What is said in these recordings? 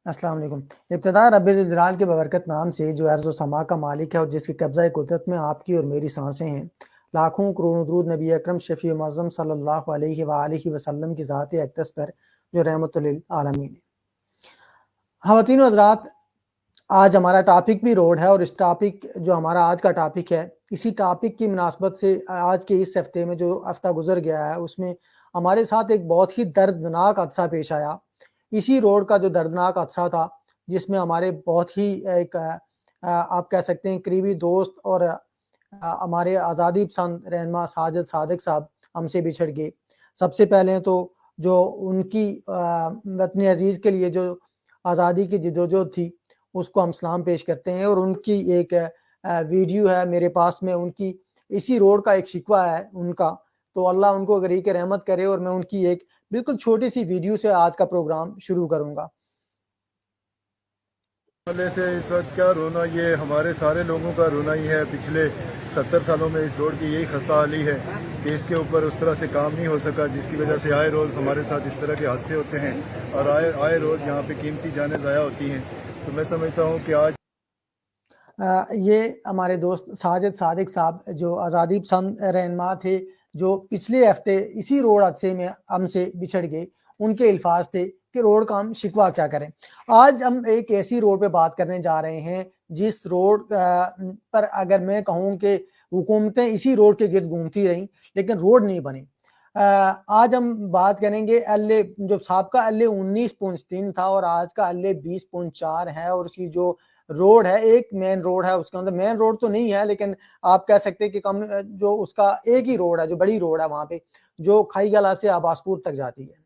السلام علیکم۔ ابتدا رب ذوالجلال کے ببرکت نام سے جو ارض و سما کا مالک ہے اور جس کی قبضہ قدرت میں آپ کی اور میری سانسیں ہیں۔ لاکھوں کروڑوں درود نبی اکرم شفیع معظم صلی اللہ علیہ وآلہ وسلم کی ذات اقدس پر جو رحمت للعالمین ہے۔ خواتین و حضرات، آج ہمارا ٹاپک بھی روڈ ہے، اور اس ٹاپک جو ہمارا آج کا ٹاپک ہے، اسی ٹاپک کی مناسبت سے آج کے اس ہفتے میں جو ہفتہ گزر گیا ہے اس میں ہمارے ساتھ ایک بہت ہی دردناک حادثہ پیش آیا۔ اسی روڈ کا جو دردناک حادثہ تھا، جس میں ہمارے بہت ہی ایک آپ کہہ سکتے ہیں قریبی دوست اور ہمارے آزادی پسند رہنما ساجد صادق صاحب ہم سے بچھڑ گئے۔ سب سے پہلے تو جو ان کی وطن عزیز کے لیے جو آزادی کی جدوجہد تھی اس کو ہم سلام پیش کرتے ہیں، اور ان کی ایک ویڈیو ہے میرے پاس میں، ان کی اسی روڈ کا ایک شکوہ ہے ان کا، تو اللہ ان کو غریق رحمت کرے، اور میں ان کی ایک بالکل چھوٹی سی ویڈیو سے آج کا پروگرام شروع کروں گا۔ سے اس وقت کیا رونا، یہ ہمارے سارے لوگوں کا رونا ہی ہے۔ پچھلے 70 سالوں میں اس روڈ کی یہی خستہ حالی ہے کہ اس کے اوپر اس طرح سے کام نہیں ہو سکا، جس کی وجہ سے آئے روز ہمارے ساتھ اس طرح کے حادثے ہوتے ہیں، اور آئے روز یہاں پہ قیمتی جانیں ضائع ہوتی ہیں۔ تو میں سمجھتا ہوں کہ آج یہ ہمارے دوست ساجد صادق صاحب جو آزادی پسند رہنما تھے، جو پچھلے ہفتے اسی روڈ حادثے میں ہم سے بچھڑ گئے، ان کے الفاظ تھے کہ روڈ کا ہم شکوہ کیا کریں۔ آج ہم ایک ایسی روڈ پہ بات کرنے جا رہے ہیں جس روڈ پر اگر میں کہوں کہ حکومتیں اسی روڈ کے گرد گھومتی رہیں لیکن روڈ نہیں بنے۔ آج ہم بات کریں گے جو سابقہ LA-19.3 تھا اور آج کا LA-20.4 ہے، اور اس کی جو روڈ ہے، ایک مین روڈ ہے، اس کے اندر مین روڈ تو نہیں ہے لیکن آپ کہہ سکتے کہ کم جو اس کا ایک ہی روڈ ہے، جو بڑی روڈ ہے وہاں پہ، جو کھائی گلا سے عباس پور تک جاتی ہے،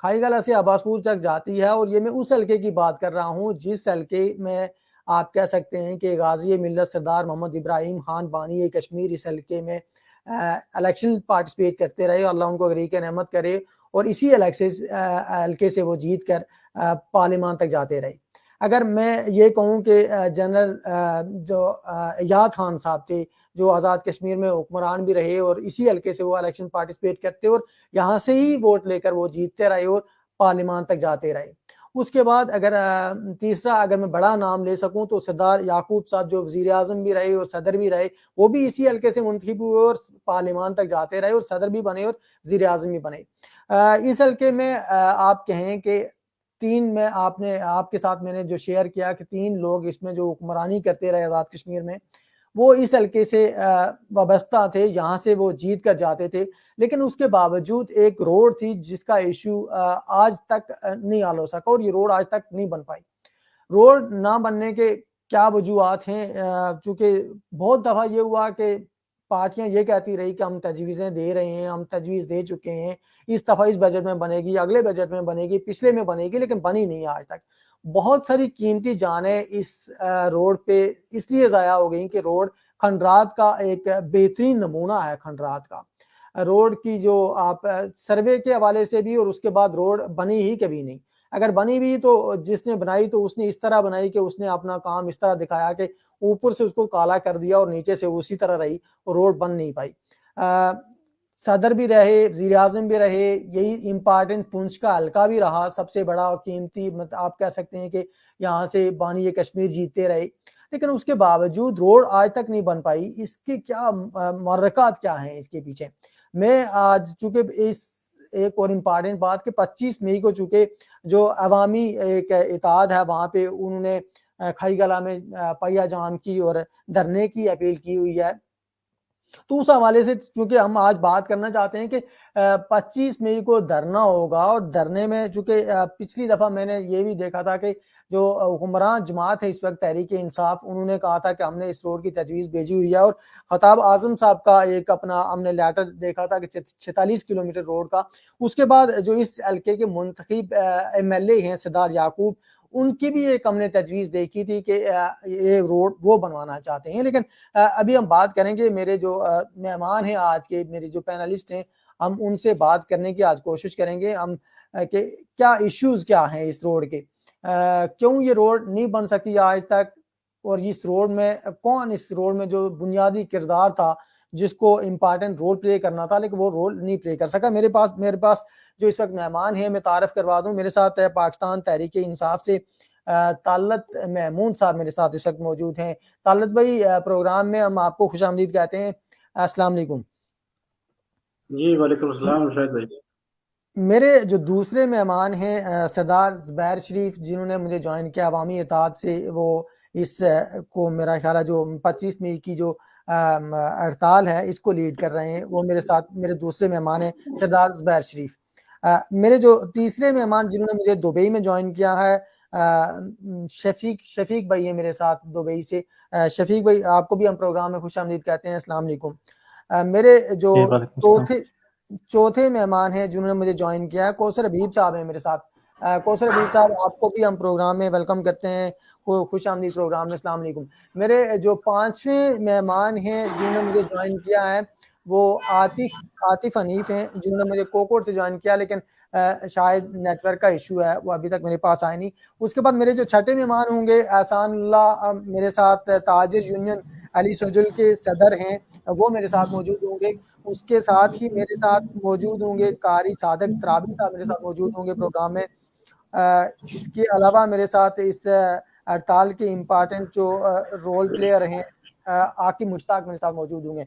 کھائی گلا سے عباس پور تک جاتی ہے۔ اور یہ میں اس حلقے کی بات کر رہا ہوں جس حلقے میں آپ کہہ سکتے ہیں کہ غازی ملت سردار محمد ابراہیم خان بانی کشمیر اس حلقے میں الیکشن پارٹیسپیٹ کرتے رہے، اللہ ان کو غریق رحمت کرے، اور اسی حلقے سے وہ جیت کر پارلیمان تک جاتے رہے۔ اگر میں یہ کہوں کہ جنرل جو ایاد خان صاحب تھے، جو آزاد کشمیر میں حکمران بھی رہے، اور اسی حلقے سے وہ الیکشن پارٹیسپیٹ کرتے اور یہاں سے ہی ووٹ لے کر وہ جیتتے رہے اور پارلیمان تک جاتے رہے۔ اس کے بعد اگر تیسرا اگر میں بڑا نام لے سکوں تو سردار یعقوب صاحب، جو وزیر اعظم بھی رہے اور صدر بھی رہے، وہ بھی اسی حلقے سے منتخب ہوئے اور پارلیمان تک جاتے رہے اور صدر بھی بنے اور وزیر اعظم بھی بنے۔ اس حلقے میں آپ کہیں کہ تین میں آپ کے ساتھ میں نے جو شیئر کیا کہ تین لوگ اس میں جو حکمرانی کرتے رہے آزاد کشمیر میں، وہ اس حلقے سے وابستہ تھے، یہاں سے وہ جیت کر جاتے تھے، لیکن اس کے باوجود ایک روڈ تھی جس کا ایشو آج تک نہیں حل ہو سکا، اور یہ روڈ آج تک نہیں بن پائی۔ روڈ نہ بننے کے کیا وجوہات ہیں؟ چونکہ بہت دفعہ یہ ہوا کہ پارٹیاں یہ کہتی رہی کہ ہم تجویزیں دے رہے ہیں، ہم تجویز دے چکے ہیں، اس دفعہ اس بجٹ میں بنے گی، اگلے بجٹ میں بنے گی، پچھلے میں بنے گی، لیکن بنی نہیں ہے آج تک۔ بہت ساری قیمتی جانیں اس روڈ پہ اس لیے ضائع ہو گئیں کہ روڈ کھنڈرات کا ایک بہترین نمونہ ہے۔ کھنڈرات کا روڈ کی جو آپ سروے کے حوالے سے بھی، اور اس کے بعد روڈ بنی ہی کبھی نہیں۔ اگر بنی بھی تو جس نے بنائی تو اس نے اس طرح بنائی کہ اس نے اپنا کام اس طرح دکھایا کہ اوپر سے اس کو کالا کر دیا اور نیچے سے اسی طرح رہی، اور روڈ بن نہیں پائی۔ صدر بھی رہے، وزیر اعظم بھی رہے، یہی امپارٹنٹ پونچھ کا حلقہ بھی رہا سب سے بڑا اور قیمتی، آپ کہہ سکتے ہیں کہ یہاں سے بانی کشمیر جیتتے رہے، لیکن اس کے باوجود روڈ آج تک نہیں بن پائی۔ اس کے کیا محرکات کیا ہیں اس کے پیچھے؟ میں آج چونکہ اس ایک اور امپارٹنٹ بات کہ 25 مئی کو چونکہ جو عوامی ایک اتحاد ہے وہاں پہ انہوں نے کھائی گلا میں پہیا جام کی اور دھرنے کی اپیل کی ہوئی ہے، تو اس حوالے سے چونکہ ہم آج بات کرنا چاہتے ہیں کہ 25 مئی کو دھرنا ہوگا، اور دھرنے میں چونکہ پچھلی دفعہ میں نے یہ بھی دیکھا تھا کہ جو حکمران جماعت ہے اس وقت تحریک انصاف، انہوں نے کہا تھا کہ ہم نے اس روڈ کی تجویز بھیجی ہوئی ہے، اور خطاب اعظم صاحب کا ایک اپنا ہم نے لیٹر دیکھا تھا کہ 46 کلومیٹر روڈ کا۔ اس کے بعد جو اس حلقے کے منتخب MLA ہیں سردار یعقوب، ان کی بھی ایک ہم نے تجویز دیکھی تھی کہ یہ روڈ وہ بنوانا چاہتے ہیں۔ لیکن ابھی ہم بات کریں گے، میرے جو مہمان ہیں آج کے، میرے جو پینلسٹ ہیں، ہم ان سے بات کرنے کی آج کوشش کریں گے ہم کہ کیا ایشوز کیا ہیں اس روڈ کے، کیوں یہ روڈ نہیں بن سکی آج تک، اور اس روڈ میں کون اس روڈ میں جو بنیادی کردار تھا جس کو امپارٹنٹ رول پلے کرنا تھا لیکن وہ رول نہیں پلے کر سکا۔ میرے پاس جو اس وقت مہمان ہیں میں تعارف کروا دوں، میرے ساتھ پاکستان تحریک انصاف سے طالت محمود صاحب میرے ساتھ اس وقت موجود ہیں. طالت بھائی پروگرام میں ہم آپ کو خوش آمدید کہتے ہیں. السلام علیکم. جی وعلیکم السلام شاہد بھائی. میرے جو دوسرے مہمان ہیں سردار زبیر شریف جنہوں نے مجھے جوائن کیا عوامی اتحاد سے, وہ اس کو میرا خیال ہے جو 25 مئی کی جو ہڑتال ہے اس کو لیڈ کر رہے ہیں, وہ میرے ساتھ میرے دوسرے مہمان ہیں سردار زبیر شریف. میرے جو تیسرے مہمان جنہوں نے مجھے دبئی میں جوائن کیا ہے شفیق بھائی ہیں میرے ساتھ دبئی سے. شفیق بھائی آپ کو بھی ہم پروگرام میں خوش آمدید کہتے ہیں. السلام علیکم. میرے جو چوتھے مہمان ہیں جنہوں نے مجھے جوائن کیا ہے کوثر حبیب صاحب ہیں میرے ساتھ. کوثر حبیب صاحب آپ کو بھی ہم پروگرام میں ویلکم کرتے ہیں, خوش آمدید پروگرام میں. السلام علیکم. میرے جو پانچویں مہمان ہیں جنہوں نے مجھے جوائن کیا ہے وہ عاطف حنیف ہیں جنہوں نے مجھے کوکوٹ سے جوائن کیا, لیکن شاید نیٹ ورک کا ایشو ہے, وہ ابھی تک میرے پاس آئے نہیں. اس کے بعد میرے جو چھٹے مہمان ہوں گے احسان اللہ میرے ساتھ تاجر یونین علی سجل کے صدر ہیں, وہ میرے ساتھ موجود ہوں گے. اس کے ساتھ ہی میرے ساتھ موجود ہوں گے قاری صادق ترابی صاحب میرے ساتھ موجود ہوں گے پروگرام میں. اس کے علاوہ میرے ساتھ اس ہڑتال کے امپارٹنٹ جو رول پلیئر ہیں عاقب مشتاق میرے ساتھ موجود ہوں گے.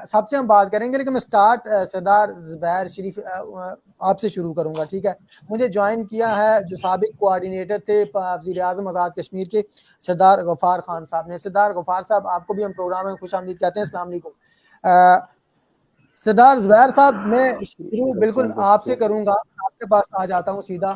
سب سے ہم بات کریں گے, لیکن میں سٹارٹ سردار زبیر شریف آپ سے شروع کروں گا, ٹھیک ہے. مجھے جوائن کیا ہے جو سابق کوآرڈینیٹر تھے وزیر اعظم آزاد کشمیر کے سردار غفار خان صاحب نے. سردار غفار صاحب آپ کو بھی ہم پروگرام میں خوش آمدید کہتے ہیں. السلام علیکم. سردار زبیر صاحب میں شروع بالکل آپ سے کروں گا, آپ کے پاس آ جاتا ہوں سیدھا.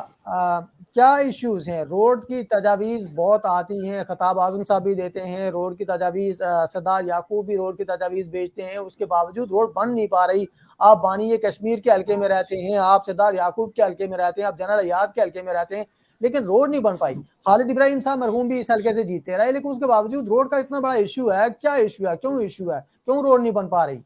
کیا ایشوز ہیں؟ روڈ کی تجاویز بہت آتی ہیں, خطاب اعظم صاحب بھی دیتے ہیں روڈ کی تجاویز, سردار یعقوب بھی روڈ کی تجاویز بھیجتے ہیں, اس کے باوجود روڈ بن نہیں پا رہی. آپ بانی کشمیر کے حلقے میں رہتے ہیں, آپ سردار یعقوب کے حلقے میں رہتے ہیں, آپ جنرل ایاد کے حلقے میں رہتے ہیں, لیکن روڈ نہیں بن پائی. خالد ابراہیم صاحب مرحوم بھی اس حلقے سے جیتے رہے, لیکن اس کے باوجود روڈ کا اتنا بڑا ایشو ہے. کیا ایشو ہے, کیوں ایشو ہے, کیوں روڈ نہیں بن پا رہی؟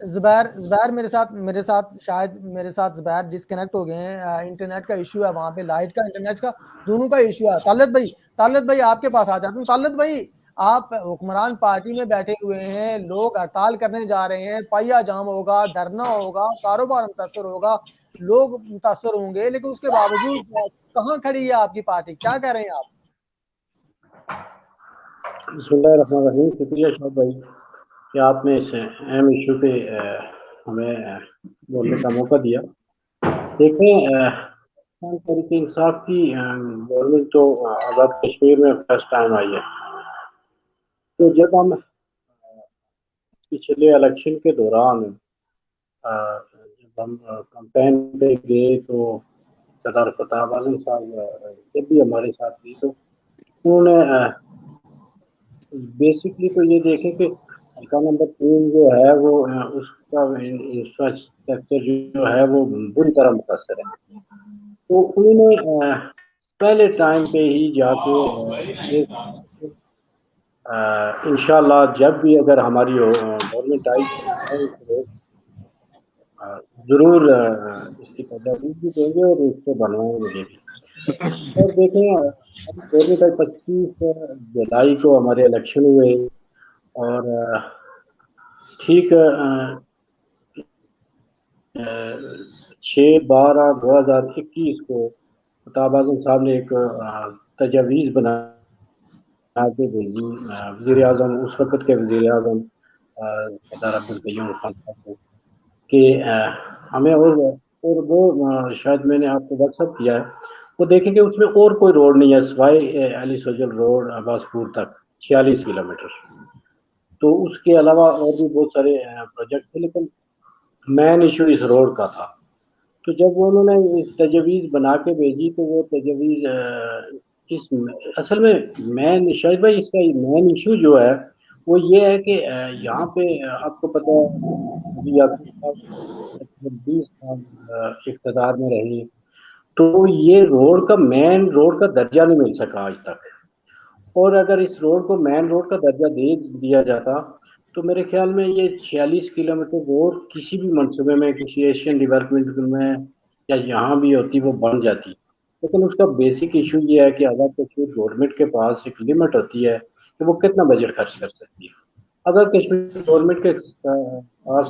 زبیر میرے ساتھ شاید میرے ساتھ زبیر ڈسکنیکٹ ہو گئے ہیں, انٹرنیٹ کا ایشو ہے وہاں پہ, لائٹ کا انٹرنیٹ کا دونوں کا ایشو ہے. طالت بھائی آپ کے پاس آ جاتا ہوں. طالت بھائی آپ حکمران پارٹی میں بیٹھے ہوئے ہیں, لوگ ہڑتال کرنے جا رہے ہیں, پہیا جام ہوگا, دھرنا ہوگا, کاروبار متاثر ہوگا, لوگ متاثر ہوں گے, لیکن اس کے باوجود کہاں کھڑی ہے آپ کی پارٹی؟ کیا کہہ رہے ہیں آپ؟ بسم اللہ الرحمن الرحیم. شکریہ شاہد بھائی کہ آپ نے اس اہم ایشو پہ ہمیں بولنے کا موقع دیا. دیکھیں تحریک انصاف کی گورنمنٹ تو آزاد کشمیر میں فرسٹ ٹائم آئی ہے. تو جب ہم پچھلے الیکشن کے دوران جب ہم کمپین پہ گئے تو سردار خطاب اعظم صاحب جب بھی ہمارے ساتھ تھی تو انہوں نے بیسکلی تو یہ دیکھیں کہ حلقہ نمبر 3 جو ہے وہ اس کا انفراسٹرکچر جو ہے وہ بری طرح متاثر ہے. تو انہوں نے پہلے ٹائم پہ ہی جا کے انشاءاللہ جب بھی اگر ہماری گورنمنٹ آئی ضرور اس کی تجاویز بھی دیں گے اور اس کو بنوائیں گے بھی. اور دیکھیں گورنمنٹ آئی 25 جولائی کو ہمارے الیکشن ہوئے اور ٹھیک 6/12/2021 کو خطاب اعظم صاحب نے ایک تجاویز بنا کے بھیجی وزیر اعظم اس وقت کے وزیر اعظم سردار عبدالقیوم خان صاحب کو کہ ہمیں اور وہ شاید میں نے آپ کو واٹس ایپ کیا ہے, وہ دیکھیں کہ اس میں اور کوئی روڈ نہیں ہے سوائے علی سجل روڈ عباس پور تک 46 کلومیٹر. تو اس کے علاوہ اور بھی بہت سارے پروجیکٹ تھے, لیکن مین ایشو اس روڈ کا تھا. تو جب انہوں نے تجویز بنا کے بھیجی تو وہ تجویز اصل میں مین شاید بھائی اس کا مین ایشو جو ہے وہ یہ ہے کہ یہاں پہ آپ کو پتہ ہے 20 سال اقتدار میں رہی تو یہ روڈ کا مین روڈ کا درجہ نہیں مل سکا آج تک. اور اگر اس روڈ کو مین روڈ کا درجہ دے دیا جاتا تو میرے خیال میں یہ 46 کلومیٹر روڈ کسی بھی منصوبے میں کسی ایشین ڈیولپمنٹ میں یا یہاں بھی ہوتی وہ بن جاتی. لیکن اس کا بیسک ایشو یہ ہے کہ آزاد کشمیر گورنمنٹ کے پاس ایک لمٹ ہوتی ہے کہ وہ کتنا بجٹ خرچ کر سکتی ہے. اگر کشمیر گورنمنٹ کے پاس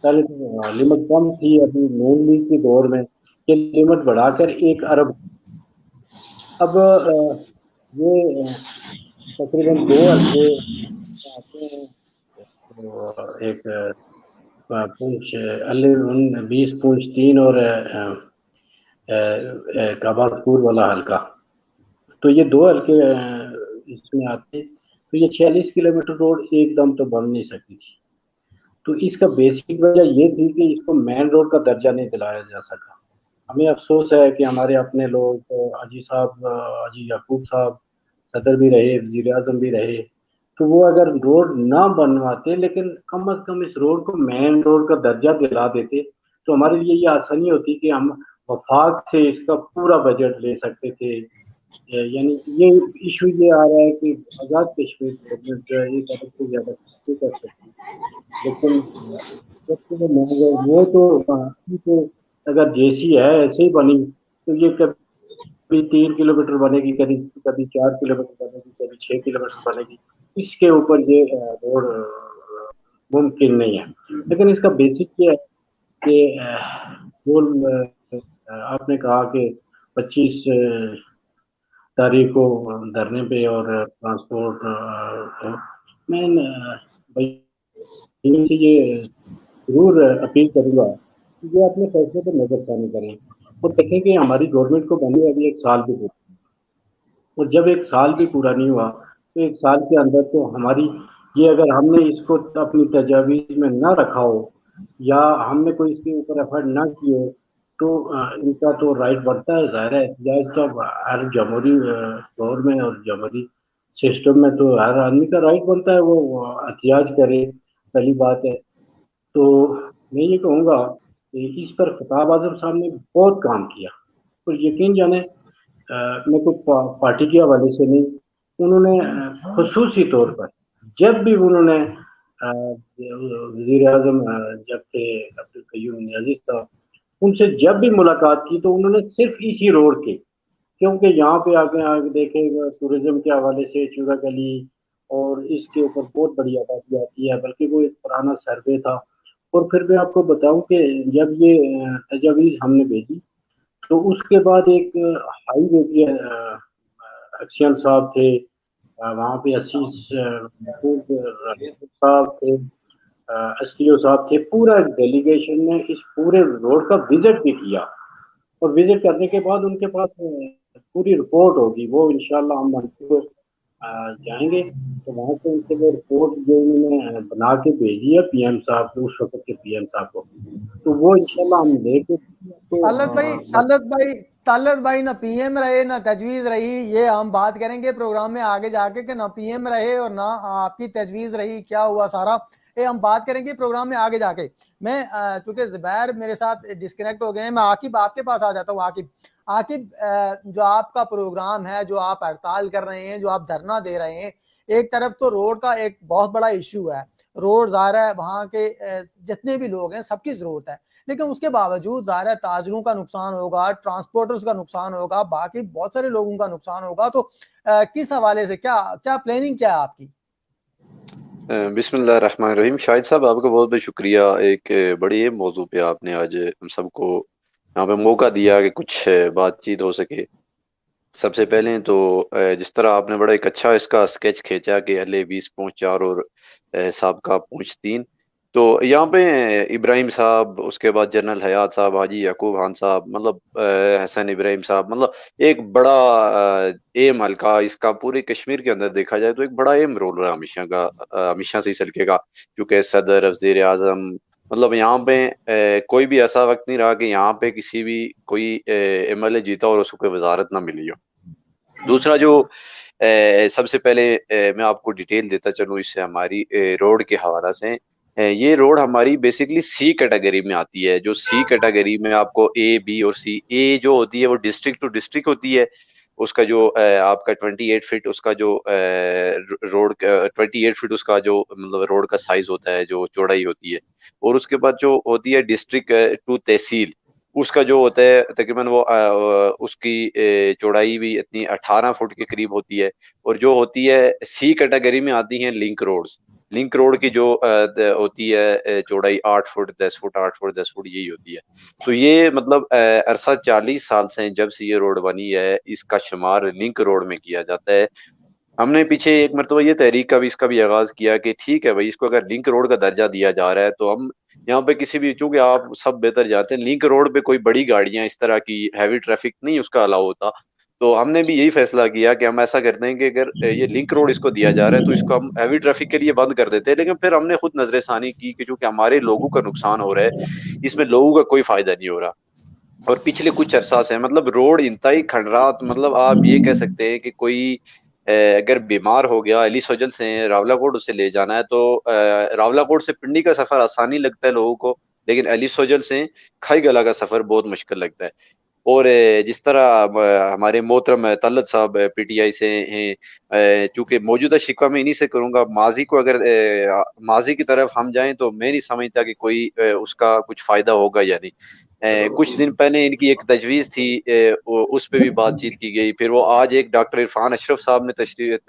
پہلے تو لمٹ کم تھی، ابھی نون لیگ کے دور میں یہ لمٹ بڑھا کر 1 ارب. اب یہ تقریباً 2 حلقے آتے ہیں، ایک پونچھ 20 پونچھ 3 اور کابل والا حلقہ. تو یہ 2 حلقے اس میں آتے، تو یہ 46 کلومیٹر روڈ ایک دم تو بن نہیں سکی تھی. تو اس کا بیسک وجہ یہ تھی کہ اس کو مین روڈ کا درجہ نہیں دلایا جا سکا. ہمیں افسوس ہے کہ ہمارے اپنے لوگ حاجی صاحب، حاجی یعقوب صاحب صدر بھی رہے، وزیر اعظم بھی رہے، تو وہ اگر روڈ نہ بنواتے لیکن کم از کم اس روڈ کو مین روڈ کا درجہ دلا دیتے تو ہمارے لیے یہ آسانی ہوتی کہ ہم وفاق سے اس کا پورا بجٹ لے سکتے تھے. یعنی یہ ایشو یہ آ رہا ہے کہ آزاد کشمیر گورنمنٹ جو ہے ایک ارب سے زیادہ کر سکتی، لیکن وہ تو اگر جیسی ہے ایسے ہی بنی تو یہ کبھی 3 کلومیٹر بنے گی، کبھی 4 کلومیٹر بنے گی، کبھی 6 کلومیٹر بنے گی. اس کے اوپر یہ روڈ ممکن نہیں ہے. لیکن اس کا بیسک یہ ہے کہ آپ نے کہا کہ 25 تاریخ کو دھرنے پہ اور ٹرانسپورٹ میں سے یہ ضرور اپیل کروں گا کہ یہ اپنے فیصلے پر نظر ثانی کریں اور دیکھیں کہ ہماری گورنمنٹ کو بنے ابھی 1 سال بھی پورا، اور جب 1 سال بھی پورا نہیں ہوا تو 1 سال کے اندر تو ہماری یہ اگر ہم نے اس کو اپنی تجاویز میں نہ رکھا ہو یا ہم نے کوئی اس کے اوپر ایفرٹ نہ کیے تو ان کا تو رائٹ بنتا ہے. ظاہر ہے احتجاج تو ہر جمہوری دور میں اور جمہوری سسٹم میں تو ہر آدمی کا رائٹ بنتا ہے وہ احتجاج کرے، پہلی بات ہے. تو میں یہ کہوں گا کہ اس پر خطاب اعظم صاحب نے بہت کام کیا، اور یقین جانے میں کوئی پارٹی کے حوالے سے نہیں، انہوں نے خصوصی طور پر جب بھی انہوں نے وزیر اعظم جب تھے عبدالقیوم عزیز صاحب، ان سے جب بھی ملاقات کی تو انہوں نے صرف اسی روڈ کے، کیونکہ یہاں پہ آگے دیکھیں ٹورزم کے حوالے سے چورا گلی اور اس کے اوپر بہت بڑی آبادی آتی ہے، بلکہ وہ ایک پرانا سروے تھا. اور پھر میں آپ کو بتاؤں کہ جب یہ تجاویز ہم نے بھیجی تو اس کے بعد ایک ہائی وے کی ایکشن صاحب تھے وہاں پہ، اسیس صاحب تھے، ایس ٹی او صاحب تھے، پورا ڈیلیگیشن نے اس پورے روڈ کا وزٹ بھی کیا. اور وزٹ کرنے کے بعد ان کے پاس پوری رپورٹ ہوگی، وہ انشاءاللہ ہم جائیں گے تو وہاں سے ان سے وہ رپورٹ جو انہوں نے بنا کے بھیجی ہے پی ایم صاحب کو، اس وقت کے پی ایم صاحب کو، تو وہ انشاءاللہ ہم لے کے طلعت بھائی نہ پی ایم رہے نہ تجویز رہی، یہ ہم بات کریں گے پروگرام میں آگے جا کے کہ نہ پی ایم رہے اور نہ آپ کی تجویز رہی، کیا ہوا سارا یہ ہم بات کریں گے پروگرام میں آگے جا کے. میں چونکہ زبیر میرے ساتھ ڈسکنیکٹ ہو گئے ہیں، میں عاقب آپ کے پاس آ جاتا ہوں. عاقب جو آپ کا پروگرام ہے، جو آپ ہڑتال کر رہے ہیں، جو آپ دھرنا دے رہے ہیں، ایک طرف تو روڈ کا ایک بہت بڑا ایشو ہے، روڈ ظاہر ہے وہاں کے جتنے بھی لوگ ہیں سب کی ضرورت ہے، لیکن اس کے باوجود ظاہر ہے تاجروں کا نقصان ہوگا، ٹرانسپورٹرز کا نقصان ہوگا، باقی بہت سارے لوگوں کا نقصان ہوگا. تو کس حوالے سے کیا پلاننگ کیا ہے آپ کی؟ بسم اللہ الرحمن الرحیم. شاہد صاحب آپ کا بہت بہت شکریہ، ایک بڑی اہم موضوع پہ آپ نے آج ہم سب کو یہاں پہ موقع دیا کہ کچھ بات چیت ہو سکے. سب سے پہلے تو جس طرح آپ نے بڑا ایک اچھا اس کا سکیچ کھینچا کہ اہل 20.4 اور سابقہ 0.3، تو یہاں پہ ابراہیم صاحب، اس کے بعد جنرل حیات صاحب، حاجی یعقوب خان صاحب، مطلب حسن ابراہیم صاحب، مطلب ایک بڑا اہم حلقہ اس کا پورے کشمیر کے اندر دیکھا جائے تو ایک بڑا اہم رول رہا ہمیشہ سے اس حلقے کا، چونکہ صدر، وزیر اعظم، مطلب یہاں پہ کوئی بھی ایسا وقت نہیں رہا کہ یہاں پہ کسی بھی کوئی ایم ایل اے جیتا اور اس کو کوئی وزارت نہ ملی ہو. دوسرا جو سب سے پہلے میں آپ کو ڈیٹیل دیتا چلوں اس سے ہماری روڈ کے حوالہ سے، یہ روڈ ہماری بیسیکلی سی کیٹیگری میں آتی ہے. جو سی کیٹیگری میں آپ کو اے بی اور سی، اے جو ہوتی ہے وہ ڈسٹرکٹ ٹو ڈسٹرکٹ ہوتی ہے، اس کا جو آپ کا 28 فٹ اس کا جو روڈ 28 فٹ اس کا جو مطلب روڈ کا سائز ہوتا ہے، جو چوڑائی ہوتی ہے، اور اس کے بعد جو ہوتی ہے ڈسٹرکٹ ٹو تحصیل، اس کا جو ہوتا ہے تقریباً وہ اس کی چوڑائی بھی اتنی 18 فٹ کے قریب ہوتی ہے. اور جو ہوتی ہے سی کیٹیگری میں آتی ہیں لنک روڈز، लिंक रोड की जो होती है चौड़ाई 8 फुट 10 फुट 8 फुट 10 फुट यही होती है। तो ये मतलब अरसा 40 साल से जब से ये रोड बनी है इसका शुमार लिंक रोड में किया जाता है। हमने पीछे एक मरतबा ये तहरीक का भी इसका भी आगाज किया कि ठीक है भाई, इसको अगर लिंक रोड का दर्जा दिया जा रहा है तो हम यहाँ पे किसी भी, चूंकि आप सब बेहतर जानते हैं लिंक रोड पे कोई बड़ी गाड़ियां इस तरह की हैवी ट्रैफिक नहीं उसका अलाउ होता, तो हमने भी यही फैसला किया कि हम ऐसा करते हैं कि अगर ये लिंक रोड इसको दिया जा रहा है तो इसको हम हैवी ट्रैफिक के लिए बंद कर देते हैं। लेकिन फिर हमने खुद नजरसानी की कि चूंकि हमारे लोगों का नुकसान हो रहा है, इसमें लोगों का कोई फायदा नहीं हो रहा। और पिछले कुछ अरसा से मतलब रोड इंतहाई खंडरात, मतलब आप ये कह सकते हैं कि कोई अगर बीमार हो गया अली सजल से रावलाकोट उसे ले जाना है तो रावलाकोट से पिंडी का सफर आसानी लगता है लोगों को, लेकिन अली सजल से खाई गला का सफर बहुत मुश्किल लगता है। और जिस तरह हमारे मोहतरम तलत साहब पीटीआई से हैं, चूंकि मौजूदा शिकवा में इन्हीं से करूंगा, माजी को अगर माजी की तरफ हम जाएं तो मैं नहीं समझता कि कोई उसका कुछ फायदा होगा या नहीं। कुछ दिन पहले इनकी एक तजवीज़ थी, उस पे भी बातचीत की गई, फिर वो आज एक डॉक्टर इरफान अशरफ साहब ने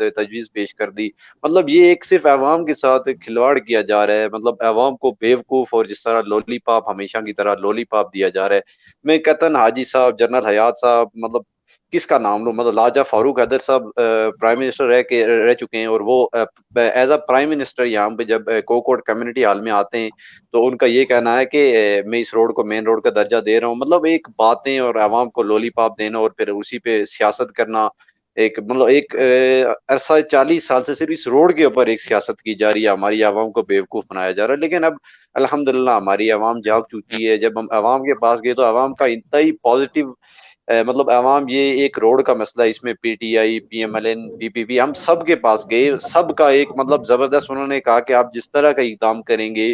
तजवीज़ पेश कर दी। मतलब ये एक सिर्फ अवाम के साथ खिलवाड़ किया जा रहा है, मतलब अवाम को बेवकूफ़ और जिस तरह लॉलीपॉप हमेशा की तरह लॉलीपॉप दिया जा रहा है। मैं कतन हाजी साहब, जनरल हयात साहब, मतलब किसका नाम लूं, मतलब लाजा फारूक हैदर साहब प्राइम मिनिस्टर रह चुके हैं और वो एज अ प्राइम मिनिस्टर यहाँ पे जब कोकोट कम्युनिटी हॉल में आते हैं तो उनका ये कहना है कि मैं इस रोड को मेन रोड का दर्जा दे रहा हूँ। मतलब एक बातें और आवाम को लॉलीपॉप देना और फिर उसी पे सियासत करना, एक मतलब एक अरसा 40 साल से सिर्फ इस रोड के ऊपर एक सियासत की जा रही है, हमारी आवाम को बेवकूफ बनाया जा रहा है। लेकिन अब अल्हम्दुलिल्लाह हमारी आवाम जाग चुकी है। जब हम आवाम के पास गए तो आवाम का इंतहाई पॉजिटिव मतलब आवाम, ये एक रोड का मसला है, इसमें पीटीआई पीएमएलएन पीपीपी हम सब के पास गए, सबका एक मतलब जबरदस्त उन्होंने कहा कि आप जिस तरह का इकदाम करेंगे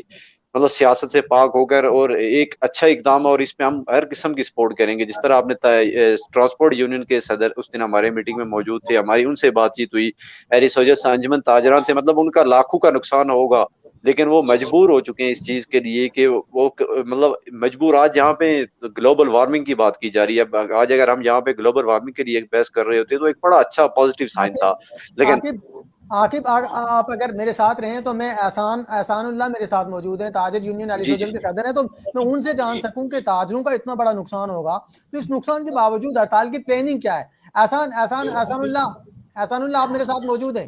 मतलब सियासत से पाक होकर और एक अच्छा इकदाम, और इसमें हम हर किस्म की सपोर्ट करेंगे। जिस तरह आपने ट्रांसपोर्ट यूनियन के सदर उस दिन हमारे मीटिंग में मौजूद थे, हमारी उनसे बातचीत हुई, एरिस वजह से अंजुमन ताजरान थे, मतलब उनका लाखों का नुकसान होगा लेकिन वो मजबूर हो चुके हैं इस चीज के लिए कि वो मतलब मजबूर। आज यहाँ पे ग्लोबल वार्मिंग की बात की जा रही है, आज अगर हम यहाँ पे ग्लोबल वार्मिंग के लिए एक बहस कर रहे होते तो एक बड़ा अच्छा पॉजिटिव साइन था। लेकिन आकिब आकिब आप अगर मेरे साथ रहे तो मैं एहसानुल्लाह मेरे साथ मौजूद है, ताजर यूनियन अली जी जी सजल के सदर है, तो मैं उनसे जान सकूं कि ताजरों का इतना बड़ा नुकसान होगा तो इस नुकसान के बावजूद हड़ताल की प्लानिंग क्या है। एहसानुल्लाह आप मेरे साथ मौजूद हैं?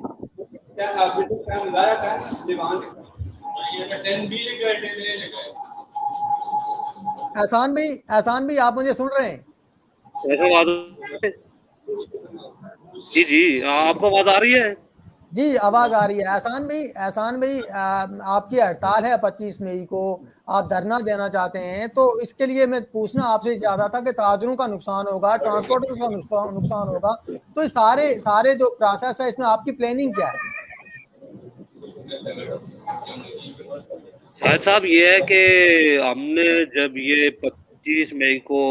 एहसान भाई आप मुझे सुन रहे हैं? ऐसा बात जी जी, आपको आवाज आ रही है? जी आवाज आ रही है। एहसान भाई आपकी हड़ताल है 25 मई को, आप धरना देना चाहते हैं, तो इसके लिए मैं पूछना आपसे चाहता था कि ताजरों का नुकसान होगा, ट्रांसपोर्टर्स का नुकसान होगा, तो ये सारे जो प्रोसेस है इसमें आपकी प्लानिंग क्या है? शायद साहब ये है कि हमने जब ये 25 मई को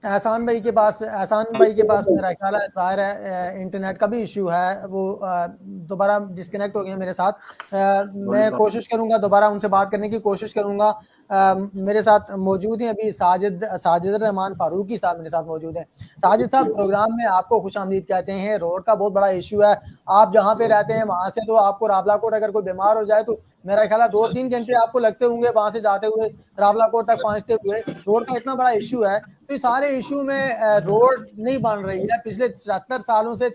एहसान भाई के पास मेरा ख्याल है ज़ाहिर है इंटरनेट का भी इशू है, वो दोबारा डिस्कनेक्ट हो गए मेरे साथ। मैं कोशिश करूंगा दोबारा उनसे बात करने की कोशिश करूंगा। मेरे साथ मौजूद हैं अभी साजिद रहमान फारूकी साहब मेरे साथ मौजूद हैं। साजिद साहब, प्रोग्राम में आपको खुशामदीद कहते हैं। रोड का बहुत बड़ा इशू है, आप जहाँ पे रहते हैं वहाँ से तो आपको रावलाकोट अगर कोई बीमार हो जाए तो मेरा ख्याल है 2-3 घंटे आपको लगते होंगे वहां से जाते हुए, रावलाकोट तक पहुंचते हुए। रोड का इतना बड़ा इशू है, तो इस सारे इशू में रोड नहीं बन रही है। पिछले 76 सालों से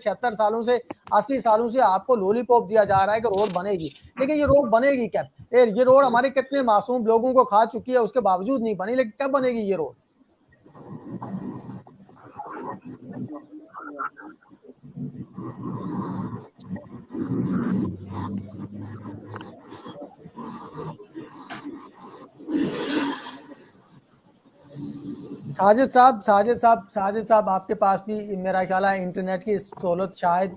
80 सालों से आपको लॉलीपॉप दिया जा रहा है कि रोड बनेगी, लेकिन ये रोड बनेगी कब? ये रोड हमारे कितने मासूम लोगों को खा चुकी है, उसके बावजूद नहीं बनी, लेकिन कब बनेगी ये रोड? साजिद साहब आपके पास भी मेरा ख्याल है इंटरनेट की सहूलत शायद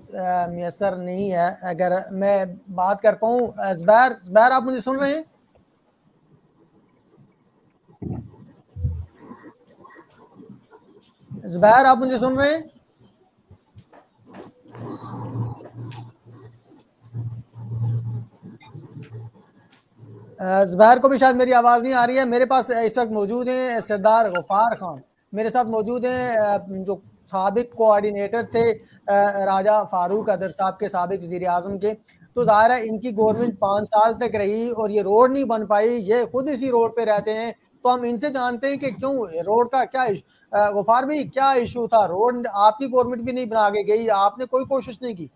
मैसर नहीं है। अगर मैं बात कर पाऊँ, ज़ुबैर आप मुझे सुन रहे हैं? ज़ुबैर आप मुझे सुन रहे हैं? زبیر کو بھی شاید میری آواز نہیں آ رہی ہے. میرے پاس اس وقت موجود ہیں سردار غفار خان, میرے ساتھ موجود ہیں جو سابق کوآرڈینیٹر تھے راجہ فاروق ادر صاحب کے, سابق وزیر اعظم کے. تو ظاہر ہے ان کی گورنمنٹ 5 سال تک رہی اور یہ روڈ نہیں بن پائی, یہ خود اسی روڈ پہ رہتے ہیں. تو ہم ان سے جانتے ہیں کہ کیوں روڈ کا کیا غفار بھائی کیا ایشو تھا؟ روڈ آپ کی گورنمنٹ بھی نہیں بنا کے گئی, آپ نے کوئی کوشش نہیں کی؟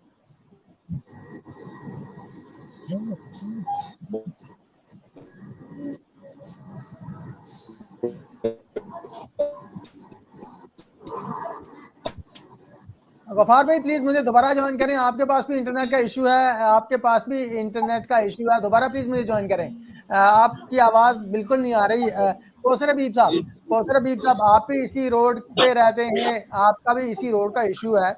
غفار بھائی پلیز مجھے دوبارہ جوائن کریں, آپ کے پاس بھی انٹرنیٹ کا ایشو ہے, آپ کے پاس بھی انٹرنیٹ کا ایشو ہے, دوبارہ پلیز مجھے جوائن کریں. آپ کی آواز بالکل نہیں آ رہی. کوثر حبیب صاحب آپ بھی اسی روڈ پہ رہتے ہیں, آپ کا بھی اسی روڈ کا ایشو ہے,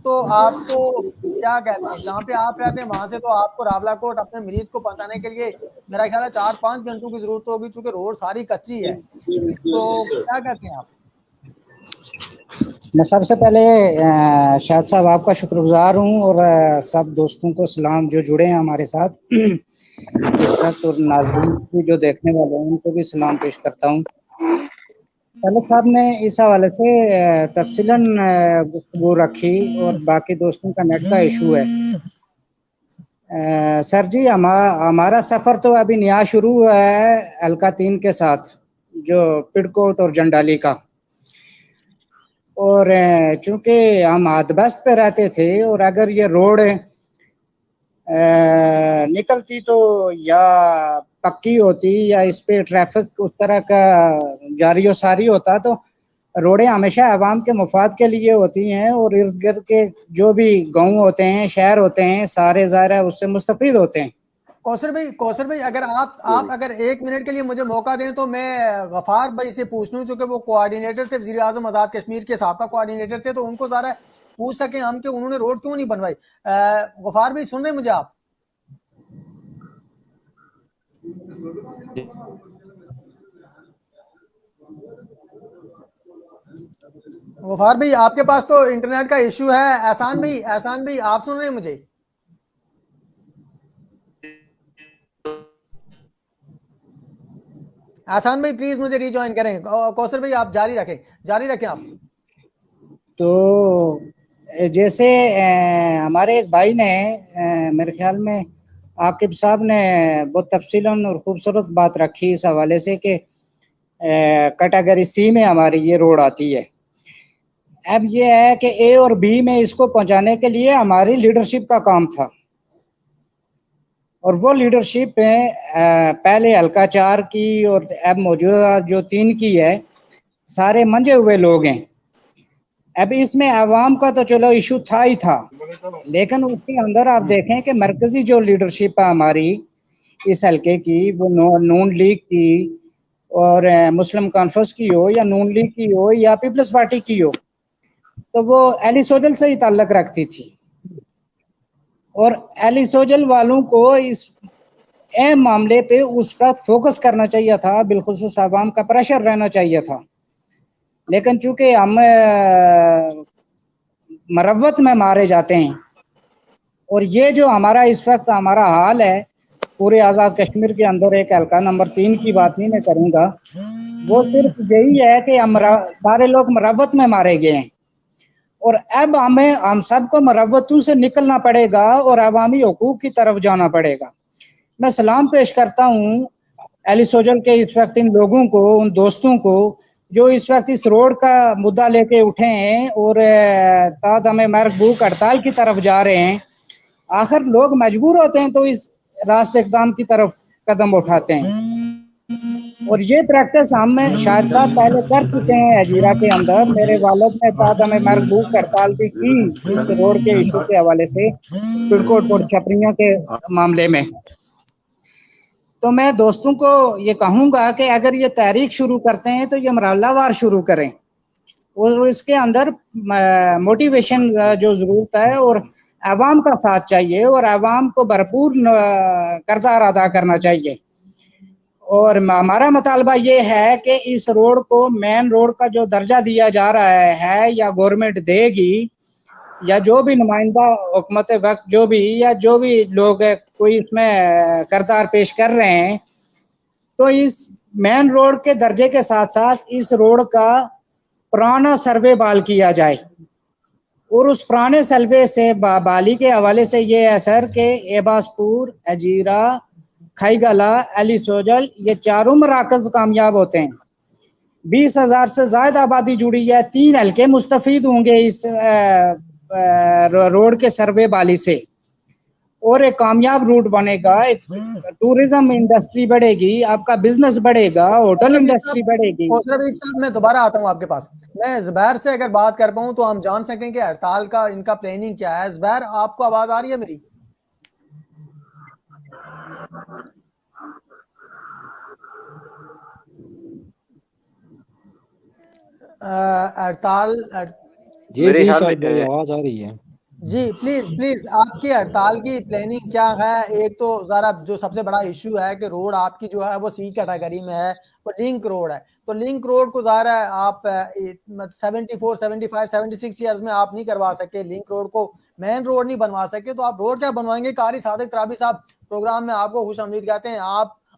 تو آپ کو کیا کہتے ہیں جہاں پہ آپ رہتے ہیں وہاں سے تو آپ کو راولا کوٹ اپنے مریض کو پہنچانے کے لیے میرا خیال ہے 4-5 گھنٹوں کی ضرورت ہوگی, چونکہ روڈ ساری کچی ہے. تو کیا کہتے ہیں آپ؟ میں سب سے پہلے شاہد صاحب آپ کا شکر گزار ہوں, اور سب دوستوں کو سلام جو جڑے ہیں ہمارے ساتھ اس وقت, اور ناظرین کو جو دیکھنے والے ہیں ان کو بھی سلام پیش کرتا ہوں. طلعت صاحب نے اس حوالے سے تفصیلاً گفتگو رکھی, اور باقی دوستوں کا نیٹ کا ایشو ہے. سر جی ہمارا سفر تو ابھی نیا شروع ہوا ہے حلقہ 3 کے ساتھ, جو پڑکوٹ اور جنڈالی کا, اور چونکہ ہم ہاتھ پہ رہتے تھے, اور اگر یہ روڈ نکلتی تو یا پکی ہوتی یا اس پہ ٹریفک اس طرح کا جاری و ساری ہوتا, تو روڈیں ہمیشہ عوام کے مفاد کے لیے ہوتی ہیں, اور ارد گرد کے جو بھی گاؤں ہوتے ہیں, شہر ہوتے ہیں, سارے ظاہر اس سے مستفید ہوتے ہیں. کوثر بھائی اگر آپ اگر 1 منٹ کے لیے مجھے موقع دیں تو میں غفار بھائی سے پوچھ لوں, چونکہ وہ کوآرڈینیٹر تھے وزیر اعظم آزاد کشمیر کے, سابقہ کوآرڈینیٹر تھے, تو ان کو ذرا پوچھ سکیں ہم کہ انہوں نے روڈ کیوں نہیں بنوائی. غفار بھائی سن رہے مجھے آپ؟ غفار بھائی آپ کے پاس تو انٹرنیٹ کا ایشو ہے. احسان بھائی آپ سن رہے ہیں مجھے؟ احسان بھائی پلیز مجھے ری جوائن کریں. کوثر بھائی آپ جاری رکھیں آپ. تو جیسے ہمارے ایک بھائی نے میرے خیال میں عاقب صاحب نے بہت تفصیلاً اور خوبصورت بات رکھی اس حوالے سے کہ کیٹیگری سی میں ہماری یہ روڈ آتی ہے. اب یہ ہے کہ اے اور بی میں اس کو پہنچانے کے لیے ہماری لیڈرشپ کا کام تھا, اور وہ لیڈرشپ پہلے حلقہ 4 کی اور اب موجودہ جو 3 کی ہے, سارے منجے ہوئے لوگ ہیں. اب اس میں عوام کا تو چلو ایشو تھا ہی تھا, لیکن اس کے اندر آپ دیکھیں کہ مرکزی جو لیڈرشپ ہے ہماری اس حلقے کی, وہ نون لیگ کی اور مسلم کانفرنس کی ہو, یا نون لیگ کی ہو, یا پیپلز پارٹی کی ہو, تو وہ ایلی سوجل سے ہی تعلق رکھتی تھی, اور ایلی سوجل والوں کو اس اہم معاملے پہ اس کا فوکس کرنا چاہیے تھا, بالخصوص عوام کا پریشر رہنا چاہیے تھا. لیکن چونکہ ہم مروت میں مارے جاتے ہیں, اور یہ جو ہمارا اس وقت ہمارا حال ہے پورے آزاد کشمیر کے اندر, ایک حلقہ نمبر 3 کی بات نہیں میں کروں گا, وہ صرف یہی ہے کہ ہم سارے لوگ مروت میں مارے گئے ہیں, اور اب ہم سب کو مروتوں سے نکلنا پڑے گا اور عوامی حقوق کی طرف جانا پڑے گا. میں سلام پیش کرتا ہوں ایلی سوجل کے اس وقت ان لوگوں کو, ان دوستوں کو جو اس وقت اس روڈ کا مدعا لے کے اٹھے ہیں اور تادم مرگ بھوک ہڑتال کی طرف جا رہے ہیں. آخر لوگ مجبور ہوتے ہیں تو اس راست اقدام کی طرف قدم اٹھاتے ہیں, اور یہ پریکٹس ہم شاہد صاحب پہلے کر چکے ہیں ہجیرہ کے اندر. میرے والد نے تادم مرگ بھوک ہڑتال بھی کی اس روڈ کے ایشو کے حوالے سے, پڑکوٹ اور چھپریوں کے معاملے میں. تو میں دوستوں کو یہ کہوں گا کہ اگر یہ تحریک شروع کرتے ہیں تو یہ مرحلہ وار شروع کریں, اور اس کے اندر موٹیویشن جو ضرورت ہے, اور عوام کا ساتھ چاہیے, اور عوام کو بھرپور کردار ادا کرنا چاہیے. اور ہمارا مطالبہ یہ ہے کہ اس روڈ کو مین روڈ کا جو درجہ دیا جا رہا ہے, یا گورنمنٹ دے گی, یا جو بھی نمائندہ حکومت وقت جو بھی, یا جو بھی لوگ کوئی اس میں کردار پیش کر رہے ہیں, تو اس مین روڈ کے درجے کے ساتھ ساتھ اس روڈ کا پرانا سروے بحال کیا جائے. اور اس پرانے سروے سے بحالی کے حوالے سے یہ ہے سر کہ ایباس پور، اجیرا، کھائی گلا، علی سوجل یہ چاروں مراکز کامیاب ہوتے ہیں. 20,000 سے زائد آبادی جڑی ہے. 3 حلقے مستفید ہوں گے اس روڈ کے سروے بحالی سے، اور ایک کامیاب روٹ بنے گا. ایک ٹوریزم انڈسٹری بڑھے گی، آپ کا بزنس بڑھے گا، ہوٹل انڈسٹری بڑھے گی. صاحب میں دوبارہ آتا ہوں آپ کے پاس. میں زبیر سے اگر بات کر پاؤں تو ہم جان سکیں کہ ہڑتال کا ان کا پلاننگ کیا ہے. زبیر آپ کو آواز آ رہی ہے میری؟ ہڑتال میرے خیال میں آواز آ رہی ہے. جی پلیز آپ کی ہڑتال کی پلاننگ کیا ہے؟ ایک تو ذرا جو سب سے بڑا ایشو ہے کہ روڈ آپ کی جو ہے وہ سی کیٹیگری میں ہے، وہ لنک روڈ ہے. تو لنک روڈ کو ظاہر ہے آپ 74 75 76 ایئرز میں آپ نہیں کروا سکے. لنک روڈ کو مین روڈ نہیں بنوا سکے تو آپ روڈ کیا بنوائیں گے؟ قاری صادق ترابی صاحب پروگرام میں آپ کو خوش آمدید کہتے ہیں.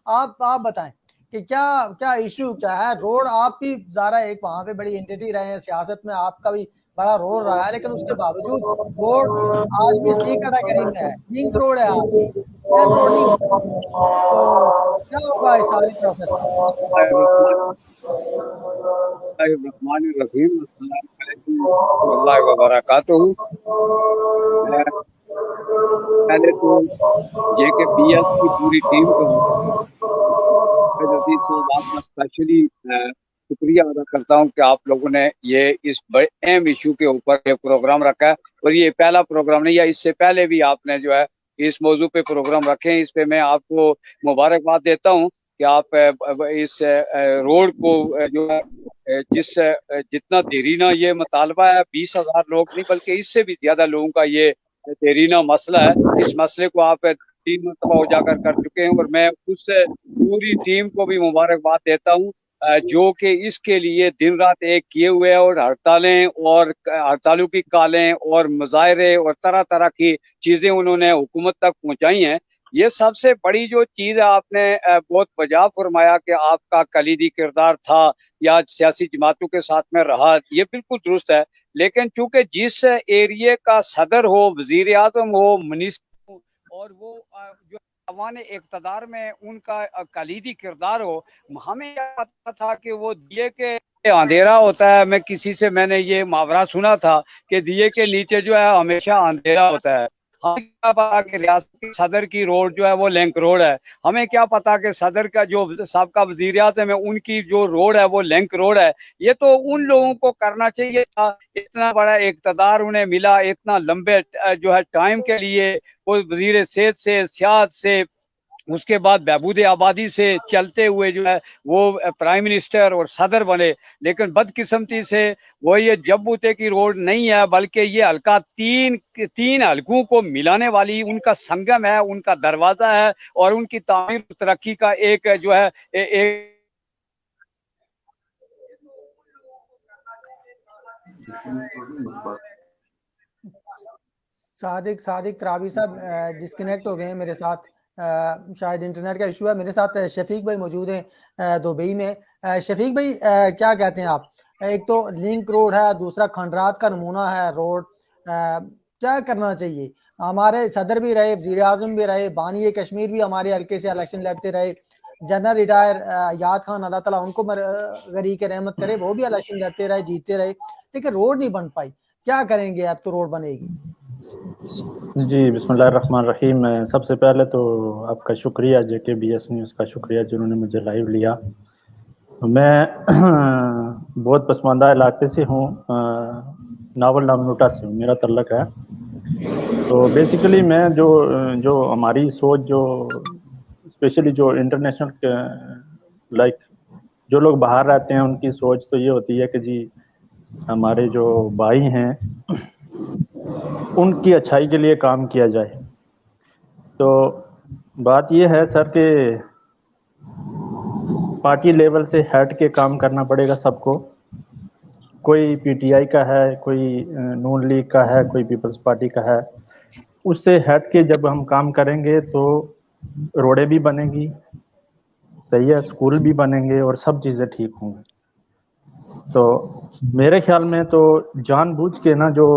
آپ بتائیں کہ کیا ایشو کیا ہے؟ روڈ آپ بھی ظاہر ایک وہاں پہ بڑی انٹیٹی رہے ہیں سیاست میں، آپ کا بھی بڑا رول رہا ہے، لیکن اس کے باوجود روڈ آج بھی سی کیٹیگری میں ہے، لنک روڈ ہے آپ کی، مین روڈ نہیں ہو سکتی. تو کیا ہوگا اس ساری پروسیس میں؟ الرحمن الرحیم. السلام علیکم ورحمۃ اللہ وبرکاتہ. پہلے تو جے کے پی ایس کی پوری ٹیم کو عزیز صاحب آپ کا اسپیشلی شکریہ ادا کرتا ہوں کہ آپ لوگوں نے یہ اس بڑے اہم ایشو کے اوپر یہ پروگرام رکھا ہے. اور یہ پہلا پروگرام نہیں ہے، اس سے پہلے بھی آپ نے جو ہے اس موضوع پہ پروگرام رکھے ہیں. اس پہ میں آپ کو مبارکباد دیتا ہوں کہ آپ اس روڈ کو جو ہے جتنا دیرینہ یہ مطالبہ ہے، 20,000 لوگ نہیں بلکہ اس سے بھی زیادہ لوگوں کا یہ دیرینہ مسئلہ ہے، اس مسئلے کو آپ 3 مرتبہ اجاگر کر چکے ہیں. اور میں اس پوری ٹیم کو بھی مبارکباد دیتا ہوں جو کہ اس کے لیے دن رات ایک کیے ہوئے، اور ہڑتالیں اور ہڑتالوں کی کالیں اور مظاہرے اور طرح طرح کی چیزیں انہوں نے حکومت تک پہنچائی ہیں. یہ سب سے بڑی جو چیز ہے، آپ نے بہت بجا فرمایا کہ آپ کا کلیدی کردار تھا یا سیاسی جماعتوں کے ساتھ میں رہا، یہ بالکل درست ہے. لیکن چونکہ جس ایریے کا صدر ہو، وزیر اعظم ہو، منسٹر ہو، اور وہ جو عوام اقتدار میں ان کا کلیدی کردار ہو، ہمیں کیا پتا تھا کہ وہ دیے کے اندھیرا ہوتا ہے. میں نے یہ محاورہ سنا تھا کہ دیے کے نیچے جو ہے ہمیشہ اندھیرا ہوتا ہے. ہمیں کیا پتا کہ ریاست کے صدر کی روڈ جو ہے وہ لنک روڈ ہے. ہمیں کیا پتا کہ صدر کا جو سابقہ وزیر اعظم ہے ان کی جو روڈ ہے وہ لنک روڈ ہے. یہ تو ان لوگوں کو کرنا چاہیے تھا. اتنا بڑا اقتدار انہیں ملا اتنا لمبے جو ہے ٹائم کے لیے، وہ وزیر صحت سے، سیاحت سے، اس کے بعد بہبود آبادی سے چلتے ہوئے جو ہے وہ پرائم منسٹر اور صدر بنے. لیکن بدقسمتی سے وہ یہ جبوتے کی روڈ نہیں ہے بلکہ یہ حلقہ تین حلقوں کو ملانے والی ان کا سنگم ہے، ان کا دروازہ ہے، اور ان کی تعمیر ترقی کا ایک جو ہے صادق ترابی صاحب ڈسکنیکٹ ہو گئے ہیں میرے ساتھ، شاید انٹرنیٹ کا ایشو ہے. میرے ساتھ شفیق بھائی موجود ہیں دبئی میں. شفیق بھائی کیا کہتے ہیں آپ؟ ایک تو لنک روڈ ہے، دوسرا کھنڈرات کا نمونہ ہے روڈ. کیا کرنا چاہیے؟ ہمارے صدر بھی رہے، وزیر اعظم بھی رہے، بانی کشمیر بھی ہمارے حلقے سے الیکشن لڑتے رہے، جنرل ریٹائر یاد خان اللہ تعالیٰ ان کو غریق رحمت کرے، وہ بھی الیکشن لڑتے رہے، جیتتے رہے، لیکن روڈ نہیں بن پائی. کیا کریں گے اب تو روڈ بنے گی؟ جی بسم اللہ الرحمن الرحیم. سب سے پہلے تو آپ کا شکریہ، جے کے بی ایس نیوز کا شکریہ جنہوں نے مجھے لائیو لیا. میں بہت پسماندہ علاقے سے ہوں، ناول نامنوٹا سے ہوں، میرا تعلق ہے. تو بیسیکلی میں جو ہماری سوچ، جو اسپیشلی جو انٹرنیشنل لائک جو لوگ باہر رہتے ہیں ان کی سوچ تو یہ ہوتی ہے کہ جی ہمارے جو بھائی ہیں ان کی اچھائی کے لیے کام کیا جائے. تو بات یہ ہے سر کہ پارٹی لیول سے ہٹ کے کام کرنا پڑے گا سب کو. کوئی پی ٹی آئی کا ہے، کوئی نون لیگ کا ہے، کوئی پیپلز پارٹی کا ہے. اس سے ہٹ کے جب ہم کام کریں گے تو روڈیں بھی بنے گی، صحیح ہے, اسکول بھی بنیں گے اور سب چیزیں ٹھیک ہوں گی. تو میرے خیال میں تو جان بوجھ کے نا جو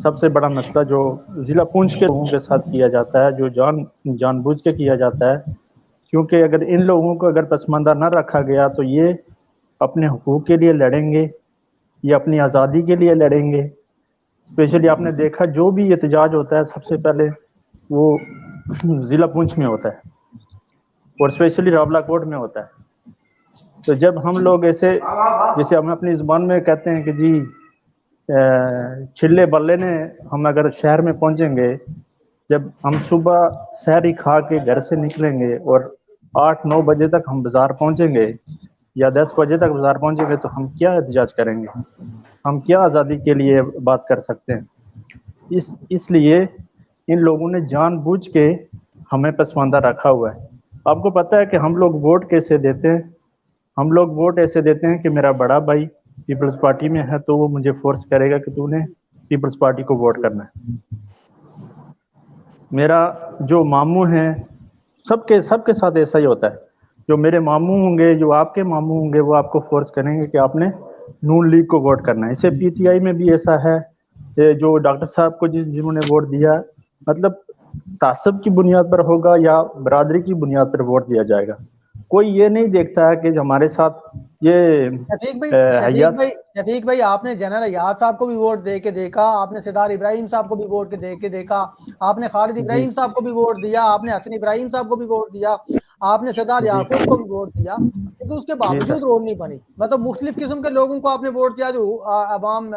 سب سے بڑا مسئلہ جو ضلع پونچھ کے لوگوں کے ساتھ کیا جاتا ہے, جو جان بوجھ کے کیا جاتا ہے, کیونکہ اگر ان لوگوں کو اگر پسماندہ نہ رکھا گیا تو یہ اپنے حقوق کے لیے لڑیں گے, یہ اپنی آزادی کے لیے لڑیں گے. اسپیشلی آپ نے دیکھا جو بھی احتجاج ہوتا ہے سب سے پہلے وہ ضلع پونچھ میں ہوتا ہے اور اسپیشلی راولا کوٹ میں ہوتا ہے. تو جب ہم لوگ ایسے جیسے ہم اپنی زبان میں کہتے ہیں کہ جی چھلے بلے نے, ہم اگر شہر میں پہنچیں گے, جب ہم صبح سحری کھا کے گھر سے نکلیں گے اور 8-9 بجے تک ہم بازار پہنچیں گے یا 10 بجے تک بازار پہنچیں گے, تو ہم کیا احتجاج کریں گے؟ ہم کیا آزادی کے لیے بات کر سکتے ہیں؟ اس لیے ان لوگوں نے جان بوجھ کے ہمیں پسماندہ رکھا ہوا ہے. آپ کو پتہ ہے کہ ہم لوگ ووٹ کیسے دیتے ہیں؟ ہم لوگ ووٹ ایسے دیتے ہیں کہ میرا بڑا بھائی پیپلز پارٹی میں ہے تو وہ مجھے فورس کرے گا کہ تو نے پیپلز پارٹی کو ووٹ کرنا ہے. میرا جو ماموں ہیں, سب کے ساتھ ایسا ہی ہوتا ہے. جو میرے ماموں ہوں گے, جو آپ کے ماموں ہوں گے, وہ آپ کو فورس کریں گے کہ آپ نے نون لیگ کو ووٹ کرنا ہے. اسے پی ٹی آئی میں بھی ایسا ہے, جو ڈاکٹر صاحب کو جنہوں نے ووٹ دیا, مطلب تعصب کی بنیاد پر ہوگا یا برادری کی بنیاد پر ووٹ دیا جائے گا. کوئی یہ نہیں دیکھتا ہے کہ ہمارے ساتھ یہ شفیق بھائی آپ نے جنرل ایاز صاحب کو بھی ووٹ دے کے دیکھا, آپ نے سردار ابراہیم صاحب کو بھی ووٹ دے کے دیکھا, آپ نے خالد ابراہیم صاحب کو بھی ووٹ دیا, آپ نے حسن ابراہیم صاحب کو بھی ووٹ دیا, آپ نے سردار یعقوب کو بھی ووٹ دیا, لیکن اس کے باوجود روڈ نہیں بنی. مطلب مختلف قسم کے لوگوں کو آپ نے ووٹ دیا, جو عوام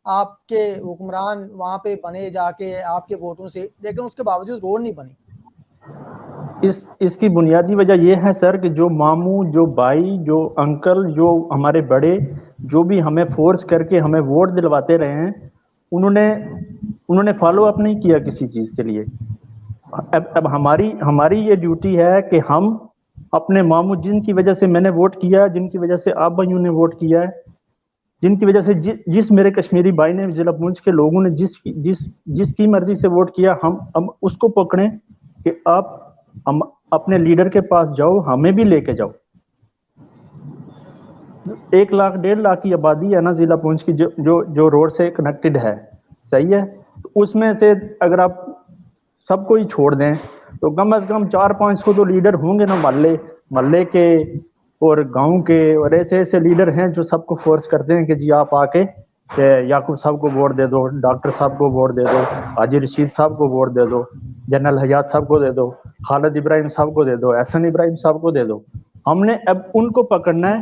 آپ کے حکمران وہاں پہ بنے جا کے آپ کے ووٹوں سے, لیکن اس کے باوجود روڈ نہیں بنی. اس کی بنیادی وجہ یہ ہے سر کہ جو ماموں, جو بھائی, جو انکل, جو ہمارے بڑے, جو بھی ہمیں فورس کر کے ہمیں ووٹ دلواتے رہے ہیں, انہوں نے فالو اپ نہیں کیا کسی چیز کے لیے. اب ہماری یہ ڈیوٹی ہے کہ ہم اپنے ماموں, جن کی وجہ سے میں نے ووٹ کیا, جن کی وجہ سے آپ بھائیوں نے ووٹ کیا ہے, جن کی وجہ سے جس میرے کشمیری بھائی نے, ضلع پونچھ کے لوگوں نے جس کی مرضی سے ووٹ کیا, ہم اس کو پکڑیں کہ آپ ہم اپنے لیڈر کے پاس جاؤ, ہمیں بھی لے کے جاؤ. 1-1.5 لاکھ کی آبادی ہے نا ضلع پونچھ کی, جو روڈ سے کنیکٹڈ ہے, صحیح ہے. اس میں سے اگر آپ سب کو ہی چھوڑ دیں تو کم از کم 400-500 تو لیڈر ہوں گے نا, محلے کے اور گاؤں کے, اور ایسے لیڈر ہیں جو سب کو فورس کرتے ہیں کہ جی آپ آ کے یعقوب صاحب کو ووٹ دے دو, ڈاکٹر صاحب کو ووٹ دے دو, حاجی رشید صاحب کو ووٹ دے دو, جنرل حیات صاحب کو دے دو, خالد ابراہیم صاحب کو دے دو, احسن ابراہیم صاحب کو دے دو. ہم نے اب ان کو پکڑنا ہے,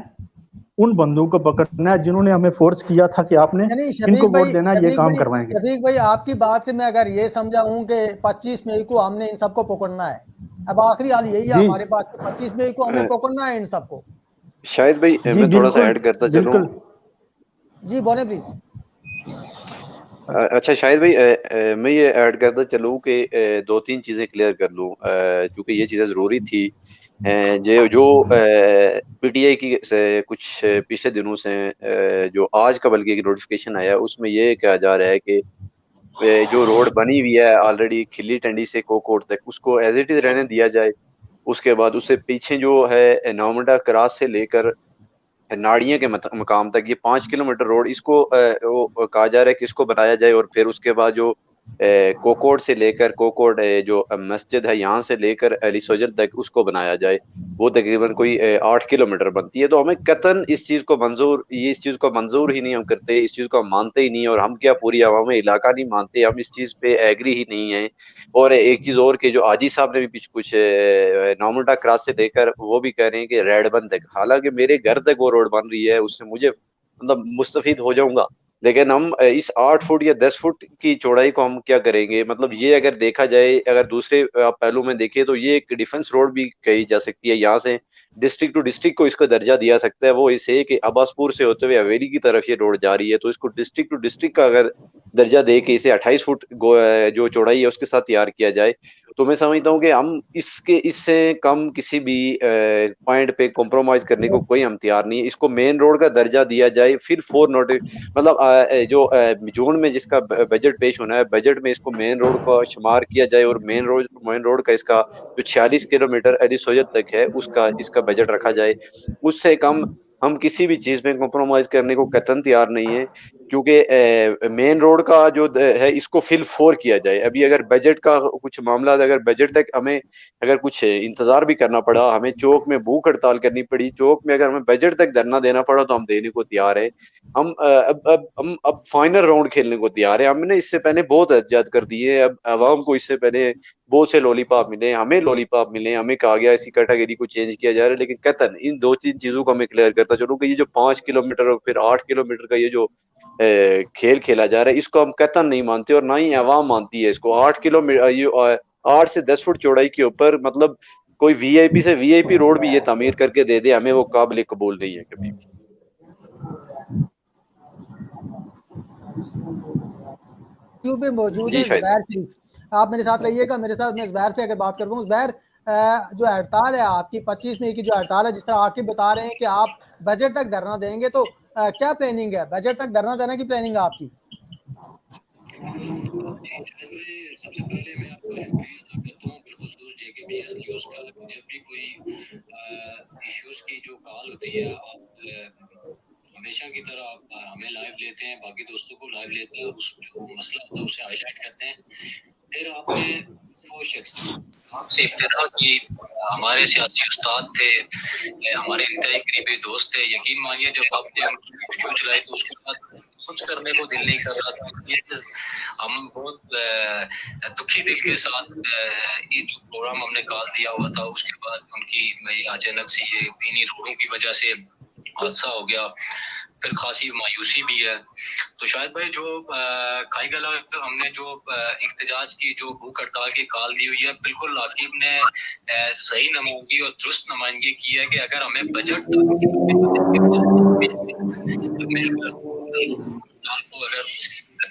ان بندوں کو پکڑنا ہے جنہوں نے ہمیں فورس کیا تھا کہ آپ نے ان کو ووٹ دینا, یہ کام کروائیں گے. شفیق بھائی آپ کی بات سے میں اگر یہ سمجھا ہوں کہ 25 مئی کو ہم نے ان سب کو پکڑنا ہے, اب آخری حال یہی ہے ہمارے پاس کہ 25 مئی کو ہمیں پکڑنا ہے ان سب کو. شاہد بھائی میں تھوڑا سا ایڈ کرتا چلوں. جی بولیں پلیز. اچھا شاہد بھائی میں یہ ایڈ کرتا چلوں کہ 2-3 چیزیں کلیئر کر لوں, چونکہ یہ چیزیں ضروری تھی. جو پی ٹی آئی کی کچھ پچھلے دنوں سے جو آج کا بلکہ ایک نوٹیفیکیشن آیا, اس میں یہ کہا جا رہا ہے کہ جو روڈ بنی ہوئی ہے آلریڈی کھلی ٹنڈی سے کوکوٹ تک, اس کو ایز اٹ از رہنے دیا جائے. اس کے بعد اس سے پیچھے جو ہے نومنڈا کراس سے لے کر ناڑیاں کے مقام تک یہ 5 کلومیٹر روڈ, اس کو کہا جا رہا ہے کہ اس کو بنایا جائے. اور پھر اس کے بعد جو کوکوٹ سے لے کر کوکوٹ جو مسجد ہے یہاں سے لے کر علی سوجل تک اس کو بنایا جائے, وہ تقریباً کوئی 8 کلومیٹر بنتی ہے. تو ہمیں قطعاً اس چیز کو منظور ہی نہیں ہم کرتے, اس چیز کو ہم مانتے ہی نہیں, اور ہم کیا پوری عوام علاقہ نہیں مانتے, ہم اس چیز پہ ایگری ہی نہیں ہیں. اور ایک چیز اور کہ جو حاجی صاحب نے بھی کچھ نومنڈا کراس سے لے کر وہ بھی کہہ رہے ہیں کہ ریڈ بند تک, حالانکہ میرے گھر تک وہ روڈ بن رہی ہے, اس سے مجھے مطلب مستفید ہو جاؤں گا, لیکن ہم اس 8 فٹ یا 10 فٹ کی چوڑائی کو ہم کیا کریں گے. مطلب یہ اگر دیکھا جائے, اگر دوسرے پہلو میں دیکھیں تو یہ ایک ڈیفنس روڈ بھی کہی جا سکتی ہے. یہاں سے डिस्ट्रिक्ट टू डिस्ट्रिक्ट को इसका दर्जा दिया सकता है वो इसे कि अब्बासपुर से होते हुए हवेली की तरफ ये रोड जा रही है, तो इसको डिस्ट्रिक्ट टू डिस्ट्रिक्ट का अगर दर्जा दे के इसे 28 फुट जो चौड़ाई है उसके साथ तैयार किया जाए, तो मैं समझता हूँ कि हम इससे कम किसी भी पॉइंट पे कॉम्प्रोमाइज करने को कोई हम तैयार नहीं है। इसको मेन रोड का दर्जा दिया जाए, फिर 4 नोट मतलब जो जून में जिसका बजट पेश होना है, बजट में इसको मेन रोड का शुमार किया जाए, और मेन रोड का इसका जो 46 किलोमीटर अली सोजत तक है उसका इसका बजट रखा जाए। उससे कम हम किसी भी चीज में कॉम्प्रोमाइज करने को कतन तैयार नहीं है, क्योंकि मेन रोड का जो है इसको फिल 4 किया जाए। अभी अगर बजट का कुछ मामला, अगर बजट तक हमें अगर कुछ इंतजार भी करना पड़ा, हमें चौक में भूख हड़ताल करनी पड़ी, चौक में अगर हमें बजट तक धरना देना पड़ा तो हम देने को तैयार है। हम अब फाइनल राउंड खेलने को तैयार है। हमने इससे पहले बहुत एहतियात कर दिए, अब आवाम को इससे पहले बहुत से लॉलीपॉप मिले, हमें लॉलीपॉप मिले, हमें कहा गया इसी कैटेगरी को चेंज किया जा रहा है, लेकिन कतन इन 2-3 चीजों को मैं क्लियर करता चलूं कि ये जो 5 किलोमीटर और फिर 8 किलोमीटर का ये जो खेल खेला जा रहा है इसको हम कतन नहीं मानते, और ना ही आवाम मानती है इसको। 8 किलोमीटर ये 8 से 10 फुट चौड़ाई के ऊपर मतलब कोई वीआईपी से वीआईपी रोड भी ये तामीर करके दे दे, हमें वो काबिल कबूल नहीं है कभी भी। पे मौजूद जी है शायद ज़ुबैर शरीफ, आप मेरे साथ रहिएगा। मेरे साथ मैं ज़ुबैर से अगर बात कर पाऊँ, ज़ुबैर जो हड़ताल है आपकी 25 मई की जो हड़ताल है, जिस तरह आकिब बता रहे हैं कि आप बजट तक धरना देंगे, तो क्या प्लानिंग है, बजट तक धरना देने की प्लानिंग है आपकी? सबसे पहले मैं आपका शुक्रिया अदा करता हूँ बिलखुसूस JKBS न्यूज़ का। जब भी कोई इश्यूज की जो कॉल होती है, आप हमेशा की तरह आप हमें लाइव लेते हैं, बाकी दोस्तों को लाइव लेते हैं, उस जो मसला होता है उसे हाईलाइट करते हैं। फिर आपने वो शख्स आपसे इब्तिदा की, हमारे सियासी उस्ताद थे, हमारे इंतहाई करीबी दोस्त थे। यकीन मानिए जब आपने वीडियो चलाई तो उसके बाद कुछ करने को दिल नहीं कर रहा था। हम बहुत दुखी दिल के साथ ये जो प्रोग्राम हमने कॉल दिया हुआ था, उसके बाद उनकी अचानक से ये इन्हीं रोडों की वजह से हादसा हो गया, फिर खासी मायूसी भी है। तो शायद भाई जो खाई गला हमने जो इख्तिजाज की जो भूख हड़ताल की कॉल दी हुई है, बिल्कुल आकिब ने सही नुमाइंदगी और दुरुस्त नुमाइंदगी की है कि अगर हमें बजट को अगर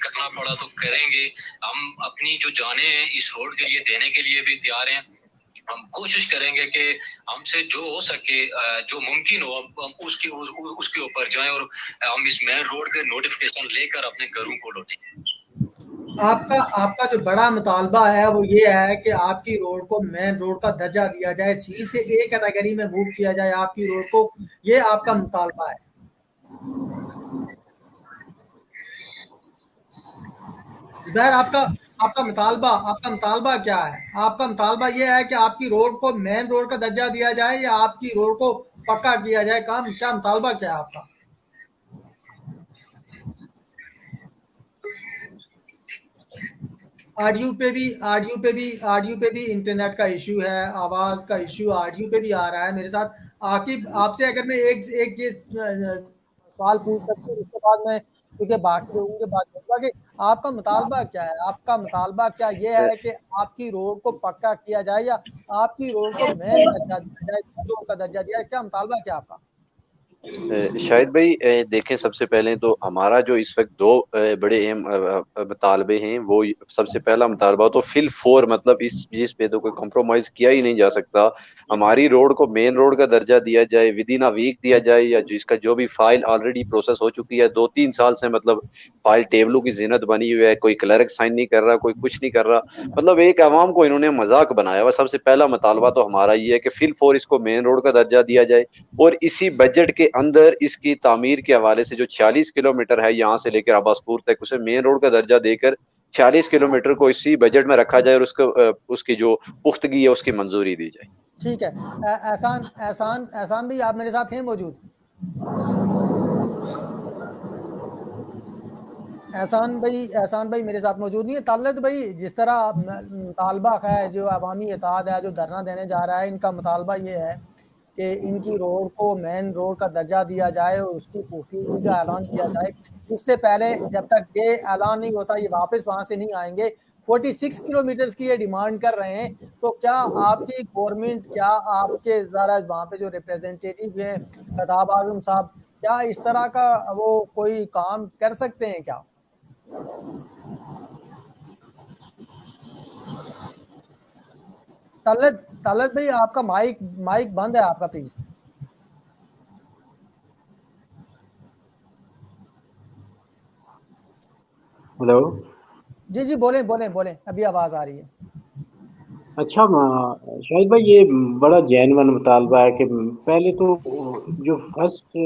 करना पड़ा तो करेंगे। हम अपनी जो जाने हैं इस रोड के लिए देने के लिए भी तैयार हैं। हम कोशिश करेंगे कि हमसे जो हो सके, जो मुमकिन हो, हम उसके ऊपर जाएं और हम इस मेन रोड के नोटिफिकेशन लेकर अपने घरों को लौटें। आपका जो बड़ा मुतालबा है वो ये है कि आपकी रोड को मेन रोड का दर्जा दिया जाए, सी से ए कैटेगरी में मूव किया जाए आपकी रोड को, ये आपका मुतालबा है। ज़ुबैर, आपका मुतालबा क्या है? आपका मुतालबा ये है कि आपकी रोड को मेन रोड का दर्जा दिया जाए या आपकी रोड को पक्का किया जाए? क्या मुतालबा क्या है आपका? ऑडियो पे भी इंटरनेट का इशू है, आवाज का इशू ऑडियो पे भी आ रहा है। मेरे साथ आकिब, आपसे अगर मैं एक ये सवाल पूछ सकता हूँ, उसके बाद मैं क्योंकि बाकी लोगों के बात करूंगा कि आपका मुतालबा क्या है? आपका मुतालबा क्या ये है कि आपकी रोड को पक्का किया जाए या आपकी रोड को मेन दर्जा दिया जाए, रोड का दर्जा दिया जाए? क्या मुतालबा क्या आपका? शाहिद भाई देखें, सबसे पहले तो हमारा जो इस वक्त दो बड़े अहम मुतालबे हैं, वो सबसे पहला मुतालबा तो फिल 4 मतलब इस चीज़ पे तो कोई कॉम्प्रोमाइज़ किया ही नहीं जा सकता। हमारी रोड को मेन रोड का दर्जा दिया जाए, विद इन अ वीक दिया जाए, या जिसका जो भी फाइल ऑलरेडी प्रोसेस हो चुकी है 2-3 साल से, मतलब फाइल टेबलों की जीनत बनी हुई है, कोई क्लर्क साइन नहीं कर रहा, कोई कुछ नहीं कर रहा, मतलब एक आवाम को इन्होंने मजाक बनाया हुआ। सबसे पहला मुतालबा तो हमारा ये है कि फिल 4 इसको मेन रोड का दर्जा दिया जाए, और इसी बजट के अंदर इसकी तामीर के हवाले से जो 46 किलोमीटर है यहाँ से लेकर अब्बासपुर तक, उसे मेन रोड का दर्जा देकर 40 किलोमीटर को इसी बजट में रखा जाए और उसकी जो पुख्तगी है उसकी मंजूरी दी जाए। ठीक है। एहसान भी आप मेरे साथ हैं मौजूद? एहसान भाई मेरे साथ मौजूद नहीं है। तालत भाई, जिस तरह मुतालबा है, जो अवामी इत्तेहाद है जो धरना देने जा रहा है, इनका मुतालबा ये है कि इनकी रोड को मेन रोड का दर्जा दिया जाए और उसकी पुख्तगी का ऐलान किया जाए। उससे पहले जब तक ये ऐलान नहीं होता, ये वापस वहाँ से नहीं आएंगे, 46 किलोमीटर की ये डिमांड कर रहे हैं, तो क्या आपकी गवर्नमेंट, क्या आपके ज़रा वहाँ पे जो रिप्रेजेंटेटिव हैं खताब आजम साहब, क्या इस तरह का वो कोई काम कर सकते हैं क्या? तलत भाई आपका माइक बंद है आपका, प्लीज। हेलो। जी जी, बोलें बोलें बोलें, अभी आवाज आ रही है। अच्छा शाहिद भाई, ये बड़ा जेन्युइन मुतालबा है कि पहले तो जो फर्स्ट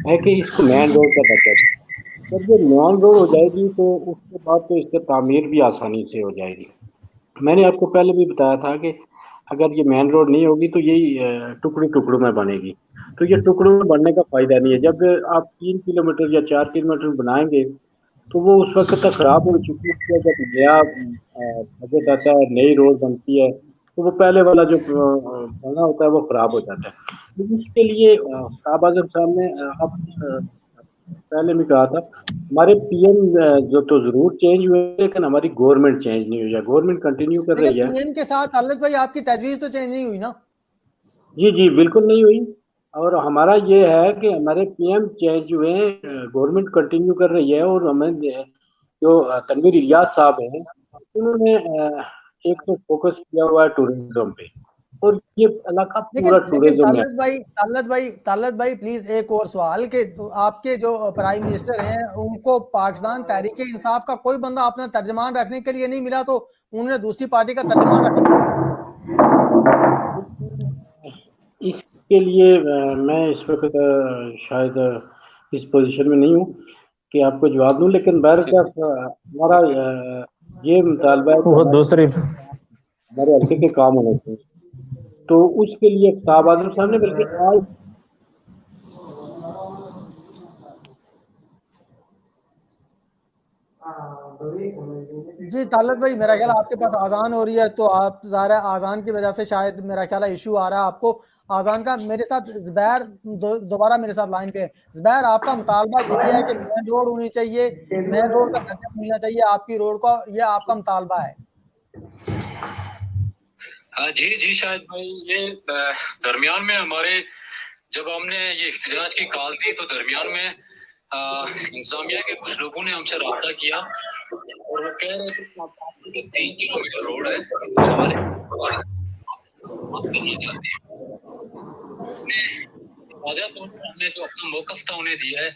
है कि इसको मेन रोड का दर्जा दें। जब ये मेन रोड हो जाएगी तो उसके बाद तो इसकी तामीर भी आसानी से हो जाएगी। मैंने आपको पहले भी बताया था कि अगर ये मेन रोड नहीं होगी तो यही टुकड़ों टुकड़ों में बनेगी। तो ये टुकड़ों में बनने का फायदा नहीं है। जब आप 3 किलोमीटर या 4 किलोमीटर बनाएंगे तो वो उस वक्त तक खराब हो चुकी है। जब नया बजट आता है, नई रोड बनती है, तो वो पहले वाला जो बना होता है वो खराब हो जाता है। तो इसके लिए शाहबाज आजम साहब ने पहले भी कहा था, हमारे पीएम जो तो जरूर चेंज हुए लेकिन हमारी गवर्नमेंट चेंज नहीं हुई है। गवर्नमेंट कंटिन्यू कर लेकिन रही है। पीएम के साथ तलत भाई आपकी तजवीज तो चेंज नहीं हुई ना? जी जी, बिल्कुल नहीं हुई। और हमारा ये है कि हमारे पीएम चेंज हुए, गवर्नमेंट कंटिन्यू कर रही है। और हमें जो तनवीर इलियास साहब हैं, उन्होंने एक तो फोकस किया हुआ है टूरिज्म पे, और ये इलाका लेकिन पूरा लेकिन टूरिज्म में। तलत भाई प्लीज एक और सवाल के, तो आपके जो प्राइम मिनिस्टर हैं उनको पाकिस्तान तहरीक इंसाफ का कोई बंदा अपना तर्जमान रखने के लिए नहीं मिला, तो उन्होंने दूसरी पार्टी का तर्जमान रखा। इसके लिए मैं इस वक्त शायद इस पोजीशन में नहीं हूँ कि आपको जवाब दूं, लेकिन बहरकैफ हमारा ये मुतालबा है कि वो दूसरी हमारे हल्के के काम होने चाहिए। तो उसके लिए शाहबाज आजम साहब ने बल्कि आज जी तालत भाई, मेरा ख्याल आपके पास आज़ान हो रही है, तो आप ज़ाहिर है आज़ान की वजह से शायद मेरा ख्याल इशू आ रहा है आपको आज़ान का। मेरे साथ ज़ुबैर दोबारा मेरे साथ लाइन पे है। ज़ुबैर, आपका मुतालबा यही है कि मेन रोड होनी चाहिए, मेन रोड का दर्जा मिलना चाहिए आपकी रोड का, ये आपका मुतालबा है? जी जी शायद भाई, ये दरमियान में हमारे जब हमने ये इख्तिजाज की कॉल दी तो दरमियान में इंतजामिया के कुछ लोगों ने हमसे रब्ता किया और वो कह रहे थे कि 3 किलोमीटर रोड है, कुछ हमारे हम करना चाहते हैं। वाज़ह तौर पर हमने जो अपना मौक़िफ़ था उन्हें दिया है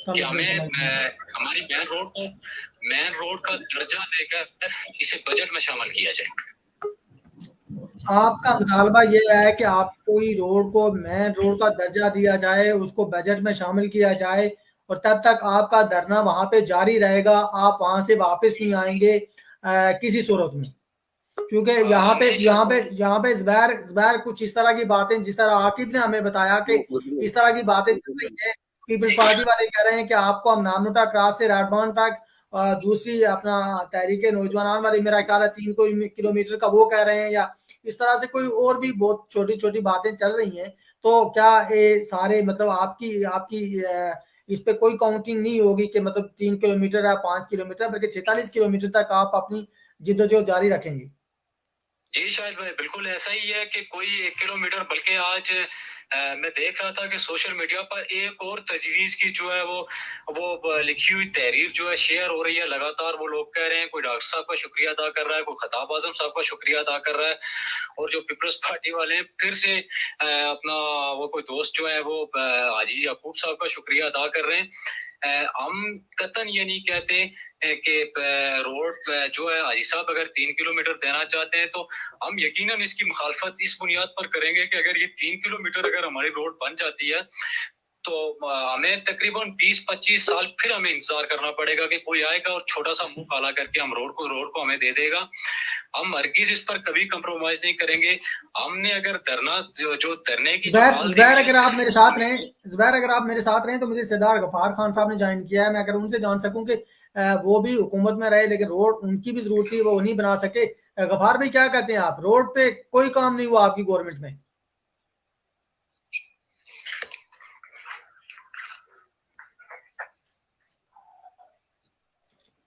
कि हमें हमारी मेन रोड का दर्जा देकर इसे बजट में शामिल किया जाए। आपका मुतालबा ये है कि आपको ही रोड को मेन रोड का दर्जा दिया जाए, उसको बजट में शामिल किया जाए, और तब तक आपका धरना वहां पे जारी रहेगा, आप वहां से वापस नहीं आएंगे किसी सूरत में। क्योंकि यहाँ पे ज़ुबैर कुछ इस तरह की बातें, जिस तरह आकिब ने हमें बताया कि इस तरह की बातें चल रही हैं। पीपल्स पार्टी वाले कह रहे हैं कि आपको हम नानोटा क्रॉस से राडबान तक, दूसरी अपना तहरीक नौजवान वाली मेरा ख्याल है 3 किलोमीटर का वो कह रहे हैं, या इस तरह से कोई और भी बहुत छोटी छोटी बातें चल रही हैं। तो क्या ये सारे मतलब आपकी आपकी इस पे कोई काउंटिंग नहीं होगी कि मतलब 3 किलोमीटर या 5 किलोमीटर, बल्कि 46 किलोमीटर तक आप अपनी जिद्दोजहद जारी रखेंगे? जी शायद भाई, बिल्कुल ऐसा ही है कि कोई 1 किलोमीटर, बल्कि आज मैं देख रहा था कि सोशल मीडिया पर एक और तजवीज़ की जो है वो लिखी हुई तहरीर जो है शेयर हो रही है लगातार। वो लोग कह रहे हैं, कोई डॉक्टर साहब का शुक्रिया अदा कर रहा है, कोई खताब आजम साहब का शुक्रिया अदा कर रहा है, और जो पीपल्स पार्टी वाले हैं फिर से अपना वो कोई दोस्त जो है वो हाजी याकूब साहब का शुक्रिया अदा कर रहे हैं। हम कतन ये नहीं कहते कि रोड जो है हाजी साहब अगर 3 किलोमीटर देना चाहते हैं तो हम यकीनन इसकी मुखालफत इस बुनियाद पर करेंगे कि अगर ये 3 किलोमीटर अगर हमारी रोड बन जाती है तो हमें तकरीबन 20-25 साल फिर हमें इंतजार करना पड़ेगा कि कोई आएगा और छोटा सा मुंह काला करके रोड को हमें दे देगा। हम हरगिज इस पर कभी कंप्रोमाइज नहीं करेंगे। हमने अगर धरना जो धरने की ज़ुबैर अगर आप मेरे साथ रहें तो मुझे सरदार गफार खान साहब ने ज्वाइन किया है, मैं अगर उनसे जान सकूं कि वो भी हुकूमत में रहे लेकिन रोड उनकी भी जरूरत थी, वो नहीं बना सके। गफार भाई, क्या कहते हैं आप? रोड पे कोई काम नहीं हुआ आपकी गवर्नमेंट में?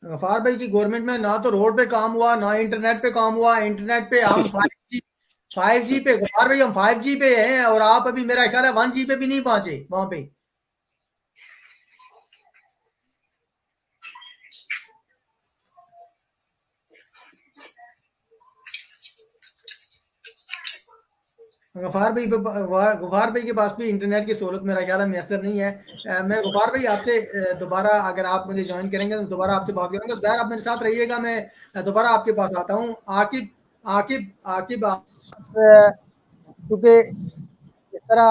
गफार भाई की गवर्नमेंट में ना तो रोड पे काम हुआ, ना इंटरनेट पे काम हुआ। इंटरनेट पे हम 5G पे, गफार भाई हम 5G पे हैं और आप अभी मेरा ख्याल है 1G पे भी नहीं पहुंचे वहां पे। गफार भाई के पास भी इंटरनेट की सहूलत मेरा ख्याल है मैसर नहीं है। मैं गफार भाई आपसे दोबारा, अगर आप मुझे ज्वाइन करेंगे तो दोबारा आपसे बात करेंगे। तो बहर आप मेरे साथ रहिएगा, मैं दोबारा आपके पास आता हूँ। आकिब आकिब आकिब क्योंकि इस तरह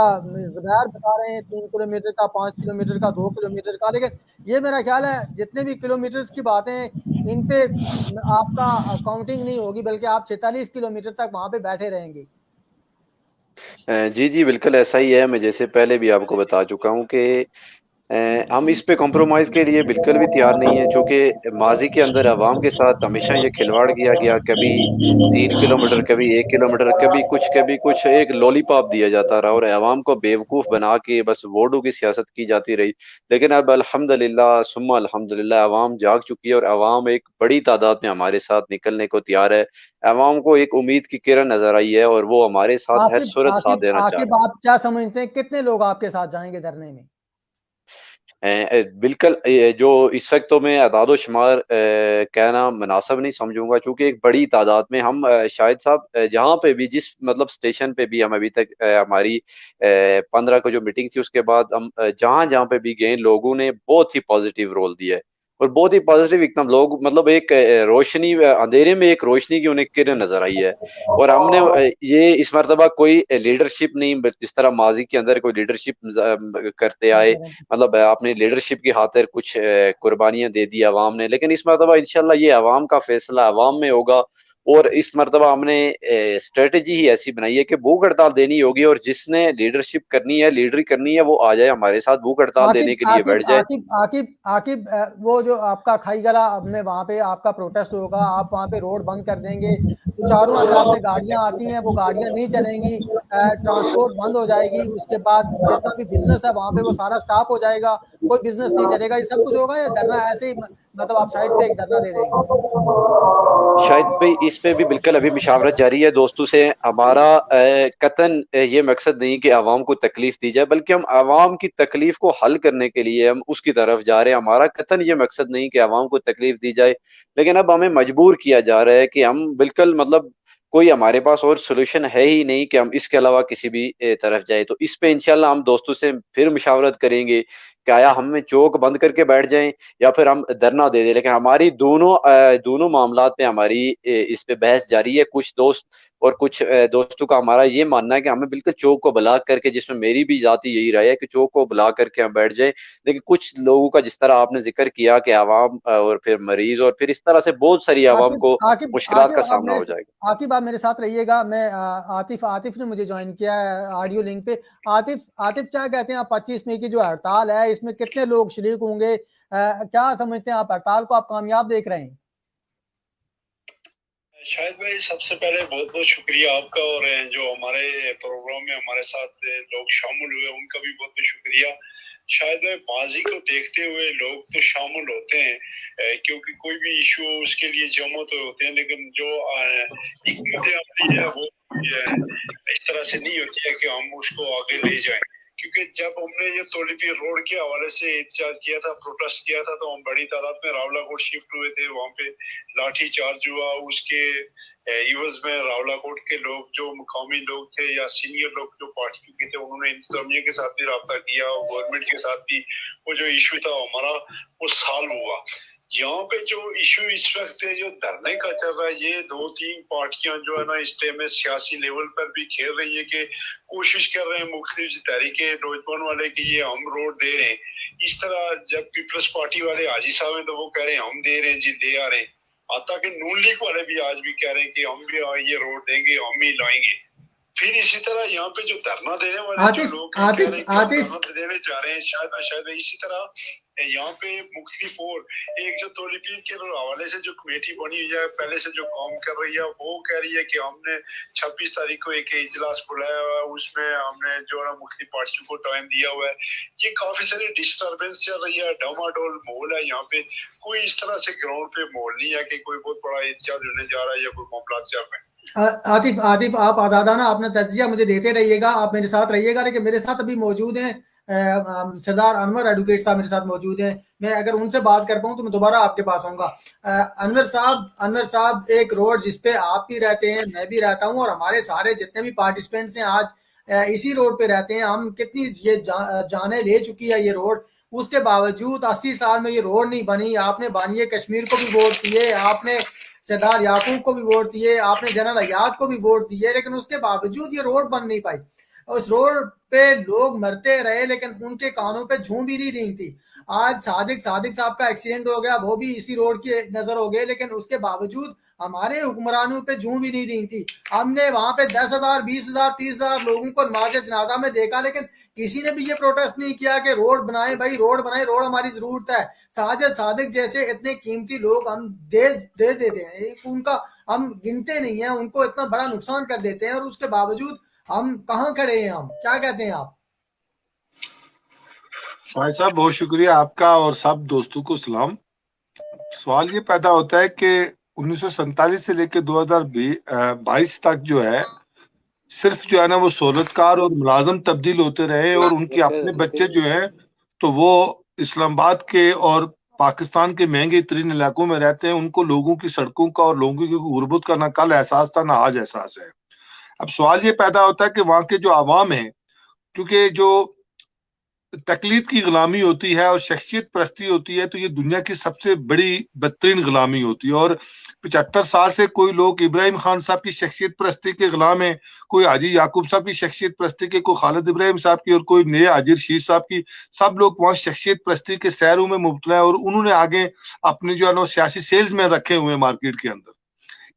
जुबैर बता रहे हैं 3 किलोमीटर का, 5 किलोमीटर का, 2 किलोमीटर का, लेकिन ये मेरा ख्याल है जितने भी किलोमीटर्स की बातें इन पे आपका काउंटिंग नहीं होगी, बल्कि आप 46 किलोमीटर तक वहां पे बैठे रहेंगे। जी जी बिल्कुल ऐसा ही है। मैं जैसे पहले भी आपको बता चुका हूँ कि हम इस पे कॉम्प्रोमाइज़ के लिए बिल्कुल भी तैयार नहीं है, चूँकि माज़ी के अंदर अवाम के साथ हमेशा ये खिलवाड़ किया गया। कभी 3 किलोमीटर, कभी 1 किलोमीटर, कभी कुछ एक लॉलीपॉप दिया जाता रहा और अवाम को बेवकूफ़ बना के बस वोटों की सियासत की जाती रही। लेकिन अब अल्हम्दुलिल्लाह सुम्मा अल्हम्दुलिल्लाह अवाम जाग चुकी है और अवाम एक बड़ी तादाद में हमारे साथ निकलने को तैयार है। अवाम को एक उम्मीद की किरण नज़र आई है और वो हमारे साथ हर आकिब सूरत साथ आकिब देना चाह आकिब रहा है। आप क्या समझते हैं कितने लोग आपके साथ जाएंगे धरने में? बिल्कुल जो इस वक्त तो मैं अदाद-ओ-शुमार कहना मुनासिब नहीं समझूंगा, चूंकि एक बड़ी तादाद में हम शाहिद साहब जहाँ पे भी जिस मतलब स्टेशन पे भी हम अभी तक हमारी 15 को जो मीटिंग थी उसके बाद हम जहाँ जहाँ पे भी गए लोगों ने बहुत ही पॉजिटिव रोल दिया है और बहुत ही पॉजिटिव एकदम लोग मतलब एक रोशनी अंधेरे में एक रोशनी की उन्हें किरण नजर आई है। और हमने ये इस मर्तबा कोई लीडरशिप नहीं, जिस तरह माजी के अंदर कोई लीडरशिप करते आए, मतलब अपनी लीडरशिप की खातिर कुछ कुर्बानियां दे दी अवाम ने, लेकिन इस मरतबा इंशाल्लाह ये अवाम का फैसला अवाम में होगा। और इस मरतबा हमने स्ट्रेटजी ही ऐसी बनाई है कि भूख हड़ताल देनी होगी और जिसने लीडरशिप करनी है, लीडरी करनी है, वो आ जाए हमारे साथ भूख हड़ताल आकिब देने के लिए आकिब बैठ जाए। आकिब आकिब आकिब वो जो आपका खाई गला अब में वहां पे आपका प्रोटेस्ट होगा, आप वहां पे रोड बंद कर देंगे, तो चारों अतराफ से गाड़ियां आती हैं, वो गाड़ियां नहीं चलेंगी, ट्रांसपोर्ट बंद हो जाएगी, उसके बाद जितना भी बिजनेस है वहां पे वो सारा स्टॉप हो जाएगा, कोई बिजनेस नहीं चलेगा। ये सब कुछ होगा या धरना ऐसे ही मतलब आप साइड पे एक धरना दे देंगे? शायद भाई इस पे भी बिल्कुल अभी मुशावरत जारी है दोस्तों से। हमारा कतन ये मकसद नहीं कि आवाम को तकलीफ दी जाए, बल्कि हम आवाम की तकलीफ को हल करने के लिए हम उसकी तरफ जा रहे हैं। हमारा कतन ये मकसद नहीं कि आवाम को तकलीफ दी जाए, लेकिन अब हमें मजबूर किया जा रहा है कि हम बिल्कुल मतलब कोई हमारे पास और सोल्यूशन है ही नहीं कि हम इसके अलावा किसी भी तरफ जाए। तो इस पे इंशाल्लाह हम दोस्तों से फिर मुशावरत करेंगे कि आया हम चौक बंद करके बैठ जाएं या फिर हम धरना दे दें। लेकिन हमारी दोनों मामलात पे हमारी इस पे बहस जारी है। कुछ दोस्त और कुछ दोस्तों का हमारा ये मानना है कि हमें बिल्कुल चौक को बुला करके, जिसमें मेरी भी जाती यही राय है कि चौक को बुला करके हम बैठ जाएं। लेकिन कुछ लोगों का जिस तरह आपने जिक्र किया कि आवाम और फिर मरीज और फिर इस तरह से बहुत सारी आवाम आकिब को आकिब मुश्किलात आकिब का आप सामना हो जाएगा। आकिब आप मेरे साथ रहिएगा। मैं आतिफ आतिफ ने मुझे ज्वाइन किया है ऑडियो लिंक पे। आतिफ आतिफ क्या कहते हैं आप 25 मई की जो हड़ताल है इसमें कितने लोग शरीक होंगे? क्या समझते हैं आप हड़ताल को आप कामयाब देख रहे हैं? शाहिद भाई सबसे पहले बहुत बहुत शुक्रिया आपका, और जो हमारे प्रोग्राम में हमारे साथ लोग शामिल हुए उनका भी बहुत बहुत शुक्रिया। शायद माजी को देखते हुए लोग तो शामिल होते हैं क्योंकि कोई भी इशू उसके लिए जमा तो होते हैं, लेकिन जो हिकमत अमली है वो इस तरह से नहीं होती है कि हम उसको आगे ले जाएं। क्योंकि जब हमने ये तोलिपी रोड के हवाले से एहतजाज किया था, प्रोटेस्ट किया था, तो हम बड़ी तादाद में रावलाकोट शिफ्ट हुए थे। वहाँ पे लाठी चार्ज हुआ, उसके इवज में रावलाकोट के लोग जो मुकामी लोग थे या सीनियर लोग जो पार्टी के थे उन्होंने इंतजामिया के साथ भी रब्ता किया और गवर्नमेंट के साथ भी वो जो इशू था हमारा वो सॉल्व हुआ। यहाँ पे जो इशू इस वक्त जो धरने का चल रहा है, ये 2-3 पार्टियां जो है ना इस टाइम में सियासी लेवल पर भी खेल रही है कि कोशिश कर रहे हैं मुख्तलिफ तरीके नौजवान वाले कि ये हम रोड दे रहे हैं। इस तरह जब पीपल्स पार्टी वाले हाजी साहब हैं तो वो कह रहे हैं हम दे रहे हैं जी, ले आ रहे हैं। आता कि नून लीग वाले भी आज भी कह रहे हैं कि हम भी ये रोड देंगे, हम ही लाएंगे। फिर इसी तरह यहाँ पे जो धरना देने वाले जो लोग कह रहे हैं कि धरना देने जा रहे हैं, शायद इसी तरह यहाँ पे मुख्तलिफ और एक जो तौलीपीर के हवाले से जो कमेटी बनी हुई है पहले से जो काम कर रही है, वो कह रही है कि हमने 26 तारीख को एक इजलास बुलाया हुआ है, उसमें हमने जो है मुख्तलिफ पार्टियों को टाइम दिया हुआ है। ये काफी सारी डिस्टर्बेंस चल रही है, डामाडोल माहौल है यहाँ पे, कोई इस तरह से ग्राउंड पे माहौल नहीं है कि कोई बहुत बड़ा एहतजाज होने जा रहा है या कोई मामला चल रहे हैं। आतिफ आप आजादाना अपना तज्जिया मुझे देते रहिएगा, आप मेरे साथ रहिएगा, लेकिन मेरे साथ अभी मौजूद हैं सरदार अनवर एडवोकेट साहब मेरे साथ मौजूद हैं। मैं अगर उनसे बात कर पाऊँ तो मैं दोबारा आपके पास आऊँगा। अनवर साहब एक रोड जिस पे आप भी रहते हैं, मैं भी रहता हूँ, और हमारे सारे जितने भी पार्टिसिपेंट्स हैं आज इसी रोड पे रहते हैं। हम कितनी ये जाने ले चुकी है ये रोड, उसके बावजूद 80 साल में ये रोड नहीं बनी। आपने बानिए कश्मीर को भी वोट दिए, आपने सरदार याकूब को भी वोट दिए, आपने जनरल अयाद को भी वोट दिए, लेकिन उसके बावजूद ये रोड बन नहीं पाई। उस रोड पे लोग मरते रहे लेकिन उनके कानों पे झूम भी नहीं रही थी। आज सादिक साहब का एक्सीडेंट हो गया, वो भी इसी रोड की नजर हो गए, लेकिन उसके बावजूद हमारे हुक्मरानों पे झूम भी नहीं रही थी। हमने वहां पे 10,000, 20,000, 30,000 लोगों को नमाज जनाजा में देखा, लेकिन किसी ने भी ये प्रोटेस्ट नहीं किया कि रोड बनाए भाई, रोड बनाए, रोड हमारी जरूरत है। सादिक जैसे इतने कीमती लोग हम दे देते हैं, उनका हम गिनते नहीं है, उनको इतना बड़ा नुकसान कर देते हैं, और उसके बावजूद हम कहाँ खड़े हैं? हम क्या कहते हैं आप? भाई साहब बहुत शुक्रिया आपका और सब दोस्तों को सलाम। सवाल ये पैदा होता है कि 1947 से लेकर 2022 तक जो है सिर्फ जो है ना वो सहूलतकार और मुलाजम तब्दील होते रहे, और उनके अपने बच्चे जो है तो वो इस्लामाबाद के और पाकिस्तान के महंगे तरीन इलाकों में रहते हैं। उनको लोगों की सड़कों का और लोगों की गुर्बत का ना कल एहसास था ना आज एहसास है। अब सवाल ये पैदा होता है कि वहां के जो आवाम है, क्योंकि जो तकलीद की गुलामी होती है और शख्सियत परस्ती होती है, तो ये दुनिया की सबसे बड़ी बदतरीन गुलामी होती है। और 75 साल से कोई लोग इब्राहिम खान साहब की शख्सियत परस्ती के गुलाम है, कोई हाजी याकूब साहब की शख्सियत परस्ती के, कोई खालिद इब्राहिम साहब की, और कोई नए हाजिर शीर साहब की। सब लोग वहाँ शख्सियत परस्ती के सैरों में मुब्तला है, और उन्होंने आगे अपने जो है ना सियासी सेल्स में रखे हुए हैं मार्केट के अंदर।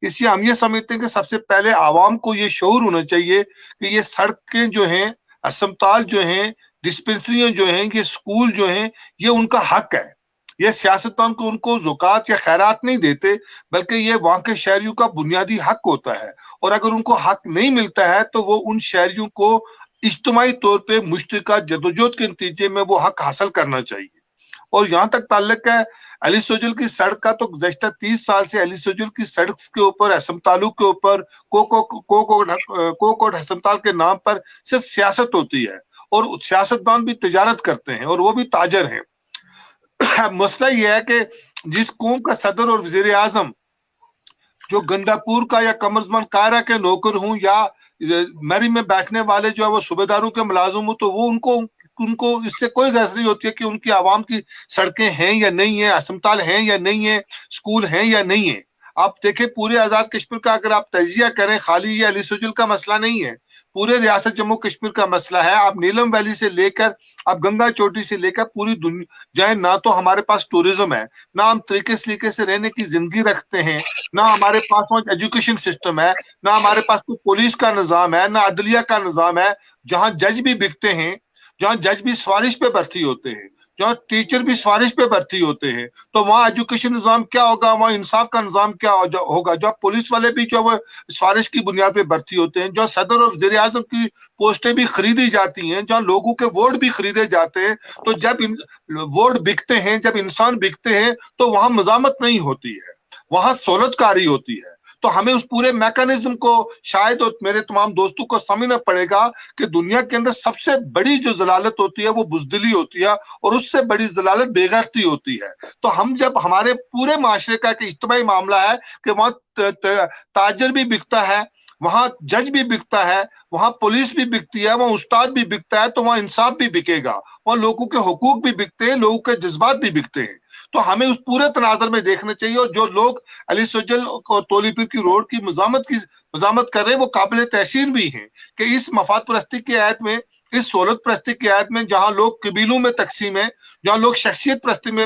इसलिए हम ये समझते हैं कि सबसे पहले आवाम को ये शऊर होना चाहिए कि ये सड़कें जो हैं, अस्पताल जो हैं, डिस्पेंसरियां जो हैं, ये स्कूल जो हैं, ये उनका हक है। ये सियासतदान को उनको ज़कात या खैरात नहीं देते, बल्कि ये वहां के शहरियों का बुनियादी हक होता है। और अगर उनको हक नहीं मिलता है तो वो उन शहरियों को इज्तिमाई तौर पर मुश्तरका जदोजहद के नतीजे में वो हक हासिल करना चाहिए। और यहाँ तक ताल्लुक है अली सोजल की सड़क का, तो गुज़श्ता 30 साल से अली सोजल की सड़क के ऊपर, अस्पतालों के ऊपर, कोकोड अस्पताल के नाम पर सिर्फ सियासत होती है, और सियासतदान भी तिजारत करते हैं और वो भी ताजर हैं। मसला ये है कि जिस कौम का सदर और वजीर आजम जो गंडापुर का या कमरजमान कायरा के नौकर हूं या मैरी में बैठने वाले जो है वो सूबेदारों के मुलाजिम हूं, तो वो उनको इससे कोई गरज नहीं होती है कि उनकी आवाम की सड़कें हैं या नहीं है, अस्पताल हैं या नहीं है, स्कूल हैं या नहीं है। आप देखें पूरे आजाद कश्मीर का अगर आप तजिया करें, खाली ये अली सुजल का मसला नहीं है, पूरे रियासत जम्मू कश्मीर का मसला है। आप नीलम वैली से लेकर आप गंगा चोटी से लेकर पूरी दुनिया जाए, ना तो हमारे पास टूरिज्म है, ना हम तरीके से रहने की जिंदगी रखते हैं, ना हमारे पास वहाँ एजुकेशन सिस्टम है, ना हमारे पास कोई पुलिस का निजाम है, ना अदलिया का निजाम है। जहाँ जज भी बिकते हैं, जहाँ जज भी सिफारिश पे भर्ती होते हैं, जहाँ टीचर भी सिफारिश पे भर्ती होते हैं, तो वहाँ एजुकेशन निजाम क्या होगा, वहाँ इंसाफ का निजाम क्या होगा। जो पुलिस वाले भी जो वो सिफारिश की बुनियाद पे भर्ती होते हैं, जो सदर और वज़ीर आज़म की पोस्टें भी खरीदी जाती हैं, जहाँ लोगों के वोट भी खरीदे जाते हैं, तो जब वोट बिकते हैं, जब इंसान बिकते हैं, तो वहाँ मज़ामत नहीं होती है, वहाँ सहूलतकारी होती है। तो हमें उस पूरे मैकेनिज्म को शायद और मेरे तमाम दोस्तों को समझना पड़ेगा कि दुनिया के अंदर सबसे बड़ी जो जलालत होती है वो बुज़दिली होती है, और उससे बड़ी जलालत बेगैरती होती है। तो हम जब हमारे पूरे माशरे का एक इज्तिमाई मामला है कि वहाँ ताजर भी बिकता है, वहाँ जज भी बिकता है, वहाँ पुलिस भी बिकती है, वहाँ उस्ताद भी बिकता है, तो वहाँ इंसाफ भी बिकेगा, वहाँ लोगों के हुकूक भी बिकते हैं, लोगों के जज्बात भी बिकते हैं। तो हमें उस पूरे तनाजर में देखना चाहिए। और जो लोग अली सुजल और तौलीपीर की रोड की मजामत कर रहे हैं वो काबिल तहसीन भी हैं कि इस मफाद परस्ती की आयत में इस सहूलत परस्ती की आयत में जहां लोग कबीलों में तकसीम है, जहां लोग शख्सियत परस्ती में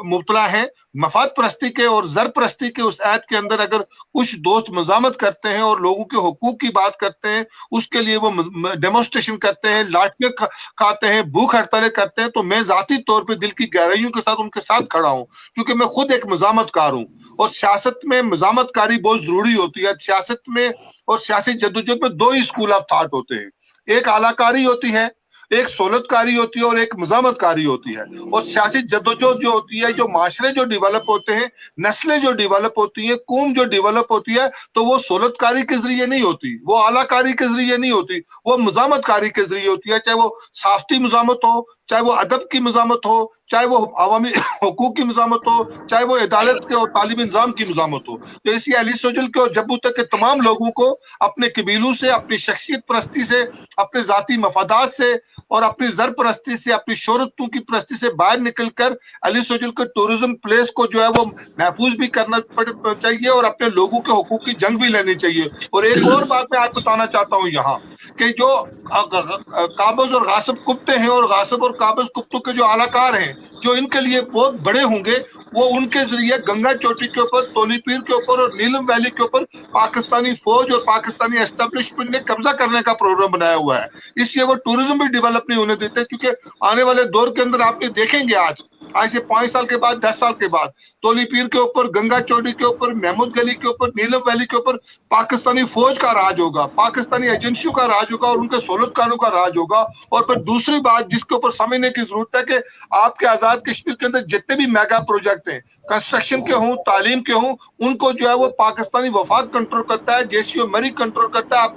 मुबतला है, मफाद परस्ती के और जर परस्ती के उस आयत के अंदर अगर कुछ दोस्त मजामत करते हैं और लोगों के हुकूक की बात करते हैं, उसके लिए वो डेमोस्ट्रेशन करते हैं, लाठियां खाते हैं, भूख हड़तालें करते हैं, तो मैं जाती तौर पे दिल की गहराइयों के साथ उनके साथ खड़ा हूं, क्योंकि मैं खुद एक मजामतकार हूं और सियासत में मजामतकारी बहुत जरूरी होती है। सियासत में और सियासी जद्दोजहद में दो ही स्कूल ऑफ थॉट होते हैं, एक आलाकारी होती है, एक सोलतकारी होती है और एक मजामतकारी होती है। और सियासी जद्दोजहद जो होती है, जो माशरे जो डेवलप होते हैं, नस्लें जो डेवलप होती हैं, कौम जो डेवलप होती है, तो वो सोलतकारी के जरिए नहीं होती, वो आलाकारी के जरिए नहीं होती, वो मजामतकारी के जरिए होती है। चाहे वो साफ्ती मजामत हो, चाहे वो अदब की मजामत हो, चाहे वो अवामी हुकूक की मजामत हो, चाहे वो अदालत के और तालीम निज़ाम की मजामत हो। तो इसलिए अली सोजल के और जब्बू तक के तमाम लोगों को अपने कबीलों से, अपनी शख्सियत परस्ती से, अपने जाती मफादात से और अपनी जर परस्ती से, अपनी शोहरतों की परस्ती से बाहर निकलकर अली सोजल के टूरिज्म प्लेस को जो है वो महफूज भी करना चाहिए और अपने लोगों के हुकूक की जंग भी लेनी चाहिए। और एक और बात मैं आपको बताना चाहता हूँ यहाँ कि जो काबज और गासिब कुत्ते हैं और गासिब और काबज कुत्तों के जो आलाकार हैं, जो इनके लिए बहुत बड़े होंगे, वो उनके जरिए गंगा चोटी के ऊपर, तोली पीर के ऊपर और नीलम वैली के ऊपर पाकिस्तानी फौज और पाकिस्तानी एस्टेब्लिशमेंट ने कब्जा करने का प्रोग्राम बनाया हुआ है। इसलिए वो टूरिज्म भी डेवलप नहीं होने देते, क्योंकि आने वाले दौर के अंदर आपने देखेंगे आज से 5 साल के बाद, 10 साल के बाद तोली पीर के ऊपर, गंगा चौड़ी के ऊपर, महमूद गली के ऊपर, नीलम वैली के ऊपर पाकिस्तानी फौज का राज होगा, पाकिस्तानी एजेंसियों का राज होगा और उनके सोलतकारों का राज होगा। और फिर दूसरी बात जिसके ऊपर समझने की जरूरत है कि आपके आजाद कश्मीर के अंदर जितने भी मेगा प्रोजेक्ट हैं, कंस्ट्रक्शन के हों, तालीम के हों, उनको जो है वो पाकिस्तानी वफाक कंट्रोल करता है, जेसीओ मरी कंट्रोल करता है।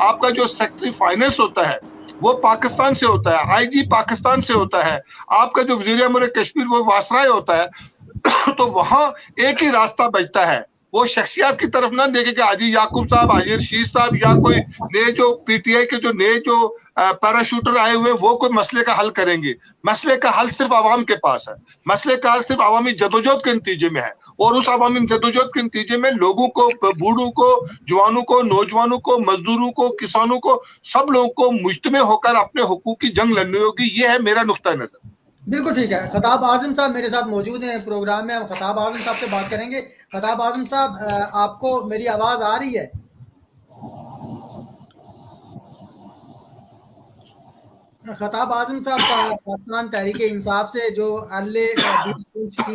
आपका जो सेक्रेटरी फाइनेंस होता है वो पाकिस्तान से होता है, आईजी पाकिस्तान से होता है, आपका जो वजीर आज़म कश्मीर वो वासराय होता है। तो वहां एक ही रास्ता बचता है, वो शख्सियत की तरफ ना देखे कि हाजी याकूब साहब, हाजी रशीद साहब या कोई नए जो पीटीआई के जो नए जो पैराशूटर आए हुए वो कोई मसले का हल करेंगे। मसले का हल सिर्फ आवाम के पास है, मसले का हल सिर्फ अवामी जदोजहद के नतीजे में है। और उस अवामी जदोजहद के नतीजे में लोगों को, बूढ़ों को, जवानों को, नौजवानों को, मजदूरों को, किसानों को, सब लोगों को मुज्तमे होकर अपने हुकूक की जंग लड़नी होगी। ये है मेरा नुक्ता नजर। बिल्कुल ठीक है। खताब आजम साहब मेरे साथ मौजूद हैं प्रोग्राम में, हम खताब आजम साहब से बात करेंगे। खताब आजम साहब, आपको मेरी आवाज आ रही है? खताब आजम साहब पाकिस्तान तहरीक इंसाफ से जो अगले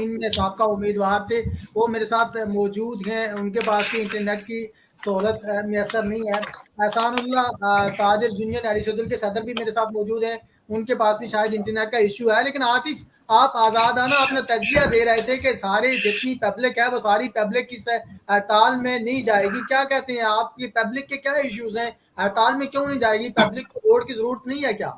में साबका उम्मीदवार थे, वो मेरे साथ मौजूद हैं। उनके पास भी इंटरनेट की सहूलत मैसर नहीं है। एहसानुल्लाह ताजर यूनियन अली सोजल के सदर भी मेरे साथ मौजूद हैं, उनके पास भी शायद इंटरनेट का इश्यू है। लेकिन आतिफ, आप आज़ादाना अपना तज्जिया दे रहे थे कि सारे जितनी पब्लिक है वो सारी पब्लिक इस हड़ताल में नहीं जाएगी। क्या कहते हैं आप, ये पब्लिक के क्या इश्यूज हैं, हड़ताल में क्यों नहीं जाएगी? पब्लिक को वोट की जरूरत नहीं है क्या?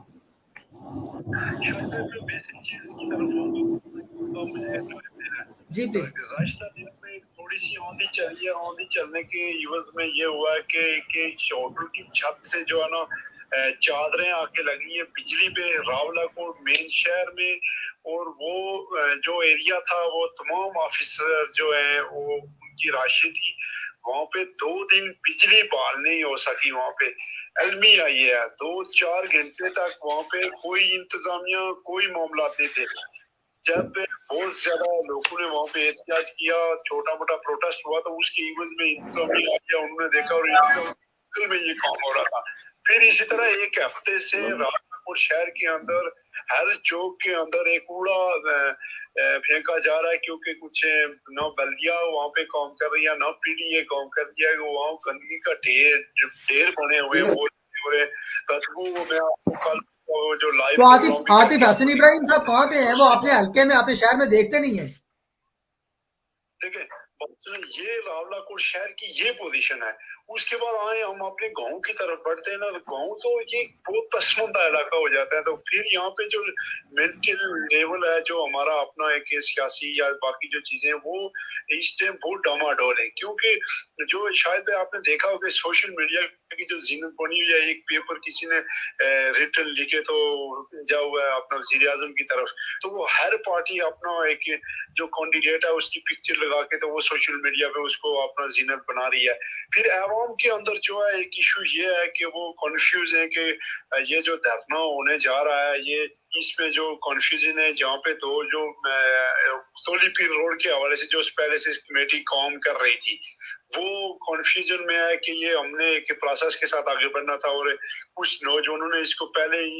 जी प्लीज। राजस्थान में थोड़ी सी आंधी चली है, आंधी चलने के इवज में ये हुआ है कि होटल की छत से जो है ना चादरें आके लगी है बिजली पे रावलाकोट मेन शहर में। और वो जो एरिया था वो तमाम ऑफिसर जो है वो उनकी राशि थी, वहां पे 2 दिन बिजली बहाल नहीं हो सकी। वहां पे अलमी आई है, 2-4 घंटे तक वहां पे कोई इंतजामिया, कोई मामला नहीं थे। जब बहुत ज्यादा लोगों ने वहां पे एहतजाज किया, छोटा मोटा प्रोटेस्ट हुआ, तो उसके इवज में इंतजामिया आ गया, उन्होंने देखा और में ये काम हो रहा था। फिर इसी तरह एक हफ्ते से राजपुर शहर के अंदर हर चौक के अंदर एक कूड़ा फेंका जा रहा है, क्योंकि कुछ न बल्दिया वहाँ पे काम कर रही है, न पीडीए काम कर रही है। वहाँ गंदगी का ढेर बने हुए कदमों में आपको कल जो लाइव। तो आतिफ हसन इब्राहिम साहब कहाँ पे हैं? वो अपने हल्के में, अपने शहर में देखते नहीं है। देखिए, ये रावलाकोट शहर की ये पोजीशन है। उसके बाद आए हम अपने गांव की तरफ बढ़ते हैं ना, तो गांव तो ये बहुत पसमंदा इलाका हो जाता है। तो फिर यहाँ पे जो मेंटल लेवल है, जो हमारा अपना एक सियासी या बाकी जो चीजें, वो इस टाइम बहुत डामाडोल है। क्योंकि जो शायद आपने देखा होगा सोशल मीडिया की जो जीनत बनी हुई है, एक पेपर किसी ने रिटर्न लिखे तो भेजा हुआ है अपना वजीर आजम की तरफ, तो वो हर पार्टी अपना एक जो कैंडिडेट है उसकी पिक्चर लगा के तो वो सोशल मीडिया पे उसको अपना जीनत बना रही है। फिर عوام کے اندر جو ہے ایک ایشو یہ ہے کہ وہ کنفیوز ہیں کہ یہ جو دھرنا ہونے جا رہا ہے یہ اس میں جو کنفیوژن ہے جہاں پہ تو جو تولی پیر روڈ کے حوالے سے جو پہلے سے کمیٹی کام کر رہی تھی وہ کنفیوژن میں ہے کہ یہ ہم نے ایک پروسیس کے ساتھ آگے بڑھنا تھا اور کچھ نوجوانوں نے اس کو پہلے ہی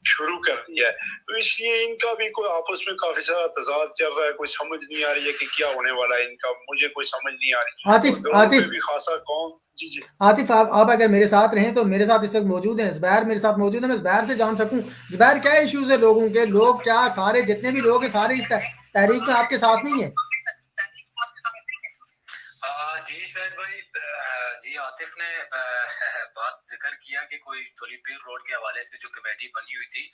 شروع کر دیا ہے، تو اس لیے ان کا بھی کوئی آپس میں کافی سارا تضاد چل رہا ہے، کوئی سمجھ نہیں آ رہی ہے کہ کیا ہونے والا ہے ان کا، مجھے کوئی سمجھ نہیں آ رہی۔ عاطف بھی خاصا کام جی عاطف آپ اگر میرے ساتھ رہیں تو میرے ساتھ اس وقت موجود ہیں زبیر میرے ساتھ موجود ہیں، میں زبیر سے جان سکوں زبیر کیا ایشوز ہے لوگوں کے، لوگ کیا سارے جتنے بھی لوگ ہیں سارے اس تحریک میں آپ کے ساتھ نہیں ہیں؟ جی شاہد بھائی، جی عاطف نے بات ذکر کیا کہ کوئی تولی پیر روڈ کے حوالے سے جو کمیٹی بنی ہوئی تھی،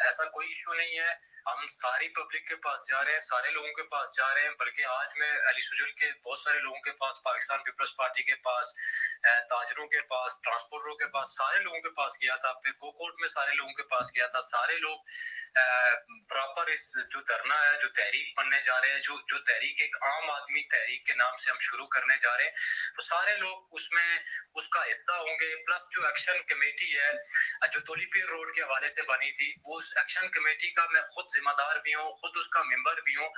ایسا کوئی ایشو نہیں ہے، ہم ساری پبلک کے پاس جا رہے ہیں، سارے لوگوں کے پاس جا رہے ہیں، بلکہ آج میں علی سجل کے بہت سارے لوگوں کے پاس، پاکستان پیپلز پارٹی کے پاس، تاجروں کے پاس، ٹرانسپورٹروں کے پاس، سارے لوگوں کے پاس گیا تھا، کو کورٹ میں سارے لوگوں کے پاس گیا تھا، سارے لوگ پراپر اس جو دھرنا ہے جو تحریک بننے جا رہے ہیں، جو تحریک ایک عام آدمی تحریک کے نام سے ہم شروع کرنے جا رہے ہیں، تو سارے لوگ اس میں اس کا حصہ ہوں گے، پلس جو ایکشن کمیٹی ہے جو تولی پیر روڈ کے حوالے سے بنی تھی، اس ایکشن کمیٹی کا میں خود ذمہ دار بھی ہوں، خود اس کا ممبر بھی ہوں،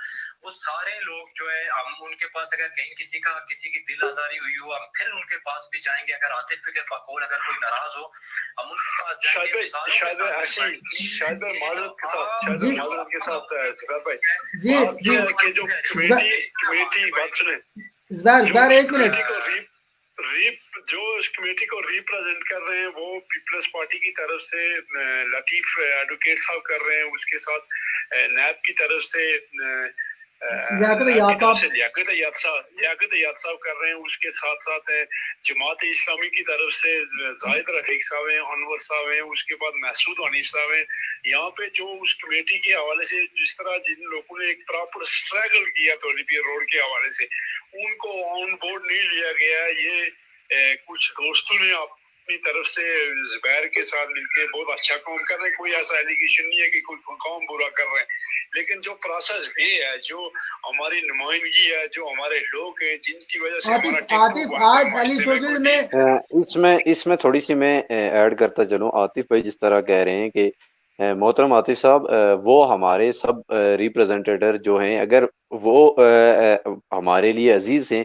وہ سارے لوگ جو ہے ہم ان کے پاس اگر کہیں کسی کی دل آزاری ہوئی ہو، ہم پھر ان کے پاس بھی جائیں گے، اگر عاطف کے بقول اگر کوئی ناراض ہو ہم ان کے پاس جائیں گے، شاید معذرت کے ساتھ جو کمیٹی بات سنیں زبیر ایک منٹ، جو اس کمیٹی کو ریپرزینٹ کر رہے ہیں وہ پیپلز پارٹی کی طرف سے لطیف ایڈوکیٹ صاحب کر رہے ہیں، اس کے ساتھ نیب کی طرف سے لیاقت ایاد صاحب کر رہے ہیں، اس کے ساتھ ساتھ جماعت اسلامی کی طرف سے زاہد رفیق صاحب ہیں، انور صاحب ہیں، اس کے بعد محسود انیس صاحب ہیں۔ یہاں پہ جو اس کمیٹی کے حوالے سے جس طرح جن لوگوں نے ایک پراپر اسٹرگل کیا تولی پیر روڈ کے حوالے سے، ان کو آن بورڈ نہیں لیا گیا، یہ کچھ دوستوں نے اپنی طرف سے زبیر کے ساتھ مل کے بہت اچھا کام کر رہے ہیں، کوئی ایسا ایلیگیشن نہیں ہے کہ کوئی کام برا کر رہے ہیں، لیکن جو پروسیس یہ ہے، جو ہماری نمائندگی ہے، جو ہمارے لوگ ہیں جن کی وجہ سے عاطف آج علی سوجل میں اس میں تھوڑی سی میں ایڈ کرتا چلوں، عاطف بھائی جس طرح کہہ رہے ہیں کہ محترم عاطف صاحب وہ ہمارے سب ریپرزینٹیٹر جو ہیں اگر وہ ہمارے لیے عزیز ہیں،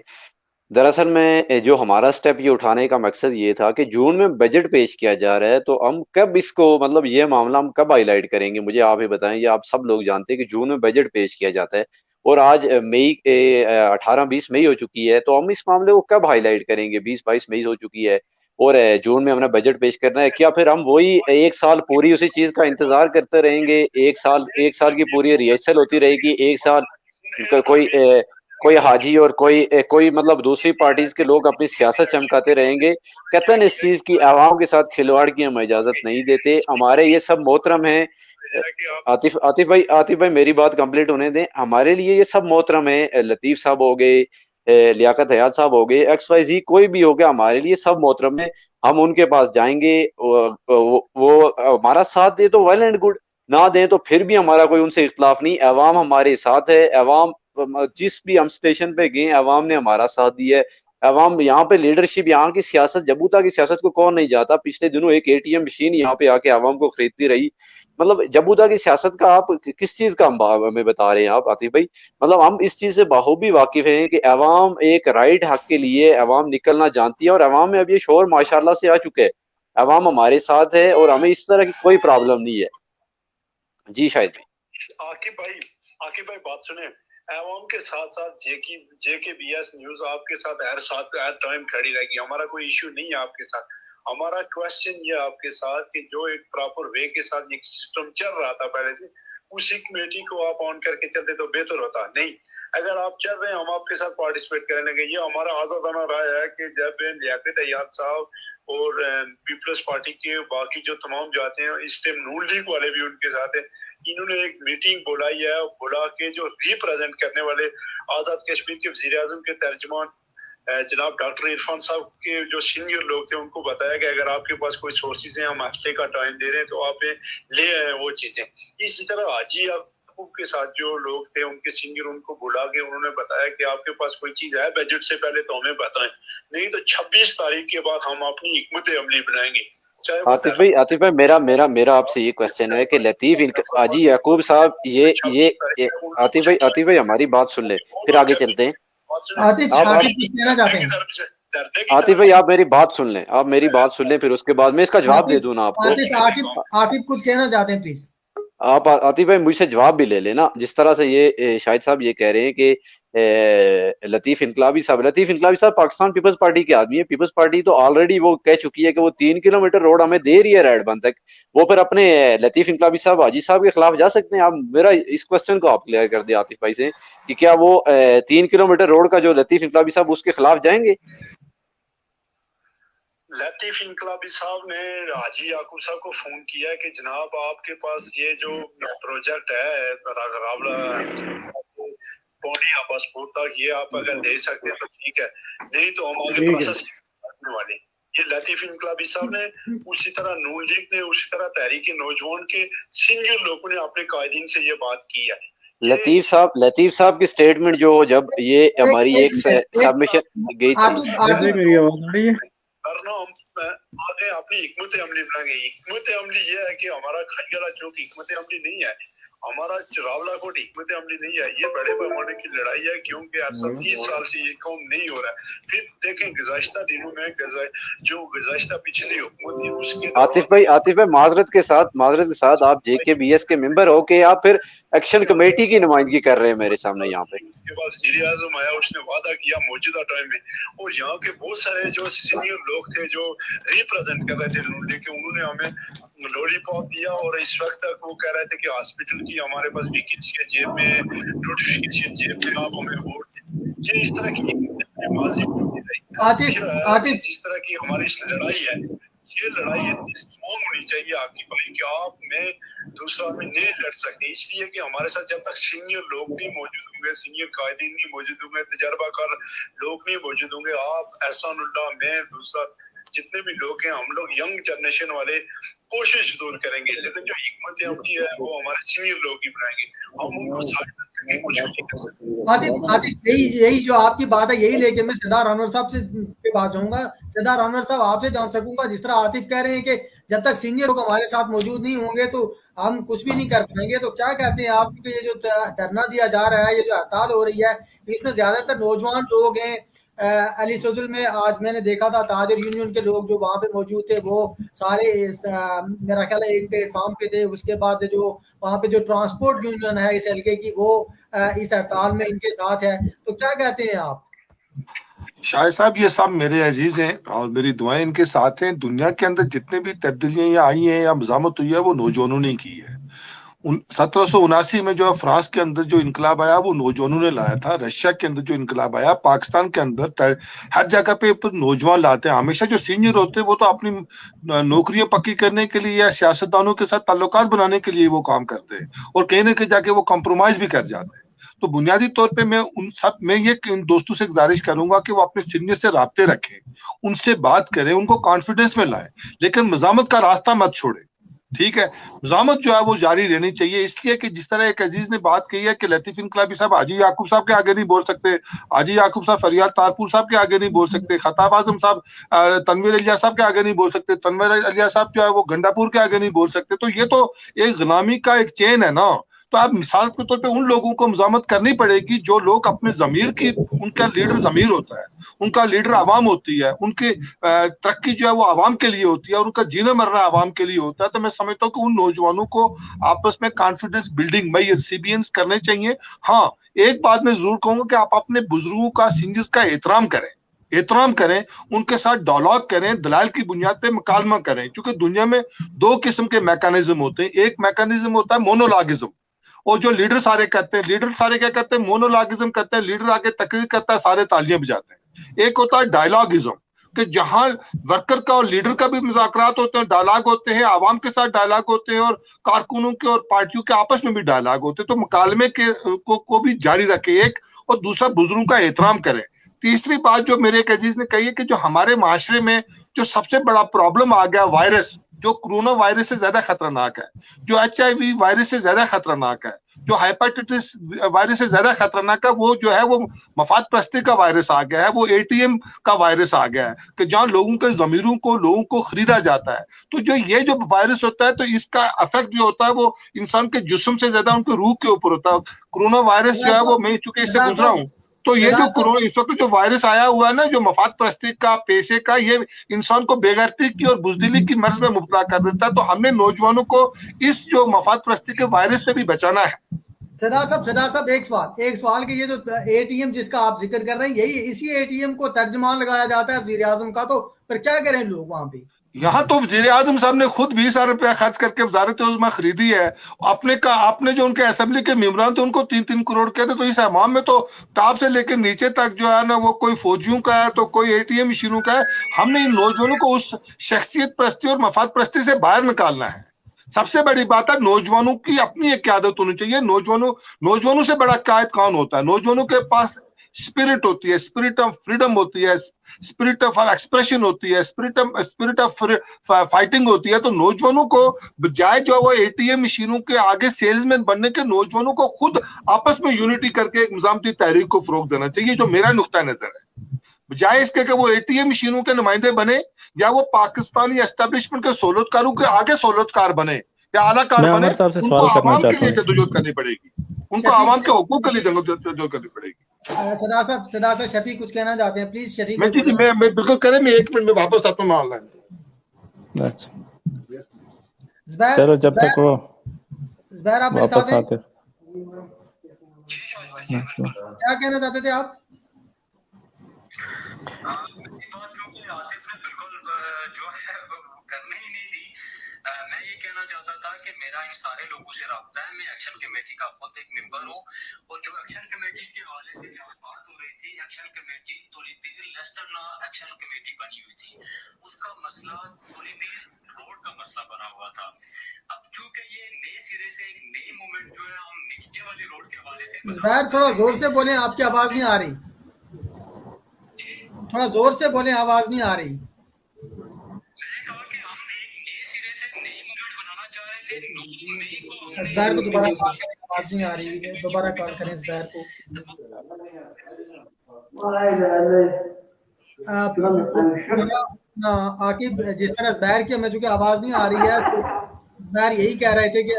دراصل میں جو ہمارا سٹیپ یہ اٹھانے کا مقصد یہ تھا کہ جون میں بجٹ پیش کیا جا رہا ہے، تو ہم کب اس کو مطلب یہ معاملہ ہم کب ہائی لائٹ کریں گے، مجھے آپ ہی بتائیں، یہ آپ سب لوگ جانتے ہیں کہ جون میں بجٹ پیش کیا جاتا ہے اور آج مئی 18-20 مئی ہو چکی ہے، تو ہم اس معاملے کو کب ہائی لائٹ کریں گے، 20-22 مئی ہو چکی ہے اور جون میں ہم نے بجٹ پیش کرنا ہے، کیا پھر ہم وہی ایک سال پوری اسی چیز کا انتظار کرتے رہیں گے، ایک سال کی پوری ریہرسل ہوتی رہے گی، ایک سال کوئی حاجی اور کوئی مطلب دوسری پارٹیز کے لوگ اپنی سیاست چمکاتے رہیں گے؟ قطعاً اس چیز کی عوام کے ساتھ کھلواڑ کی ہم اجازت نہیں دیتے، ہمارے یہ سب محترم ہیں، عاطف بھائی میری بات کمپلیٹ ہونے دیں، ہمارے لیے یہ سب محترم ہیں، لطیف صاحب ہو گئے، لیاقت حیات صاحب ہو گئے، ایکس وائی زی کوئی بھی ہو گیا، ہمارے لیے سب محترم ہیں، ہم ان کے پاس جائیں گے، وہ ہمارا ساتھ دے تو ویل اینڈ گڈ، نہ دیں تو پھر بھی ہمارا کوئی ان سے اختلاف نہیں، عوام ہمارے ساتھ ہے، عوام جس بھی ہم اسٹیشن پہ گئے عوام نے ہمارا ساتھ دیا ہے، عوام یہاں پہ لیڈرشپ، یہاں کی سیاست، جبوتا کی سیاست کو کون نہیں جاتا، پچھلے دنوں ایک اے ٹی ایم مشین یہاں پہ آ کے عوام کو خریدتی رہی، مطلب جبوتا کی سیاست کا آپ کس چیز کا ہمیں بتا رہے ہیں آپ عاطف بھائی، مطلب ہم اس چیز سے بخوبی واقف ہیں کہ عوام ایک رائٹ حق کے لیے عوام نکلنا جانتی ہے اور عوام میں اب یہ شعور ماشاءاللہ سے آ چکے ہے، عوام ہمارے ساتھ ہے اور ہمیں اس طرح کی کوئی پرابلم نہیں ہے۔ جی شاہد عاقب بھائی بات سنیں، عوام کے ساتھ ساتھ جے کے بی ایس نیوز آپ کے ساتھ ہر ٹائم کھڑی رہے گی، ہمارا کوئی ایشو نہیں ہے آپ کے ساتھ، ہمارا کوشچن یہ آپ کے ساتھ کہ جو ایک پراپر وے کے ساتھ ایک سسٹم چل رہا تھا پہلے سے، اسی کمیٹی کو آپ آن کر کے چلتے تو بہتر ہوتا، نہیں اگر آپ چل رہے ہیں ہم آپ کے ساتھ پارٹیسپیٹ کرنے لگے، یہ ہمارا آزادانہ رائے ہے کہ جب لیاقت ایاد صاحب اور پیپلز پارٹی کے باقی جو تمام جاتے ہیں، اس ٹائم نون لیگ والے بھی ان کے ساتھ ہیں، انہوں نے ایک میٹنگ بلائی ہے، بلا کے جو ریپرزینٹ کرنے والے آزاد کشمیر کے وزیر اعظم کے ترجمان جناب ڈاکٹر عرفان صاحب کے جو سینئر لوگ تھے، ان کو بتایا کہ اگر آپ کے پاس کوئی سورسز ہیں، ہم ہفتے کا ٹائم دے رہے ہیں تو آپ لے آئیں وہ چیزیں، اسی طرح حاجی याकूब के साथ जो लोग थे उनके सीनियर उनको बुला के उन्होंने बताया कि आपके पास कोई चीज है बजट से पहले तो हमें बताएं, नहीं तो 26 तारीख के बाद हम अपनी हिकमत अमली बनाएंगे। आतिफ भाई मेरा आपसे ये क्वेश्चन है कि लतीफ हाजी याकूब साहब ये आतिफ भाई हमारी बात सुन ले, फिर आगे चलते हैं। आतिफ भाई आप मेरी बात सुन लें, फिर उसके बाद मैं इसका जवाब दे दूं ना आपको। आतिफ कुछ कहना चाहते हैं प्लीज। आप आतिफ भाई मुझसे जवाब भी ले लेना। जिस तरह से ये शाहिद साहब ये कह रहे हैं कि लतीफ इनकलाबी साहब पाकिस्तान पीपल्स पार्टी के आदमी है। पीपल्स पार्टी तो ऑलरेडी वो कह चुकी है कि वो 3 किलोमीटर रोड हमें दे रही है रेडबन तक। वो फिर अपने लतीफ इनकलाबी साहब हाजी साहब के खिलाफ जा सकते हैं? आप मेरा इस क्वेश्चन को आप क्लियर कर दिया आतिफ भाई से कि क्या वो 3 किलोमीटर रोड का जो लतीफ इनकलाबी साहब उसके खिलाफ जाएंगे? लतीफ इनकलाबी साहब ने हाजी याकूब साहब को फोन किया कि जनाब आपके पास ये जो प्रोजेक्ट है पौनी पासपोर्ट तक ये आप अगर दे सकते हैं तो ठीक है, नहीं तो हम आगे प्रोसेस करने वाले। ये लतीफ इनकलाबी साहब ने, उसी तरह नून लीग ने, उसी तरह तहरीक नौजवान के सीनियर लोगों ने अपने कायदीन से ये बात की है। लतीफ साहब की स्टेटमेंट जो जब ये हमारी एक सबमिशन गई थी करना, हम आगे अपनी हिकमत अमली बनाएंगे। हिकमत अमली ये है कि हमारा खैयाला चौक हिकमत अमली नहीं है, हमारा रावलाकोट हिकमत अमली नहीं है, ये बड़े पैमाने की लड़ाई है, क्योंकि 30 साल से ये काम नहीं हो रहा है। फिर देखें गुज़श्ता दिनों में जो गुज़श्ता पिछली हुकूमत थी उसके आतिफ भाई माजरत के साथ आप JKBS के मेंबर हो के आप फिर एक्शन कमेटी की नुमाइंदगी कर रहे हैं मेरे सामने यहाँ पे। के बाद वज़ीर आज़म आया, उसने वादा किया मौजूदा टाइम में, और यहाँ के बहुत सारे जो सीनियर लोग थे जो रिप्रेजेंट कर रहे थे नून लीग के, उन्होंने हमें लॉलीपॉप दिया और इस वक्त तक वो कह रहे थे कि हॉस्पिटल की हमारे पास वैकेंसी है जेब में, नोटिफिकेशन जेब में, आप हमें वोट दें। ये इस तरह की जिस तरह की हमारी लड़ाई है, ये लड़ाई स्ट्रॉन्ग होनी चाहिए आपकी भाई कि आप में दूसरा में नहीं लड़ सकते, इसलिए कि हमारे साथ जब तक सीनियर लोग नहीं मौजूद होंगे, सीनियर कायदीन नहीं मौजूद होंगे, तजर्बाकार लोग नहीं मौजूद होंगे, आप एहसानुल्लाह, मैं, दूसरा जितने भी लोग हैं, हम लोग यंग जनरेशन वाले कोशिश जरूर करेंगे, लेकिन जो हिकमत अमली है वो हमारे सीनियर लोग ही बनाएंगे, हम उनको साथ करके कुछ नहीं कर सकते। आतिफ यही जो आपकी बात है, यही लेके मैं सरदार अनवर साहब से पे बात जाऊंगा। सरदार अनवर साहब आपसे जान सकूंगा, जिस तरह आतिफ कह रहे हैं कि जब तक सीनियर लोग हमारे साथ मौजूद नहीं होंगे तो हम कुछ भी नहीं कर पाएंगे, तो क्या कहते हैं आप कि ये जो धरना दिया जा रहा है, ये जो हड़ताल हो रही है, इसमें ज्यादातर नौजवान लोग हैं। अली सजुल में आज मैंने देखा था ताजर यूनियन के लोग जो वहाँ पे मौजूद थे वो सारे मेरा ख्याल है एक प्लेटफॉर्म पे थे। उसके बाद जो वहाँ पे जो ट्रांसपोर्ट यूनियन है इस हल्के की वो इस हड़ताल में इनके साथ है, तो क्या कहते हैं आप? शाहिद साहब ये सब मेरे अजीज हैं और मेरी दुआएं इनके साथ हैं। दुनिया के अंदर जितने भी तब्दीलियां आई हैं या मज़ामत हुई है वो नौजवानों ने की है। 1779 में जो फ्रांस के अंदर जो इनकलाब आया वो नौजवानों ने लाया था। रशिया के अंदर जो इनकलाब आया, पाकिस्तान के अंदर हर जगह पे नौजवान लाते हैं। हमेशा जो सीनियर होते हैं वो तो अपनी नौकरियां पक्की करने के लिए या सियासतदानों के साथ ताल्लुकात बनाने के लिए वो काम करते हैं और कहीं ना कहीं जाके वो कॉम्प्रोमाइज भी कर जाते हैं। तो बुनियादी तौर पे मैं ये दोस्तों से गुजारिश करूंगा कि वो अपने सीनियर से राब्ते रखें, उनसे बात करें, उनको कॉन्फिडेंस में लाएं, लेकिन मज़ामत का रास्ता मत छोड़े। ठीक है, मज़ामत जो है वो जारी रहनी चाहिए, इसलिए कि जिस तरह एक अजीज ने बात कही है कि लतीफ इनकलाबी साहब हाजी याकूब साहब के आगे नहीं बोल सकते, हाजी याकूब साहब फरियाद तारपुर साहब के आगे नहीं बोल सकते, खताब आजम साहब तनवीर अलिया साहब के आगे नहीं बोल सकते, तनवीर अलिया साहब जो है वो गंडापुर के आगे नहीं बोल सकते। तो ये तो एक गुलामी का एक चेन है ना। तो आप मिसाल के तौर पे उन लोगों को मज़ामत करनी पड़ेगी जो लोग अपने ज़मीर की, उनका लीडर ज़मीर होता है, उनका लीडर आवाम होती है, उनकी तरक्की जो है वो आवाम के लिए होती है और उनका जीना मरना आवाम के लिए होता है। तो मैं समझता हूँ कि उन नौजवानों को आपस में कॉन्फिडेंस बिल्डिंग में CBNs करने चाहिए। हाँ, एक बात मैं जरूर कहूंगा कि आप अपने बुजुर्गों का, सीनियर्स का एहतराम करें, उनके साथ डायलॉग करें, दलाल की बुनियाद पे मुकालमा करें, क्योंकि दुनिया में 2 किस्म के मैकेनिज्म होते हैं। एक मैकेनिज्म होता है मोनोलॉगिज्म, और जो लीडर सारे करते हैं, लीडर सारे क्या करते हैं, मोनोलॉगिज्म करते हैं, लीडर आगे तकरीर करता है, सारे तालियां बजाते हैं। एक होता है डायलॉगिज्म कि जहां वर्कर का और लीडर का भी मुज़ाकरात होते हैं, डायलॉग होते हैं, आवाम के साथ डायलॉग होते हैं और कारकुनों के और पार्टियों के आपस में भी डायलॉग होते हैं। तो मुकालमे के को भी जारी रखे एक, और दूसरा बुजुर्गों का एहतराम करें। तीसरी बात जो मेरे एक अजीज ने कही है कि जो हमारे माशरे में जो सबसे बड़ा प्रॉब्लम आ गया, वायरस, जो कोरोना वायरस से ज्यादा खतरनाक है, जो HIV वायरस से ज्यादा खतरनाक है, جو ہیپاٹائٹس وائرس سے زیادہ خطرناک ہے وہ جو ہے وہ مفاد پرستی کا وائرس آ گیا ہے, وہ ATM کا وائرس آ گیا ہے کہ جہاں لوگوں کے ضمیروں کو لوگوں کو خریدا جاتا ہے. تو جو یہ جو وائرس ہوتا ہے تو اس کا افیکٹ جو ہوتا ہے وہ انسان کے جسم سے زیادہ ان کے روح کے اوپر ہوتا ہے. کرونا وائرس جو ہے وہ میں چونکہ اس سے گزرا ہوں, تو یہ جو کرونا اس وقت جو وائرس آیا ہوا ہے نا, جو مفاد پرستی کا, پیسے کا, یہ انسان کو بے غیرتی کی اور بزدلی کی مرض میں مبتلا کر دیتا ہے. تو ہم نے نوجوانوں کو اس جو مفاد پرستی کے وائرس سے بھی بچانا ہے. سردار صاحب ایک سوال کہ یہ جو ATM جس کا آپ ذکر کر رہے ہیں, یہی اسی ATM کو ترجمان لگایا جاتا ہے وزیر اعظم کا, تو پھر کیا کریں لوگ وہاں پہ؟ یہاں تو وزیر اعظم صاحب نے خود 20,000 روپیہ خرچ کر کے وزارت عظمیٰ خریدی ہے. آپ نے جو ان کے اسمبلی کے ممبران تھے ان کو 3-3 کروڑ کے تھے. تو اس امام میں تو ٹاپ سے لے کے نیچے تک جو ہے نا وہ کوئی فوجیوں کا ہے تو کوئی ATM مشینوں کا ہے. ہم نے ان نوجوانوں کو اس شخصیت پرستی اور مفاد پرستی سے باہر نکالنا ہے. سب سے بڑی بات ہے نوجوانوں کی اپنی ایک قیادت ہونی چاہیے. نوجوانوں سے بڑا قائد کون ہوتا ہے؟ نوجوانوں کے پاس اسپرٹ ہوتی ہے, اسپرٹ آف فریڈم ہوتی ہے, اسپرٹ آف ایکسپریشن ہوتی ہے, اسپرٹ آف فائٹنگ ہوتی ہے. تو نوجوانوں کو بجائے جو وہ ATM مشینوں کے آگے سیلز مین بننے کے, نوجوانوں کو خود آپس میں یونٹی کر کے ایک نظامتی تحریک کو فروغ دینا چاہیے, جو میرا نقطہ نظر ہے. بجائے اس کے کہ وہ ATM مشینوں کے نمائندے بنے یا وہ پاکستانی اسٹیبلشمنٹ کے سہولت کاروں کے آگے سہولت کار بنے یا اعلیٰ کار بنے, ان کو عوام کے لیے جدوجہد کرنی پڑے گی, ان کو عوام کے حقوق کے لیے جدوجہد کرنی پڑے گی. سردار صاحب شفیق کچھ کہنا چاہتے ہیں, پلیز شفیق. میں بالکل کریں, میں 1 منٹ میں واپس آتا ہوں آن لائن. چلو جب تک وہ زبیر آپ واپس آتے, کیا کہنا چاہتے تھے آپ؟ میں یہ کہنا چاہتا تھا کہ میرا ان سارے لوگوں سے رابطہ ہے. میں ایکشن کمیٹی کا خود ایک ممبر ہوں, اور جو ایکشن کمیٹی کے حوالے سے جہاں بات ہو رہی تھی, ایکشن کمیٹی تولی پیر لیسٹرنا ایکشن کمیٹی بنی ہوئی تھی, اس کا مسئلہ تولی پیر روڈ کا مسئلہ بنا ہوا تھا. اب چونکہ یہ نئے سرے سے ایک نئی موومنٹ جو ہے ہم نیچے والی روڈ کے حوالے سے, زبیر تھوڑا زور سے بولیں, آپ کی آواز نہیں آ رہی. تھوڑا زور سے بولیں, آواز نہیں آ رہی. زبیر کو دوبارہ کال کریں, آواز نہیں آ رہی ہے, دوبارہ کال کریں زبیر کو. عاقب جس طرح زبیر کی ہمیں چونکہ آواز نہیں آ رہی ہے, تو زبیر یہی کہہ رہے تھے کہ